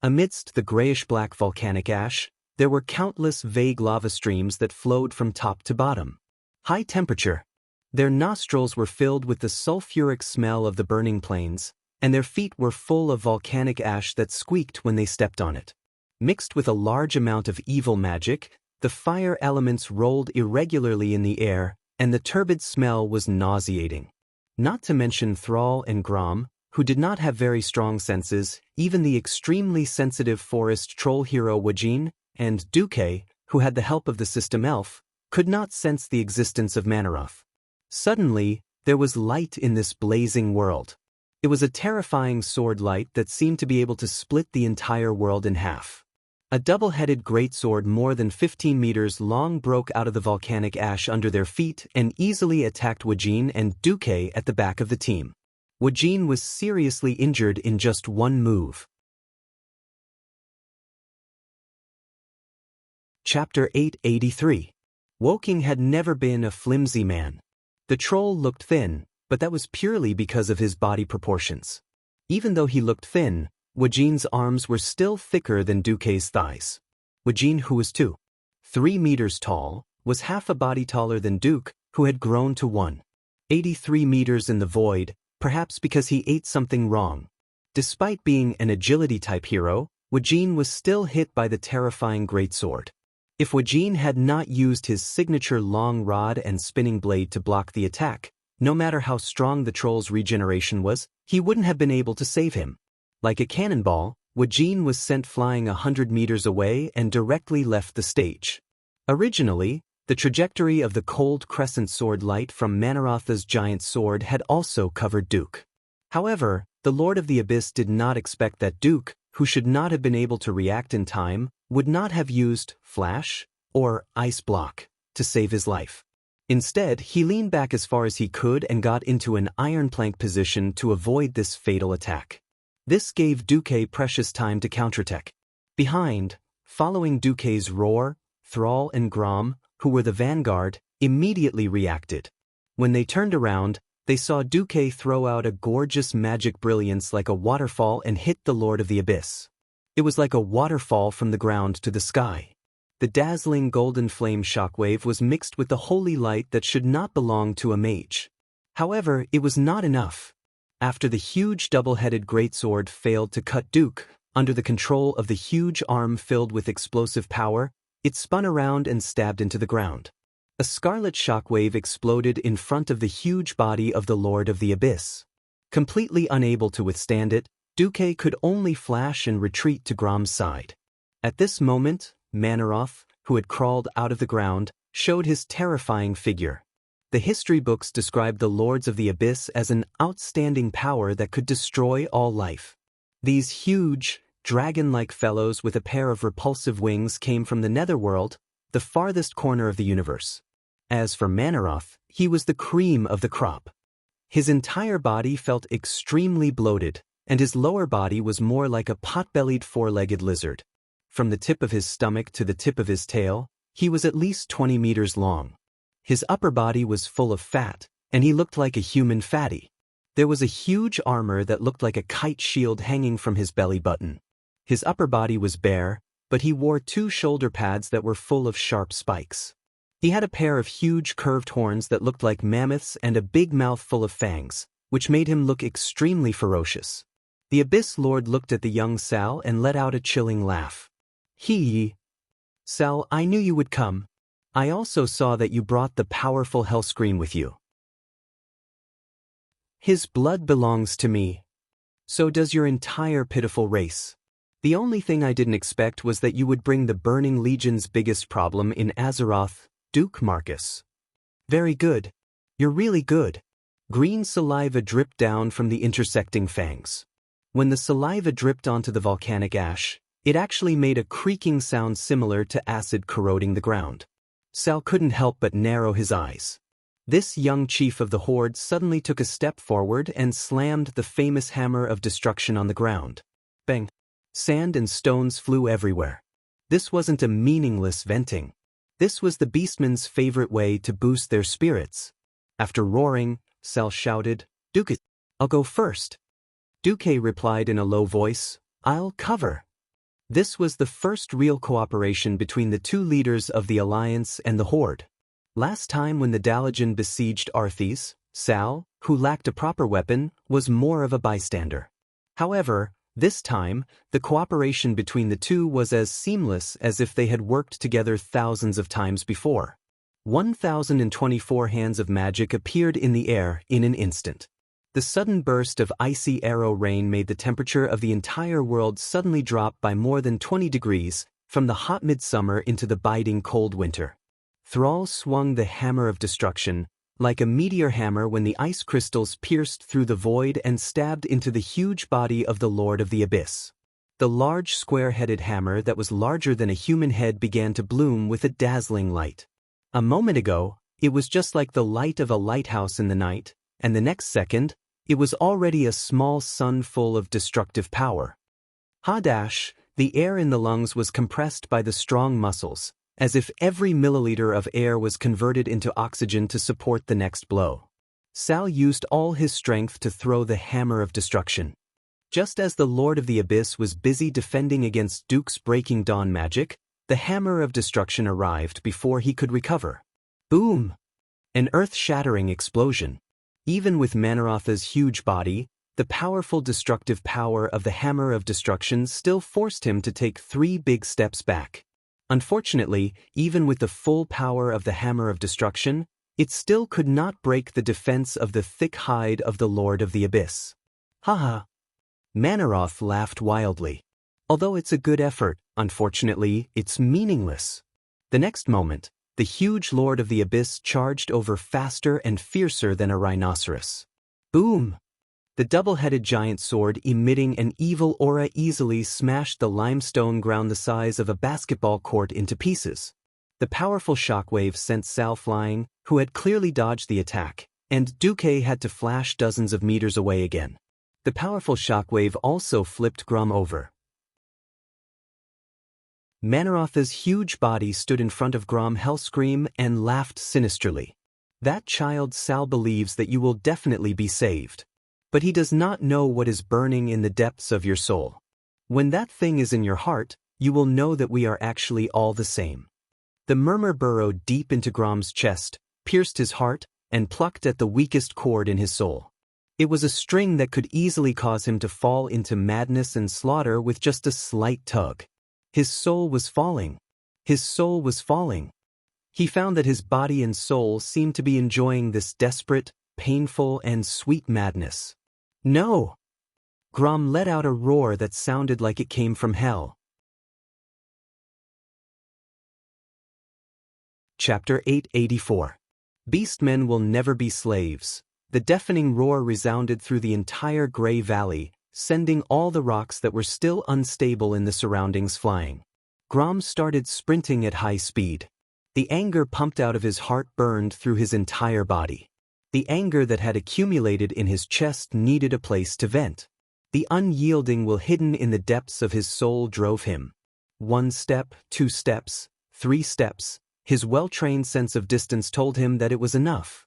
Amidst the grayish-black volcanic ash, there were countless vague lava streams that flowed from top to bottom. High temperature. Their nostrils were filled with the sulfuric smell of the burning plains, and their feet were full of volcanic ash that squeaked when they stepped on it. Mixed with a large amount of evil magic, the fire elements rolled irregularly in the air, and the turbid smell was nauseating. Not to mention Thrall and Grom, who did not have very strong senses, even the extremely sensitive forest troll hero Wajin, and Duque, who had the help of the system elf, could not sense the existence of Manoroth. Suddenly, there was light in this blazing world. It was a terrifying sword light that seemed to be able to split the entire world in half. A double-headed greatsword more than 15 meters long broke out of the volcanic ash under their feet and easily attacked Wujin and Duque at the back of the team. Wujin was seriously injured in just one move. Chapter 883. Woking had never been a flimsy man. The troll looked thin, but that was purely because of his body proportions. Even though he looked thin, Wujin's arms were still thicker than Duque's thighs. Wujin, who was 2.3 meters tall, was half a body taller than Duque, who had grown to 1.83 meters in the void, perhaps because he ate something wrong. Despite being an agility-type hero, Wujin was still hit by the terrifying greatsword. If Wujin had not used his signature long rod and spinning blade to block the attack, no matter how strong the troll's regeneration was, he wouldn't have been able to save him. Like a cannonball, Wujin was sent flying 100 meters away and directly left the stage. Originally, the trajectory of the cold crescent sword light from Manarotha's giant sword had also covered Duque. However, the Lord of the Abyss did not expect that Duque, who should not have been able to react in time, would not have used flash or ice block to save his life. Instead, he leaned back as far as he could and got into an iron plank position to avoid this fatal attack. This gave Duque precious time to counterattack. Behind, following Duque's roar, Thrall and Grom, who were the vanguard, immediately reacted. When they turned around, they saw Duque throw out a gorgeous magic brilliance like a waterfall and hit the Lord of the Abyss. It was like a waterfall from the ground to the sky. The dazzling golden flame shockwave was mixed with the holy light that should not belong to a mage. However, it was not enough. After the huge double-headed greatsword failed to cut Duque, under the control of the huge arm filled with explosive power, it spun around and stabbed into the ground. A scarlet shockwave exploded in front of the huge body of the Lord of the Abyss. Completely unable to withstand it, Duque could only flash and retreat to Grom's side. At this moment, Manaroth, who had crawled out of the ground, showed his terrifying figure. The history books described the Lords of the Abyss as an outstanding power that could destroy all life. These huge, dragon-like fellows with a pair of repulsive wings came from the netherworld, the farthest corner of the universe. As for Manaroth, he was the cream of the crop. His entire body felt extremely bloated, and his lower body was more like a pot-bellied four-legged lizard. From the tip of his stomach to the tip of his tail, he was at least 20 meters long. His upper body was full of fat, and he looked like a human fatty. There was a huge armor that looked like a kite shield hanging from his belly button. His upper body was bare, but he wore 2 shoulder pads that were full of sharp spikes. He had a pair of huge curved horns that looked like mammoths and a big mouth full of fangs, which made him look extremely ferocious. The Abyss Lord looked at the young Sal and let out a chilling laugh. Sal, I knew you would come. I also saw that you brought the powerful Hellscream with you. His blood belongs to me. So does your entire pitiful race. The only thing I didn't expect was that you would bring the Burning Legion's biggest problem in Azeroth, Duke Marcus. Very good. You're really good. Green saliva dripped down from the intersecting fangs. When the saliva dripped onto the volcanic ash, it actually made a creaking sound similar to acid corroding the ground. Sal couldn't help but narrow his eyes. This young chief of the Horde suddenly took a step forward and slammed the famous hammer of destruction on the ground. Bang! Sand and stones flew everywhere. This wasn't a meaningless venting. This was the beastmen's favorite way to boost their spirits. After roaring, Sal shouted, "Duque, I'll go first." Duque replied in a low voice, "I'll cover." This was the first real cooperation between the 2 leaders of the Alliance and the Horde. Last time when the Dalajan besieged Arthes, Sal, who lacked a proper weapon, was more of a bystander. However, this time, the cooperation between the 2 was as seamless as if they had worked together thousands of times before. 1,024 hands of magic appeared in the air in an instant. The sudden burst of icy arrow rain made the temperature of the entire world suddenly drop by more than 20 degrees, from the hot midsummer into the biting cold winter. Thrall swung the hammer of destruction, like a meteor hammer when the ice crystals pierced through the void and stabbed into the huge body of the Lord of the Abyss. The large square-headed hammer that was larger than a human head began to bloom with a dazzling light. A moment ago, it was just like the light of a lighthouse in the night, and the next second, it was already a small sun full of destructive power. Ha-dash, the air in the lungs was compressed by the strong muscles, as if every milliliter of air was converted into oxygen to support the next blow. Sal used all his strength to throw the hammer of destruction. Just as the Lord of the Abyss was busy defending against Duke's breaking dawn magic, the hammer of destruction arrived before he could recover. Boom! An earth-shattering explosion. Even with Manarotha's huge body, the powerful destructive power of the hammer of destruction still forced him to take 3 big steps back. Unfortunately, even with the full power of the hammer of destruction, it still could not break the defense of the thick hide of the Lord of the Abyss. Haha! Manaroth laughed wildly. Although it's a good effort, unfortunately, it's meaningless. The next moment, the huge Lord of the Abyss charged over faster and fiercer than a rhinoceros. Boom! The double-headed giant sword emitting an evil aura easily smashed the limestone ground the size of a basketball court into pieces. The powerful shockwave sent Sal flying, who had clearly dodged the attack, and Duque had to flash dozens of meters away again. The powerful shockwave also flipped Grom over. Manarotha's huge body stood in front of Grom Hellscream and laughed sinisterly. That child Sal believes that you will definitely be saved. But he does not know what is burning in the depths of your soul. When that thing is in your heart, you will know that we are actually all the same. The murmur burrowed deep into Grom's chest, pierced his heart, and plucked at the weakest chord in his soul. It was a string that could easily cause him to fall into madness and slaughter with just a slight tug. His soul was falling. His soul was falling. He found that his body and soul seemed to be enjoying this desperate, painful, and sweet madness. No! Grom let out a roar that sounded like it came from hell. Chapter 884. Beastmen will never be slaves. The deafening roar resounded through the entire Grey Valley, sending all the rocks that were still unstable in the surroundings flying. Grom started sprinting at high speed. The anger pumped out of his heart burned through his entire body. The anger that had accumulated in his chest needed a place to vent. The unyielding will hidden in the depths of his soul drove him. 1 step, 2 steps, 3 steps. His well-trained sense of distance told him that it was enough.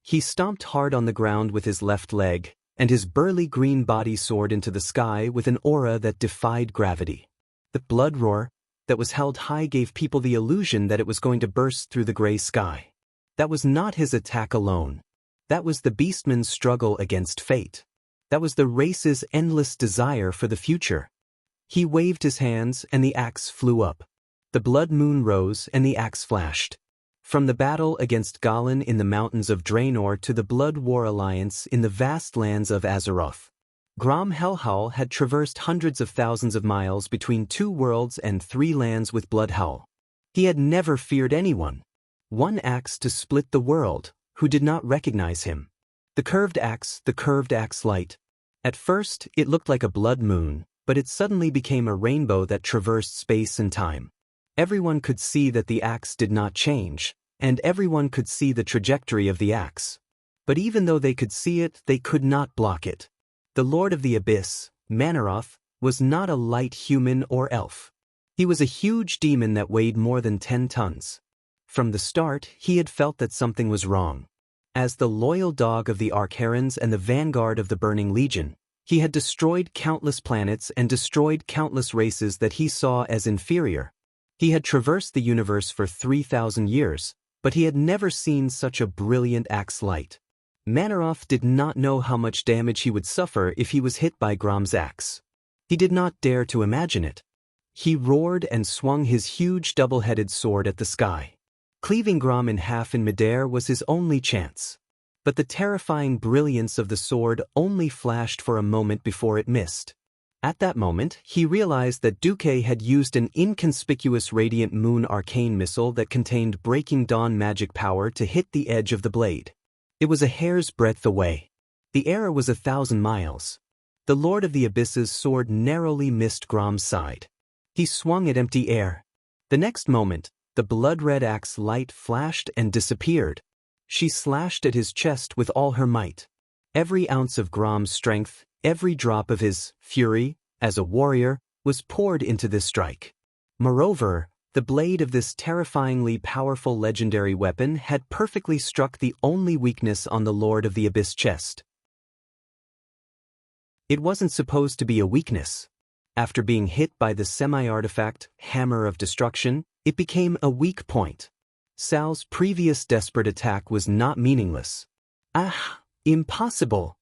He stomped hard on the ground with his left leg, and his burly green body soared into the sky with an aura that defied gravity. The blood roar that was held high gave people the illusion that it was going to burst through the gray sky. That was not his attack alone. That was the beastman's struggle against fate. That was the race's endless desire for the future. He waved his hands and the axe flew up. The blood moon rose and the axe flashed. From the battle against Galin in the mountains of Draenor to the Blood War Alliance in the vast lands of Azeroth, Grom Hellhowl had traversed hundreds of thousands of miles between 2 worlds and 3 lands with Bloodhowl. He had never feared anyone. One axe to split the world, who did not recognize him. The curved axe light. At first, it looked like a blood moon, but it suddenly became a rainbow that traversed space and time. Everyone could see that the axe did not change, and everyone could see the trajectory of the axe. But even though they could see it, they could not block it. The Lord of the Abyss, Manaroth, was not a light human or elf. He was a huge demon that weighed more than 10 tons. From the start, he had felt that something was wrong. As the loyal dog of the Arkherons and the vanguard of the Burning Legion, he had destroyed countless planets and destroyed countless races that he saw as inferior. He had traversed the universe for 3,000 years, but he had never seen such a brilliant axe light. Manaroth did not know how much damage he would suffer if he was hit by Grom's axe. He did not dare to imagine it. He roared and swung his huge double-headed sword at the sky. Cleaving Grom in half in midair was his only chance. But the terrifying brilliance of the sword only flashed for a moment before it missed. At that moment, he realized that Duque had used an inconspicuous Radiant Moon arcane missile that contained Breaking Dawn magic power to hit the edge of the blade. It was a hair's breadth away. The error was 1,000 miles. The Lord of the Abyss's sword narrowly missed Grom's side. He swung at empty air. The next moment, the blood-red axe light flashed and disappeared. She slashed at his chest with all her might. Every ounce of Grom's strength, every drop of his fury, as a warrior, was poured into this strike. Moreover, the blade of this terrifyingly powerful legendary weapon had perfectly struck the only weakness on the Lord of the Abyss chest. It wasn't supposed to be a weakness. After being hit by the semi-artifact Hammer of Destruction, it became a weak point. Sal's previous desperate attack was not meaningless. Ah, impossible!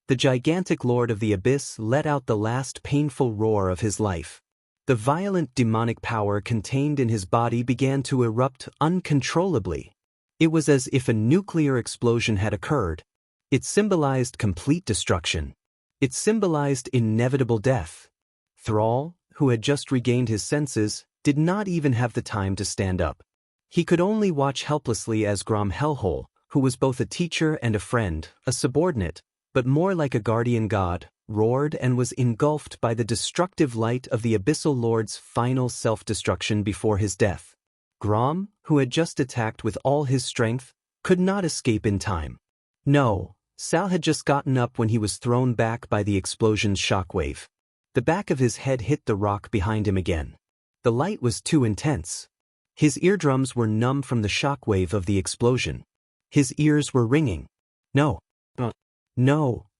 The gigantic Lord of the Abyss let out the last painful roar of his life. The violent demonic power contained in his body began to erupt uncontrollably. It was as if a nuclear explosion had occurred. It symbolized complete destruction. It symbolized inevitable death. Thrall, who had just regained his senses, did not even have the time to stand up. He could only watch helplessly as Grom Hellhole, who was both a teacher and a friend, a subordinate, but more like a guardian god, roared and was engulfed by the destructive light of the Abyssal Lord's final self-destruction before his death. Grom, who had just attacked with all his strength, could not escape in time. No, Sal had just gotten up when he was thrown back by the explosion's shockwave. The back of his head hit the rock behind him again. The light was too intense. His eardrums were numb from the shockwave of the explosion. His ears were ringing. No,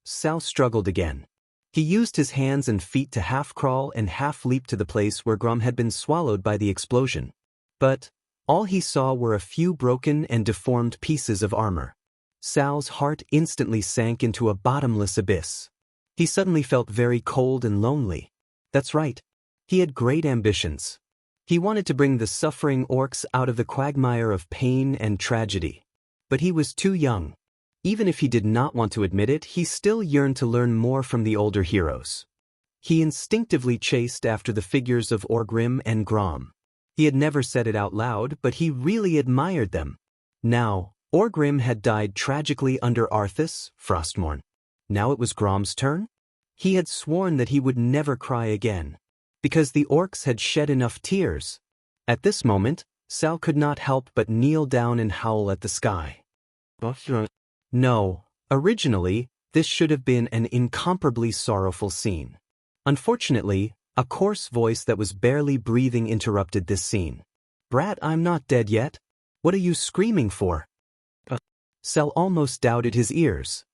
Sal struggled again. He used his hands and feet to half-crawl and half-leap to the place where Grom had been swallowed by the explosion. But all he saw were a few broken and deformed pieces of armor. Sal's heart instantly sank into a bottomless abyss. He suddenly felt very cold and lonely. That's right. He had great ambitions. He wanted to bring the suffering orcs out of the quagmire of pain and tragedy. But he was too young. Even if he did not want to admit it, he still yearned to learn more from the older heroes. He instinctively chased after the figures of Orgrim and Grom. He had never said it out loud, but he really admired them. Now, Orgrim had died tragically under Arthas, Frostmourne. Now it was Grom's turn? He had sworn that he would never cry again, because the orcs had shed enough tears. At this moment, Sal could not help but kneel down and howl at the sky. No, originally, this should have been an incomparably sorrowful scene. Unfortunately, a coarse voice that was barely breathing interrupted this scene. Brat, I'm not dead yet. What are you screaming for? Sal almost doubted his ears.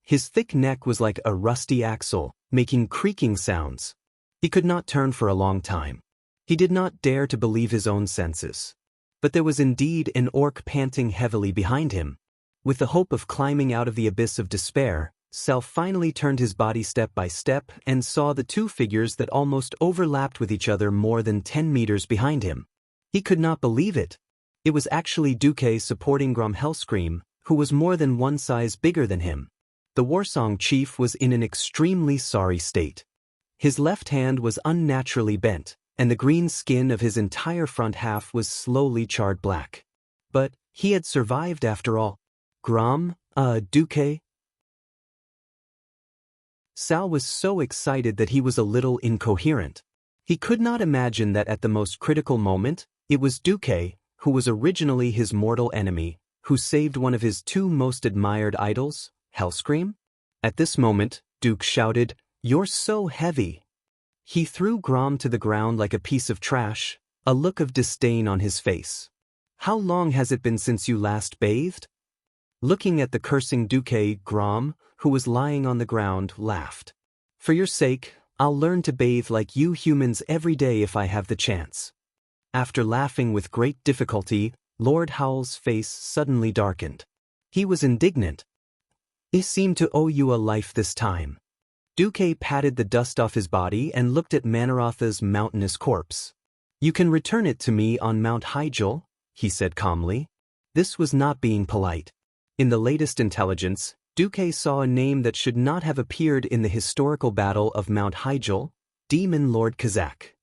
His thick neck was like a rusty axle, making creaking sounds. He could not turn for a long time. He did not dare to believe his own senses. But there was indeed an orc panting heavily behind him. With the hope of climbing out of the abyss of despair, Sal finally turned his body step by step and saw the two figures that almost overlapped with each other more than 10 meters behind him. He could not believe it. It was actually Duque supporting Grom Hellscream, who was more than one size bigger than him. The Warsong chief was in an extremely sorry state. His left hand was unnaturally bent, and the green skin of his entire front half was slowly charred black. But he had survived after all. Grom, Duque? Sal was so excited that he was a little incoherent. He could not imagine that at the most critical moment, it was Duque, who was originally his mortal enemy, who saved one of his two most admired idols, Hellscream? At this moment, Duke shouted, "You're so heavy." He threw Grom to the ground like a piece of trash, a look of disdain on his face. How long has it been since you last bathed? Looking at the cursing Duque, Grom, who was lying on the ground, laughed. For your sake, I'll learn to bathe like you humans every day if I have the chance. After laughing with great difficulty, Lord Howl's face suddenly darkened. He was indignant. "I seem to owe you a life this time." Duque patted the dust off his body and looked at Manarotha's mountainous corpse. "You can return it to me on Mount Hyjal," he said calmly. This was not being polite. In the latest intelligence, Duque saw a name that should not have appeared in the historical battle of Mount Hyjal, Demon Lord Kazak.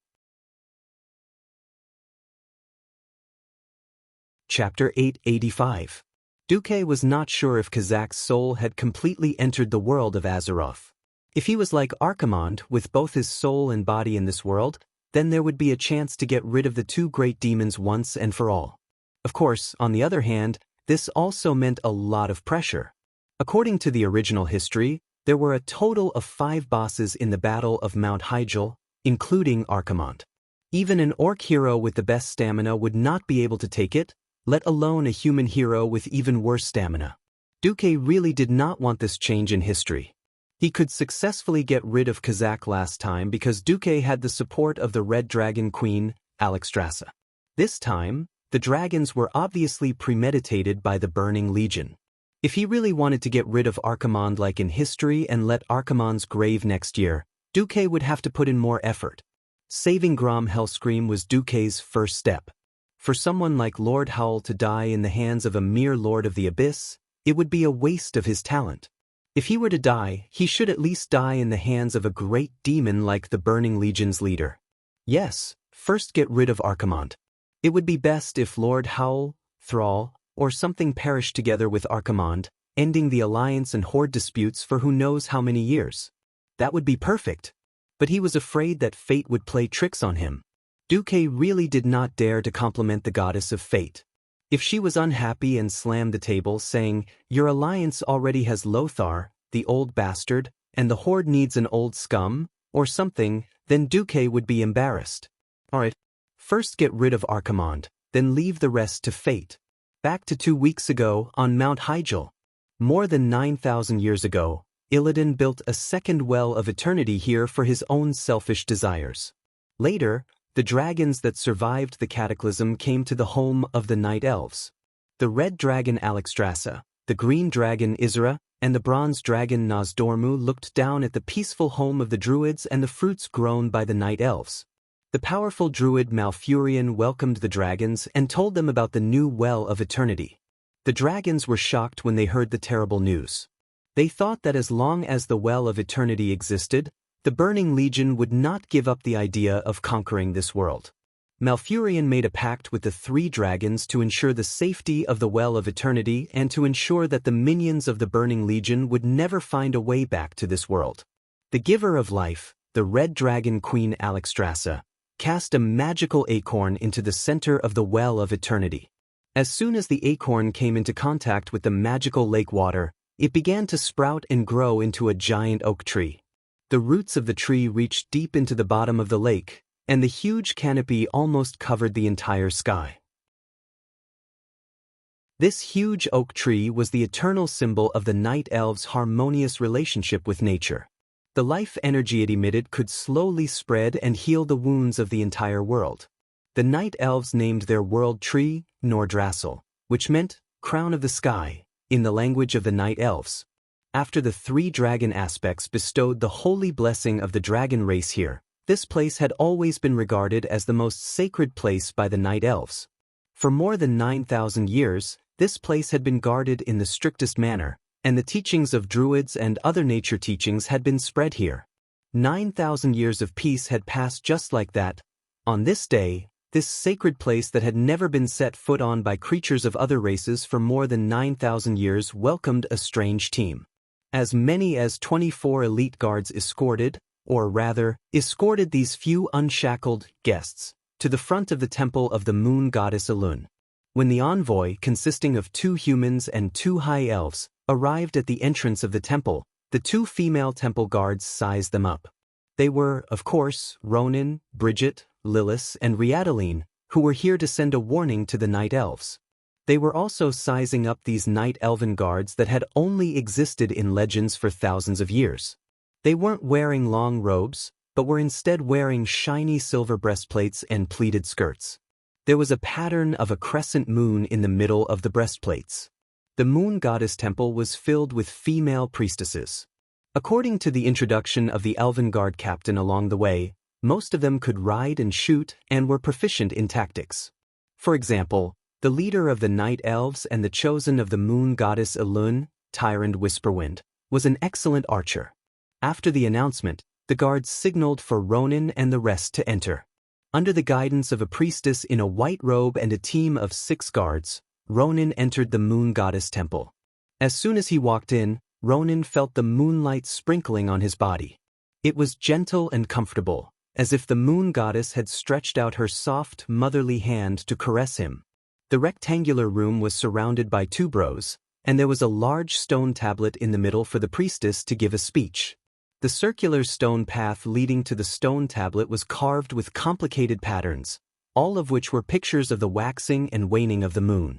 Chapter 885. Duque was not sure if Kazak's soul had completely entered the world of Azeroth. If he was like Archimonde with both his soul and body in this world, then there would be a chance to get rid of the two great demons once and for all. Of course, on the other hand, this also meant a lot of pressure. According to the original history, there were a total of 5 bosses in the Battle of Mount Hyjal, including Archimonde. Even an orc hero with the best stamina would not be able to take it, let alone a human hero with even worse stamina. Duque really did not want this change in history. He could successfully get rid of Kazakh last time because Duque had the support of the Red Dragon Queen, Alexstrasza. This time, the dragons were obviously premeditated by the Burning Legion. If he really wanted to get rid of Archimonde like in history and let Archimonde's grave next year, Duque would have to put in more effort. Saving Grom Hellscream was Duque's first step. For someone like Lord Howl to die in the hands of a mere Lord of the Abyss, it would be a waste of his talent. If he were to die, he should at least die in the hands of a great demon like the Burning Legion's leader. Yes, first get rid of Archimonde. It would be best if Lord Howl, Thrall, or something perished together with Archimonde, ending the alliance and horde disputes for who knows how many years. That would be perfect. But he was afraid that fate would play tricks on him. Duque really did not dare to compliment the goddess of fate. If she was unhappy and slammed the table saying, "Your alliance already has Lothar, the old bastard, and the horde needs an old scum," or something, then Duque would be embarrassed. Alright, first get rid of Archimonde, then leave the rest to fate. Back to 2 weeks ago on Mount Hyjal. More than 9,000 years ago, Illidan built a second well of eternity here for his own selfish desires. Later, the dragons that survived the cataclysm came to the home of the Night Elves. The red dragon Alexstrasza, the green dragon Isra, and the bronze dragon Nozdormu looked down at the peaceful home of the druids and the fruits grown by the Night Elves. The powerful druid Malfurion welcomed the dragons and told them about the new well of eternity. The dragons were shocked when they heard the terrible news. They thought that as long as the well of eternity existed, the Burning Legion would not give up the idea of conquering this world. Malfurion made a pact with the 3 dragons to ensure the safety of the Well of Eternity and to ensure that the minions of the Burning Legion would never find a way back to this world. The Giver of Life, the Red Dragon Queen Alexstrasza, cast a magical acorn into the center of the Well of Eternity. As soon as the acorn came into contact with the magical lake water, it began to sprout and grow into a giant oak tree. The roots of the tree reached deep into the bottom of the lake, and the huge canopy almost covered the entire sky. This huge oak tree was the eternal symbol of the Night Elves' harmonious relationship with nature. The life energy it emitted could slowly spread and heal the wounds of the entire world. The Night Elves named their world tree Nordrassil, which meant crown of the sky, in the language of the Night Elves. After the 3 dragon aspects bestowed the holy blessing of the dragon race here, this place had always been regarded as the most sacred place by the Night Elves. For more than 9,000 years, this place had been guarded in the strictest manner, and the teachings of druids and other nature teachings had been spread here. 9,000 years of peace had passed just like that. On this day, this sacred place that had never been set foot on by creatures of other races for more than 9,000 years welcomed a strange team. As many as 24 elite guards escorted these few unshackled guests to the front of the temple of the moon goddess Elun. When the envoy, consisting of 2 humans and 2 high elves, arrived at the entrance of the temple, the 2 female temple guards sized them up. They were, of course, Ronan, Bridget, Lilith, and Riadaline, who were here to send a warning to the Night Elves. They were also sizing up these Night Elven guards that had only existed in legends for thousands of years. They weren't wearing long robes, but were instead wearing shiny silver breastplates and pleated skirts. There was a pattern of a crescent moon in the middle of the breastplates. The moon goddess temple was filled with female priestesses. According to the introduction of the Elven Guard captain along the way, most of them could ride and shoot and were proficient in tactics. For example, the leader of the Night Elves and the chosen of the moon goddess Elun, Tyrant Whisperwind, was an excellent archer. After the announcement, the guards signaled for Ronan and the rest to enter. Under the guidance of a priestess in a white robe and a team of 6 guards, Ronan entered the moon goddess temple. As soon as he walked in, Ronin felt the moonlight sprinkling on his body. It was gentle and comfortable, as if the moon goddess had stretched out her soft, motherly hand to caress him. The rectangular room was surrounded by two bros, and there was a large stone tablet in the middle for the priestess to give a speech. The circular stone path leading to the stone tablet was carved with complicated patterns, all of which were pictures of the waxing and waning of the moon.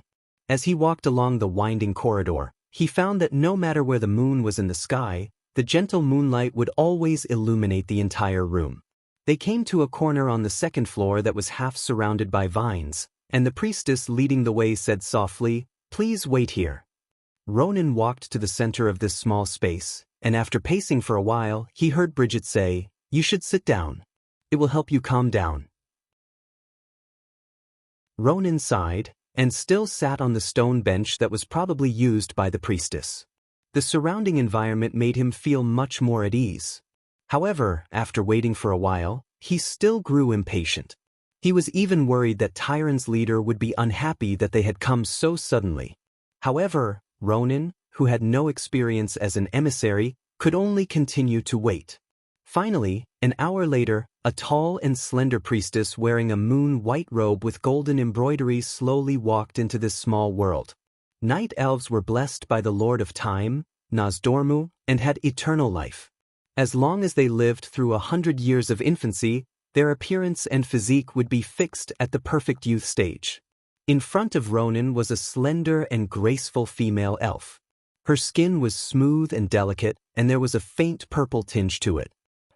As he walked along the winding corridor, he found that no matter where the moon was in the sky, the gentle moonlight would always illuminate the entire room. They came to a corner on the second floor that was half surrounded by vines, and the priestess leading the way said softly, "Please wait here." Ronin walked to the center of this small space, and after pacing for a while, he heard Bridget say, "You should sit down. It will help you calm down." Ronin sighed, and still sat on the stone bench that was probably used by the priestess. The surrounding environment made him feel much more at ease. However, after waiting for a while, he still grew impatient. He was even worried that Tyrant's leader would be unhappy that they had come so suddenly. However, Ronin, who had no experience as an emissary, could only continue to wait. Finally, an hour later, a tall and slender priestess wearing a moon-white robe with golden embroideries slowly walked into this small world. Night elves were blessed by the Lord of Time, Nazdormu, and had eternal life. As long as they lived through 100 years of infancy, their appearance and physique would be fixed at the perfect youth stage. In front of Ronin was a slender and graceful female elf. Her skin was smooth and delicate, and there was a faint purple tinge to it.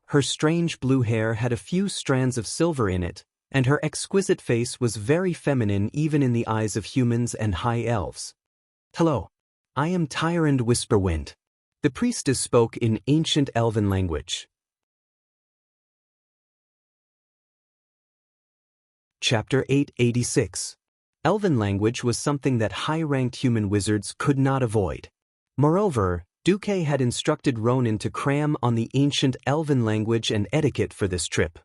Her strange blue hair had a few strands of silver in it, and her exquisite face was very feminine even in the eyes of humans and high elves. "Hello. I am Tyrant Whisperwind." The priestess spoke in ancient elven language. Chapter 886. Elven language was something that high-ranked human wizards could not avoid. Moreover, Duque had instructed Ronin to cram on the ancient elven language and etiquette for this trip.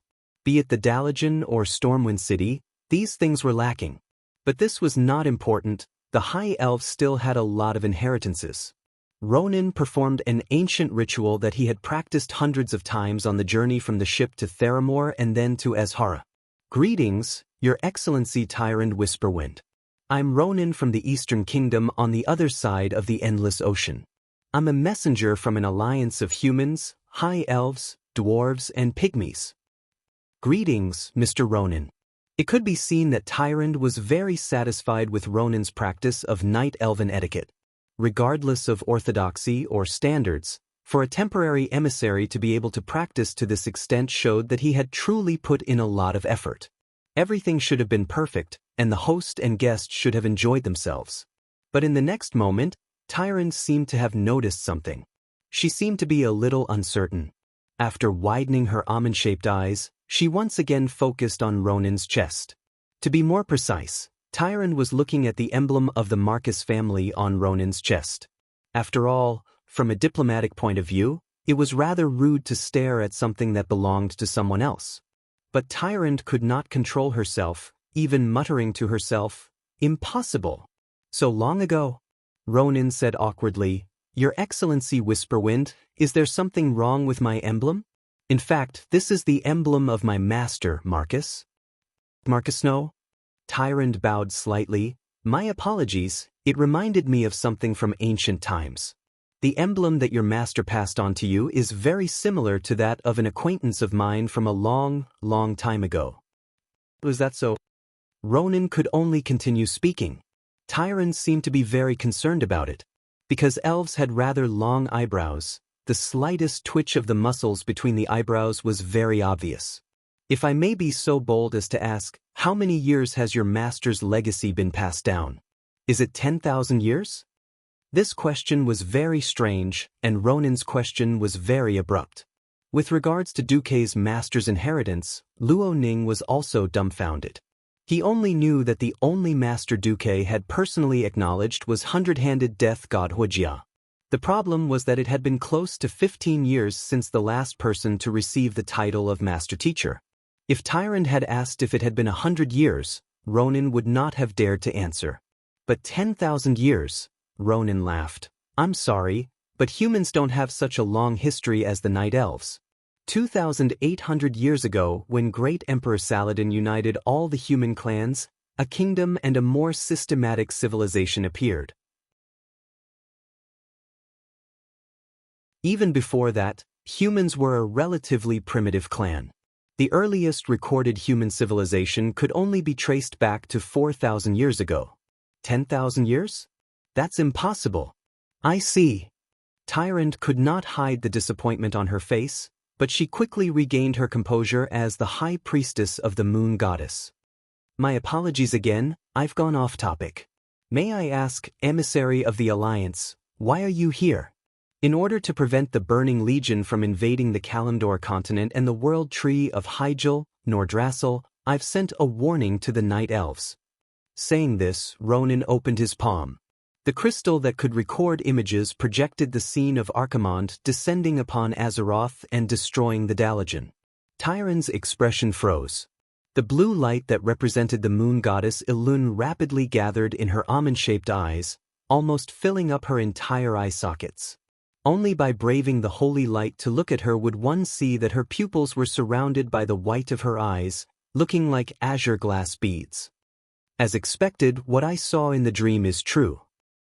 Be it the Dalajan or Stormwind City, these things were lacking. But this was not important. The high elves still had a lot of inheritances. Ronin performed an ancient ritual that he had practiced hundreds of times on the journey from the ship to Theramore and then to Azhara. "Greetings, Your Excellency Tyrant Whisperwind. I'm Ronin from the Eastern Kingdom on the other side of the Endless Ocean. I'm a messenger from an alliance of humans, high elves, dwarves, and pygmies." "Greetings, Mr. Ronin." It could be seen that Tyrant was very satisfied with Ronin's practice of night elven etiquette. Regardless of orthodoxy or standards, for a temporary emissary to be able to practice to this extent showed that he had truly put in a lot of effort. Everything should have been perfect, and the host and guest should have enjoyed themselves. But in the next moment, Tyrant seemed to have noticed something. She seemed to be a little uncertain. After widening her almond-shaped eyes, she once again focused on Ronin's chest. To be more precise, Tyrant was looking at the emblem of the Marcus family on Ronin's chest. After all, from a diplomatic point of view, it was rather rude to stare at something that belonged to someone else. But Tyrant could not control herself, even muttering to herself, "Impossible. So long ago." Ronin said awkwardly, "Your Excellency Whisperwind, is there something wrong with my emblem? In fact, this is the emblem of my master, Marcus." "Marcus, no?" Tyrant bowed slightly. "My apologies, it reminded me of something from ancient times. The emblem that your master passed on to you is very similar to that of an acquaintance of mine from a long, long time ago." "Was that so?" Ronin could only continue speaking. Tyrant seemed to be very concerned about it. Because elves had rather long eyebrows, the slightest twitch of the muscles between the eyebrows was very obvious. "If I may be so bold as to ask, how many years has your master's legacy been passed down? Is it 10,000 years?" This question was very strange, and Ronin's question was very abrupt. With regards to Duque's master's inheritance, Luo Ning was also dumbfounded. He only knew that the only master Duque had personally acknowledged was hundred-handed death god Huijia. The problem was that it had been close to 15 years since the last person to receive the title of master teacher. If Tyrant had asked if it had been 100 years, Ronin would not have dared to answer. But 10,000 years, Ronin laughed. "I'm sorry, But humans don't have such a long history as the Night Elves. 2,800 years ago, when great Emperor Saladin united all the human clans, a kingdom and a more systematic civilization appeared. Even before that, humans were a relatively primitive clan. The earliest recorded human civilization could only be traced back to 4,000 years ago. 10,000 years? That's impossible. I see. Tyrant could not hide the disappointment on her face, but she quickly regained her composure as the high priestess of the moon goddess. My apologies again, I've gone off topic. May I ask, emissary of the Alliance, why are you here? In order to prevent the Burning Legion from invading the Kalimdor continent and the world tree of Hyjal, Nordrassil, I've sent a warning to the Night Elves. Saying this, Ronan opened his palm. The crystal that could record images projected the scene of Archimonde descending upon Azeroth and destroying the Dalajan. Tyron's expression froze. The blue light that represented the moon goddess Elun rapidly gathered in her almond-shaped eyes, almost filling up her entire eye sockets. Only by braving the holy light to look at her would one see that her pupils were surrounded by the white of her eyes, looking like azure glass beads. As expected, what I saw in the dream is true.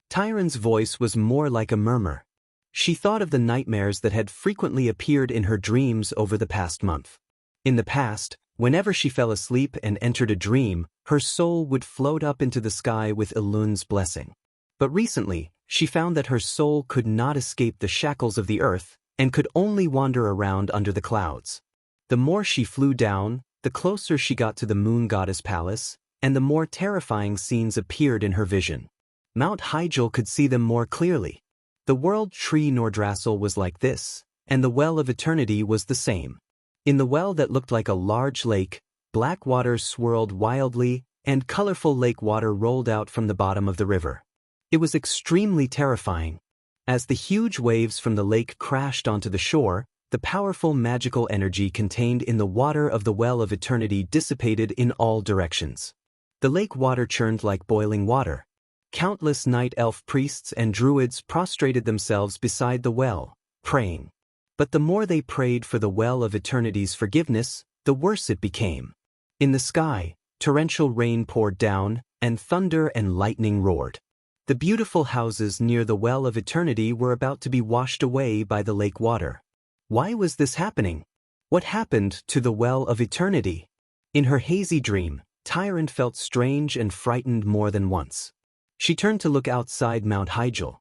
Tyron's voice was more like a murmur. She thought of the nightmares that had frequently appeared in her dreams over the past month. In the past, whenever she fell asleep and entered a dream, her soul would float up into the sky with Elun's blessing. But recently, she found that her soul could not escape the shackles of the earth and could only wander around under the clouds. The more she flew down, the closer she got to the moon goddess palace, and the more terrifying scenes appeared in her vision. Mount Hyjal could see them more clearly. The world tree Nordrassil was like this, and the well of eternity was the same. In the well that looked like a large lake, black water swirled wildly, and colorful lake water rolled out from the bottom of the river. It was extremely terrifying. As the huge waves from the lake crashed onto the shore, the powerful magical energy contained in the water of the well of eternity dissipated in all directions. The lake water churned like boiling water. Countless night elf priests and druids prostrated themselves beside the well, praying. But the more they prayed for the well of eternity's forgiveness, the worse it became. In the sky, torrential rain poured down, and thunder and lightning roared. The beautiful houses near the well of eternity were about to be washed away by the lake water. Why was this happening? What happened to the well of eternity? In her hazy dream, Tyrant felt strange and frightened more than once. She turned to look outside Mount Hyjal.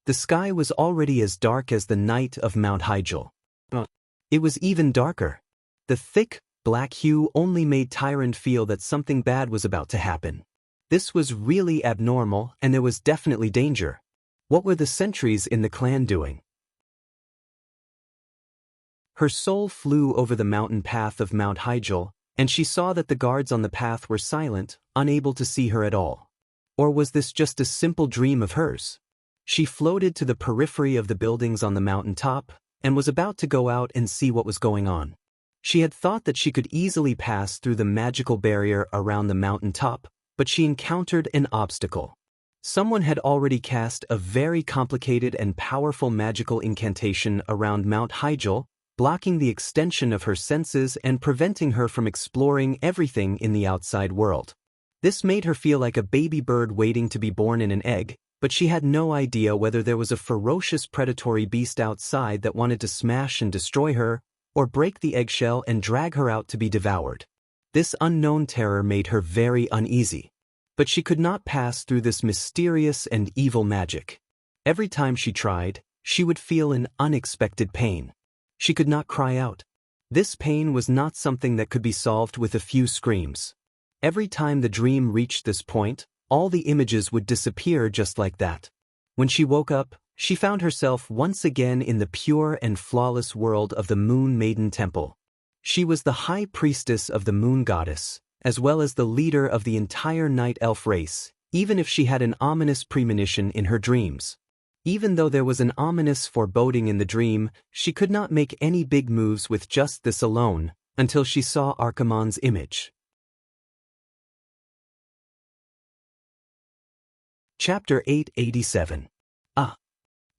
The sky was already as dark as the night of Mount Hyjal. It was even darker. The thick, black hue only made Tyrant feel that something bad was about to happen. This was really abnormal, and there was definitely danger. What were the sentries in the clan doing? Her soul flew over the mountain path of Mount Hyjal, and she saw that the guards on the path were silent, unable to see her at all. Or was this just a simple dream of hers? She floated to the periphery of the buildings on the mountain top, and was about to go out and see what was going on. She had thought that she could easily pass through the magical barrier around the mountain top, but she encountered an obstacle. Someone had already cast a very complicated and powerful magical incantation around Mount Hyjal, blocking the extension of her senses and preventing her from exploring everything in the outside world. This made her feel like a baby bird waiting to be born in an egg, but she had no idea whether there was a ferocious predatory beast outside that wanted to smash and destroy her, or break the eggshell and drag her out to be devoured. This unknown terror made her very uneasy. But she could not pass through this mysterious and evil magic. Every time she tried, she would feel an unexpected pain. She could not cry out. This pain was not something that could be solved with a few screams. Every time the dream reached this point, all the images would disappear just like that. When she woke up, she found herself once again in the pure and flawless world of the Moon Maiden Temple. She was the high priestess of the moon goddess, as well as the leader of the entire night elf race, even if she had an ominous premonition in her dreams. Even though there was an ominous foreboding in the dream, she could not make any big moves with just this alone, until she saw Archimonde's image. Chapter 887.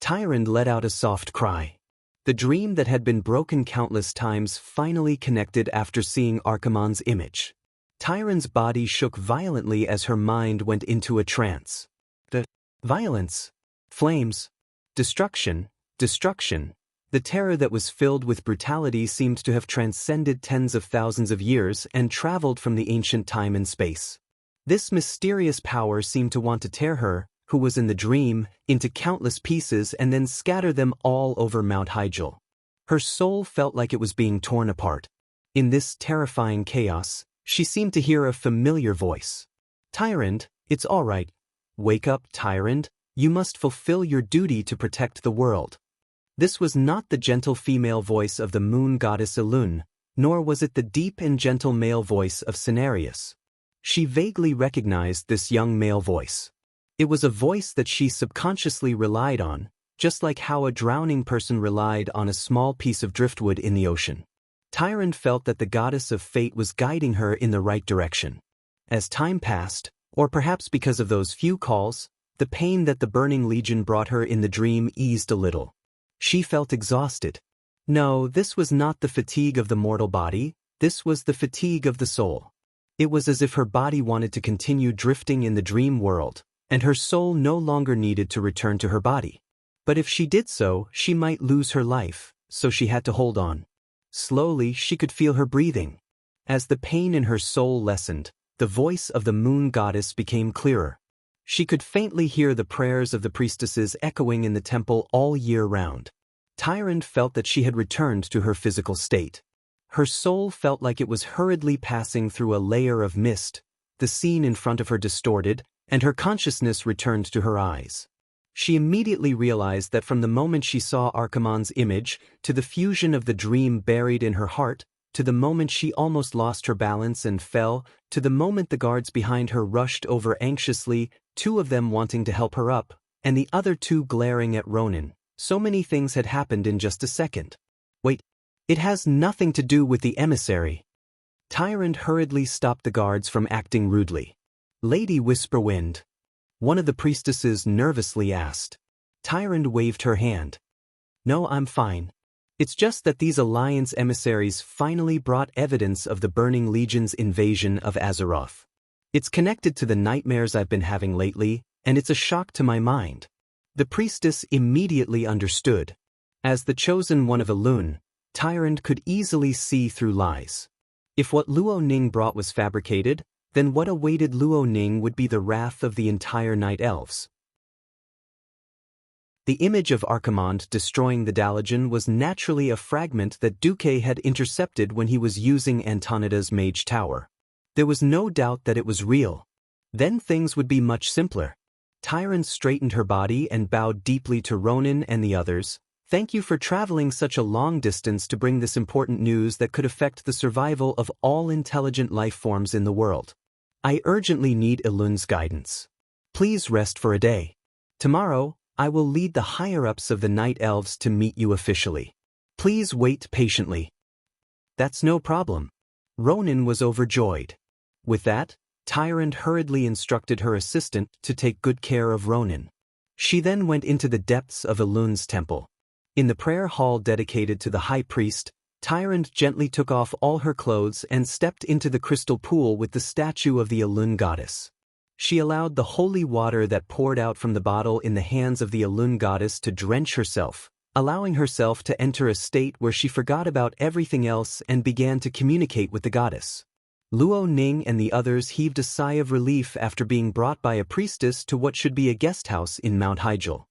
Tyrant let out a soft cry. The dream that had been broken countless times finally connected after seeing Archimonde's image. Tyrant's body shook violently as her mind went into a trance. The violence, flames, destruction, the terror that was filled with brutality seemed to have transcended tens of thousands of years and traveled from the ancient time and space. This mysterious power seemed to want to tear her, who was in the dream, into countless pieces and then scatter them all over Mount Hyjal. Her soul felt like it was being torn apart. In this terrifying chaos, she seemed to hear a familiar voice. "Tyrant, it's all right. Wake up, Tyrant. You must fulfill your duty to protect the world." This was not the gentle female voice of the moon goddess Elun, nor was it the deep and gentle male voice of Cenarius. She vaguely recognized this young male voice. It was a voice that she subconsciously relied on, just like how a drowning person relied on a small piece of driftwood in the ocean. Tyrant felt that the goddess of fate was guiding her in the right direction. As time passed, or perhaps because of those few calls, the pain that the burning legion brought her in the dream eased a little. She felt exhausted. No, this was not the fatigue of the mortal body, this was the fatigue of the soul. It was as if her body wanted to continue drifting in the dream world, and her soul no longer needed to return to her body. But if she did so, she might lose her life, so she had to hold on. Slowly, she could feel her breathing. As the pain in her soul lessened, the voice of the moon goddess became clearer. She could faintly hear the prayers of the priestesses echoing in the temple all year round. Tyrant felt that she had returned to her physical state. Her soul felt like it was hurriedly passing through a layer of mist, the scene in front of her distorted, and her consciousness returned to her eyes. She immediately realized that from the moment she saw Archimonde's image, to the fusion of the dream buried in her heart, to the moment she almost lost her balance and fell, to the moment the guards behind her rushed over anxiously, 2 of them wanting to help her up, and the other 2 glaring at Ronan, so many things had happened in just a second. Wait, it has nothing to do with the emissary. Tyrant hurriedly stopped the guards from acting rudely. "Lady Whisperwind," one of the priestesses nervously asked. Tyrant waved her hand. "No, I'm fine. It's just that these Alliance emissaries finally brought evidence of the Burning Legion's invasion of Azeroth. It's connected to the nightmares I've been having lately, and it's a shock to my mind." The priestess immediately understood. As the chosen one of Elun, Tyrant could easily see through lies. If what Luo Ning brought was fabricated, then what awaited Luo Ning would be the wrath of the entire Night Elves. The image of Archimonde destroying the Dalajan was naturally a fragment that Duque had intercepted when he was using Antonida's Mage Tower. There was no doubt that it was real. Then things would be much simpler. Tyrant straightened her body and bowed deeply to Ronan and the others. "Thank you for traveling such a long distance to bring this important news that could affect the survival of all intelligent life forms in the world. I urgently need Elun's guidance. Please rest for a day. Tomorrow, I will lead the higher-ups of the Night Elves to meet you officially. Please wait patiently." "That's no problem." Ronan was overjoyed. With that, Tyrant hurriedly instructed her assistant to take good care of Ronan. She then went into the depths of Elun's temple. In the prayer hall dedicated to the high priest, Tyrant gently took off all her clothes and stepped into the crystal pool with the statue of the Elun goddess. She allowed the holy water that poured out from the bottle in the hands of the Elun goddess to drench herself, allowing herself to enter a state where she forgot about everything else and began to communicate with the goddess. Luo Ning and the others heaved a sigh of relief after being brought by a priestess to what should be a guest house in Mount Hyjal.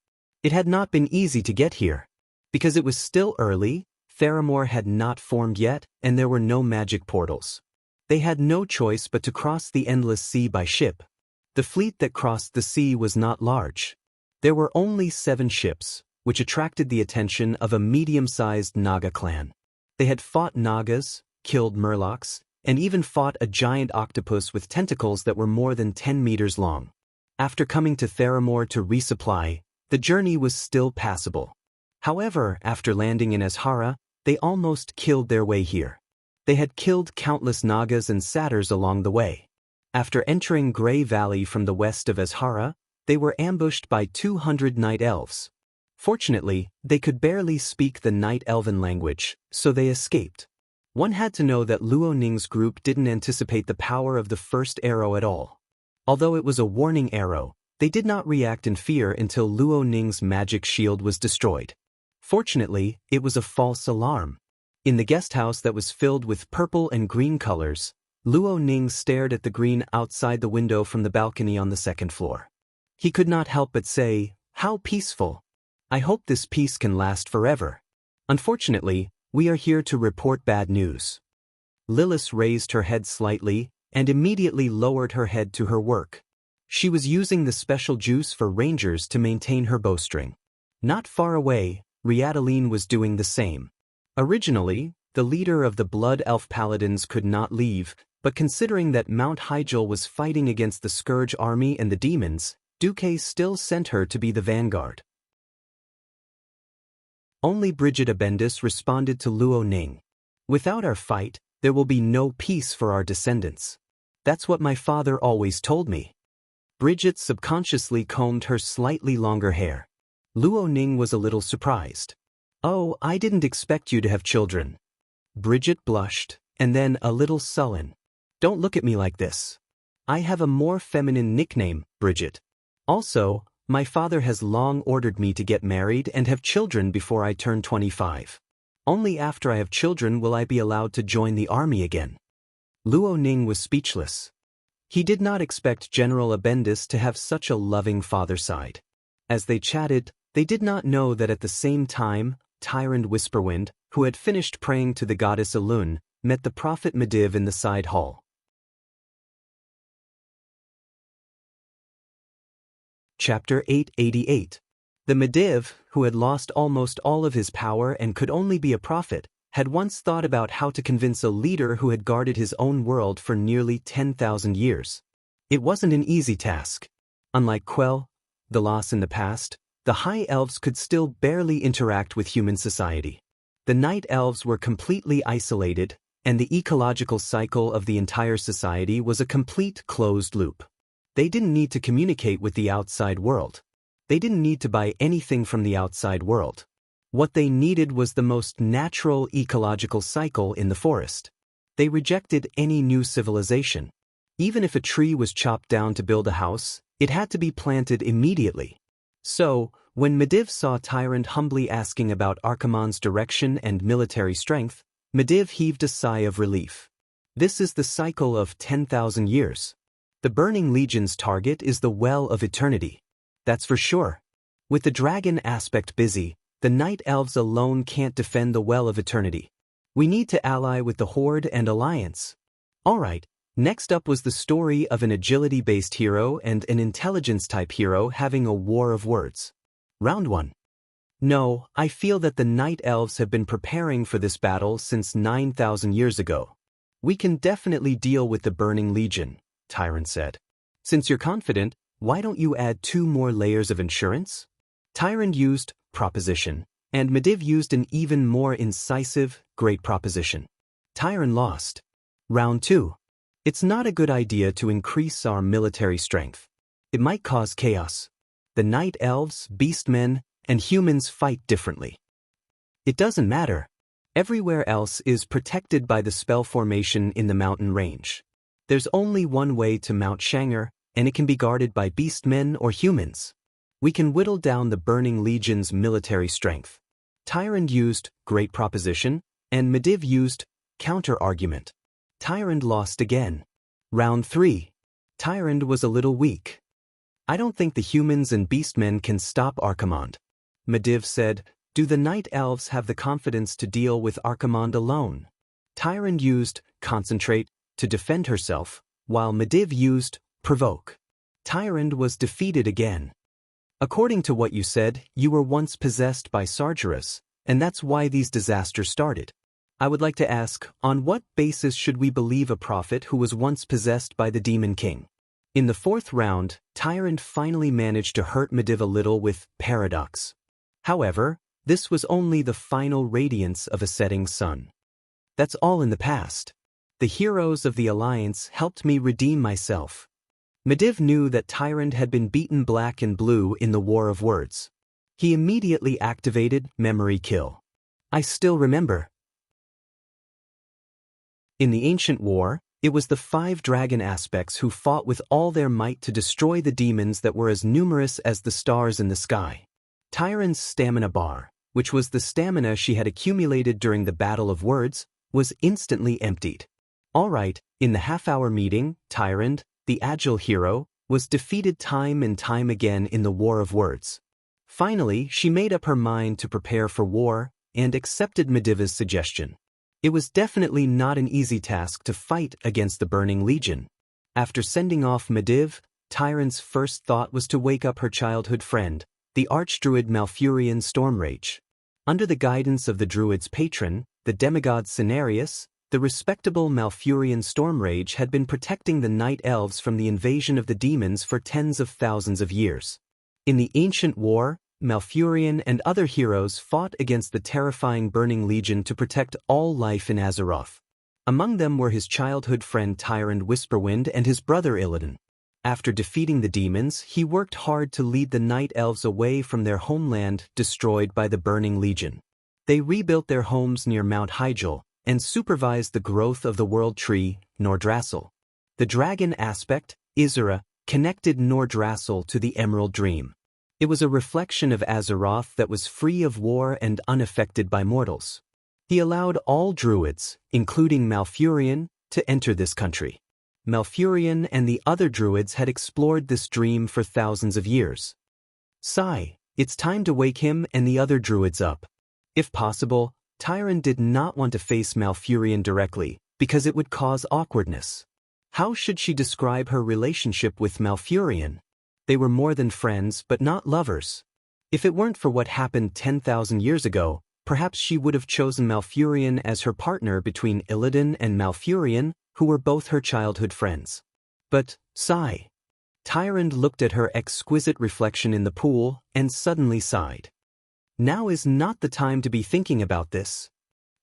It had not been easy to get here. Because it was still early, Theramore had not formed yet, and there were no magic portals. They had no choice but to cross the endless sea by ship. The fleet that crossed the sea was not large. There were only 7 ships, which attracted the attention of a medium-sized Naga clan. They had fought Nagas, killed Murlocs, and even fought a giant octopus with tentacles that were more than 10 meters long. After coming to Theramore to resupply, the journey was still passable. However, after landing in Azhara, they almost killed their way here. They had killed countless Nagas and satyrs along the way. After entering Grey Valley from the west of Azhara, they were ambushed by 200 Night Elves. Fortunately, they could barely speak the Night Elven language, so they escaped. One had to know that Luo Ning's group didn't anticipate the power of the first arrow at all. Although it was a warning arrow, they did not react in fear until Luo Ning's magic shield was destroyed. Fortunately, it was a false alarm. In the guest house that was filled with purple and green colors, Luo Ning stared at the green outside the window from the balcony on the second floor. He could not help but say, "How peaceful. I hope this peace can last forever." Unfortunately, we are here to report bad news. Lilith raised her head slightly and immediately lowered her head to her work. She was using the special juice for rangers to maintain her bowstring. Not far away, Riadaline was doing the same. Originally, the leader of the Blood Elf Paladins could not leave, but considering that Mount Hyjal was fighting against the Scourge army and the demons, Duque still sent her to be the vanguard. Only Brigida Bendis responded to Luo Ning. "Without our fight, there will be no peace for our descendants. That's what my father always told me." Bridget subconsciously combed her slightly longer hair. Luo Ning was a little surprised. "Oh, I didn't expect you to have children." Bridget blushed, and then a little sullen. "Don't look at me like this. I have a more feminine nickname, Bridget. Also, my father has long ordered me to get married and have children before I turn 25. Only after I have children will I be allowed to join the army again." Luo Ning was speechless. He did not expect General Abendis to have such a loving father side. As they chatted, they did not know that at the same time, Tyrant Whisperwind, who had finished praying to the goddess Elun, met the prophet Mediv in the side hall. Chapter 888. The Mediv, who had lost almost all of his power and could only be a prophet, had once thought about how to convince a leader who had guarded his own world for nearly 10,000 years. It wasn't an easy task. Unlike Quell, the loss in the past, the High Elves could still barely interact with human society. The Night Elves were completely isolated, and the ecological cycle of the entire society was a complete closed loop. They didn't need to communicate with the outside world. They didn't need to buy anything from the outside world. What they needed was the most natural ecological cycle in the forest. They rejected any new civilization. Even if a tree was chopped down to build a house, it had to be planted immediately. So, when Mediv saw Tyrant humbly asking about Archimonde's direction and military strength, Mediv heaved a sigh of relief. This is the cycle of 10,000 years. The Burning Legion's target is the Well of Eternity. That's for sure. With the dragon aspect busy, the Night Elves alone can't defend the Well of Eternity. We need to ally with the Horde and Alliance. Alright, next up was the story of an agility-based hero and an intelligence-type hero having a war of words. Round 1. No, I feel that the Night Elves have been preparing for this battle since 9,000 years ago. We can definitely deal with the Burning Legion, Tyrant said. Since you're confident, why don't you add 2 more layers of insurance? Tyrant used proposition, and Mediv used an even more incisive, great proposition. Tyrant lost. Round 2. It's not a good idea to increase our military strength. It might cause chaos. The Night Elves, Beastmen, and humans fight differently. It doesn't matter. Everywhere else is protected by the spell formation in the mountain range. There's only one way to Mount Shanger, and it can be guarded by beastmen or humans. We can whittle down the Burning Legion's military strength. Tyrant used great proposition, and Mediv used counter-argument. Tyrant lost again. Round 3. Tyrant was a little weak. I don't think the humans and beastmen can stop Archimonde. Mediv said, do the Night Elves have the confidence to deal with Archimonde alone? Tyrant used concentrate to defend herself, while Mediv used provoke. Tyrant was defeated again. According to what you said, you were once possessed by Sargeras, and that's why these disasters started. I would like to ask, on what basis should we believe a prophet who was once possessed by the Demon King? In the 4th round, Tyrant finally managed to hurt Mediv a little with Paradox. However, this was only the final radiance of a setting sun. That's all in the past. The heroes of the Alliance helped me redeem myself. Mediv knew that Tyrant had been beaten black and blue in the War of Words. He immediately activated Memory Kill. I still remember. In the ancient war, it was the 5 dragon aspects who fought with all their might to destroy the demons that were as numerous as the stars in the sky. Tyron's stamina bar, which was the stamina she had accumulated during the Battle of Words, was instantly emptied. All right, in the half-hour meeting, Tyron, the agile hero, was defeated time and time again in the War of Words. Finally, she made up her mind to prepare for war and accepted Mediva's suggestion. It was definitely not an easy task to fight against the Burning Legion. After sending off Mediv, Tyron's first thought was to wake up her childhood friend, the Archdruid Malfurion Stormrage. Under the guidance of the druid's patron, the demigod Cenarius, the respectable Malfurion Stormrage had been protecting the Night Elves from the invasion of the demons for tens of thousands of years. In the ancient war, Malfurion and other heroes fought against the terrifying Burning Legion to protect all life in Azeroth. Among them were his childhood friend Tyrant Whisperwind and his brother Illidan. After defeating the demons, he worked hard to lead the Night Elves away from their homeland destroyed by the Burning Legion. They rebuilt their homes near Mount Hyjal and supervised the growth of the world tree, Nordrassil. The dragon aspect, Isra, connected Nordrassil to the Emerald Dream. It was a reflection of Azeroth that was free of war and unaffected by mortals. He allowed all druids, including Malfurion, to enter this country. Malfurion and the other druids had explored this dream for thousands of years. Sigh, it's time to wake him and the other druids up. If possible, Tyron did not want to face Malfurion directly, because it would cause awkwardness. How should she describe her relationship with Malfurion? They were more than friends but not lovers. If it weren't for what happened 10,000 years ago, perhaps she would have chosen Malfurion as her partner between Illidan and Malfurion, who were both her childhood friends. But, sigh. Tyrande looked at her exquisite reflection in the pool and suddenly sighed. Now is not the time to be thinking about this.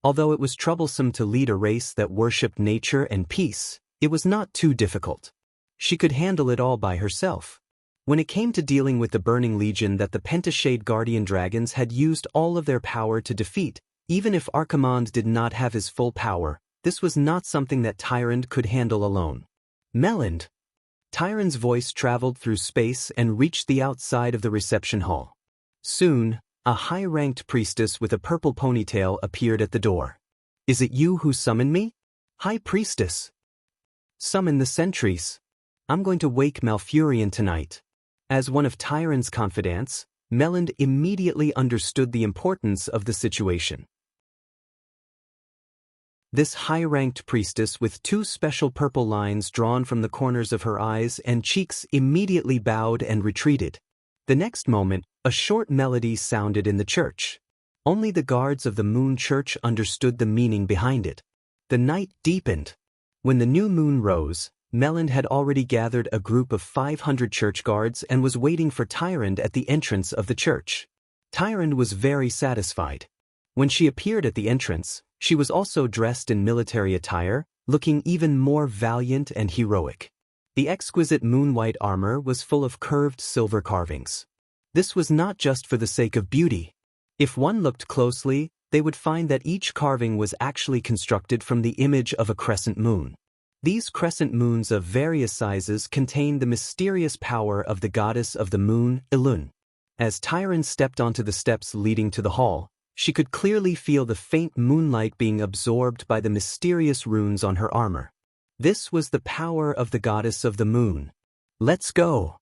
Although it was troublesome to lead a race that worshipped nature and peace, it was not too difficult. She could handle it all by herself. When it came to dealing with the Burning Legion that the Pentashade Guardian Dragons had used all of their power to defeat, even if Archimonde did not have his full power, this was not something that Tyrande could handle alone. Melland. Tyrande's voice traveled through space and reached the outside of the reception hall. Soon, a high-ranked priestess with a purple ponytail appeared at the door. Is it you who summoned me? High Priestess. Summon the sentries. I'm going to wake Malfurion tonight. As one of Tyrande's confidants, Melland immediately understood the importance of the situation. This high-ranked priestess with 2 special purple lines drawn from the corners of her eyes and cheeks immediately bowed and retreated. The next moment, a short melody sounded in the church. Only the guards of the Moon Church understood the meaning behind it. The night deepened. When the new moon rose, Melland had already gathered a group of 500 church guards and was waiting for Tyrande at the entrance of the church. Tyrande was very satisfied. When she appeared at the entrance, she was also dressed in military attire, looking even more valiant and heroic. The exquisite moon-white armor was full of curved silver carvings. This was not just for the sake of beauty. If one looked closely, they would find that each carving was actually constructed from the image of a crescent moon. These crescent moons of various sizes contain the mysterious power of the goddess of the moon, Elun. As Tyrande stepped onto the steps leading to the hall, she could clearly feel the faint moonlight being absorbed by the mysterious runes on her armor. This was the power of the goddess of the moon. Let's go!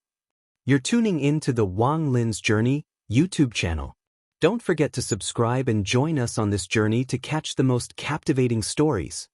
You're tuning in to the Wang Lin's Journey YouTube channel. Don't forget to subscribe and join us on this journey to catch the most captivating stories.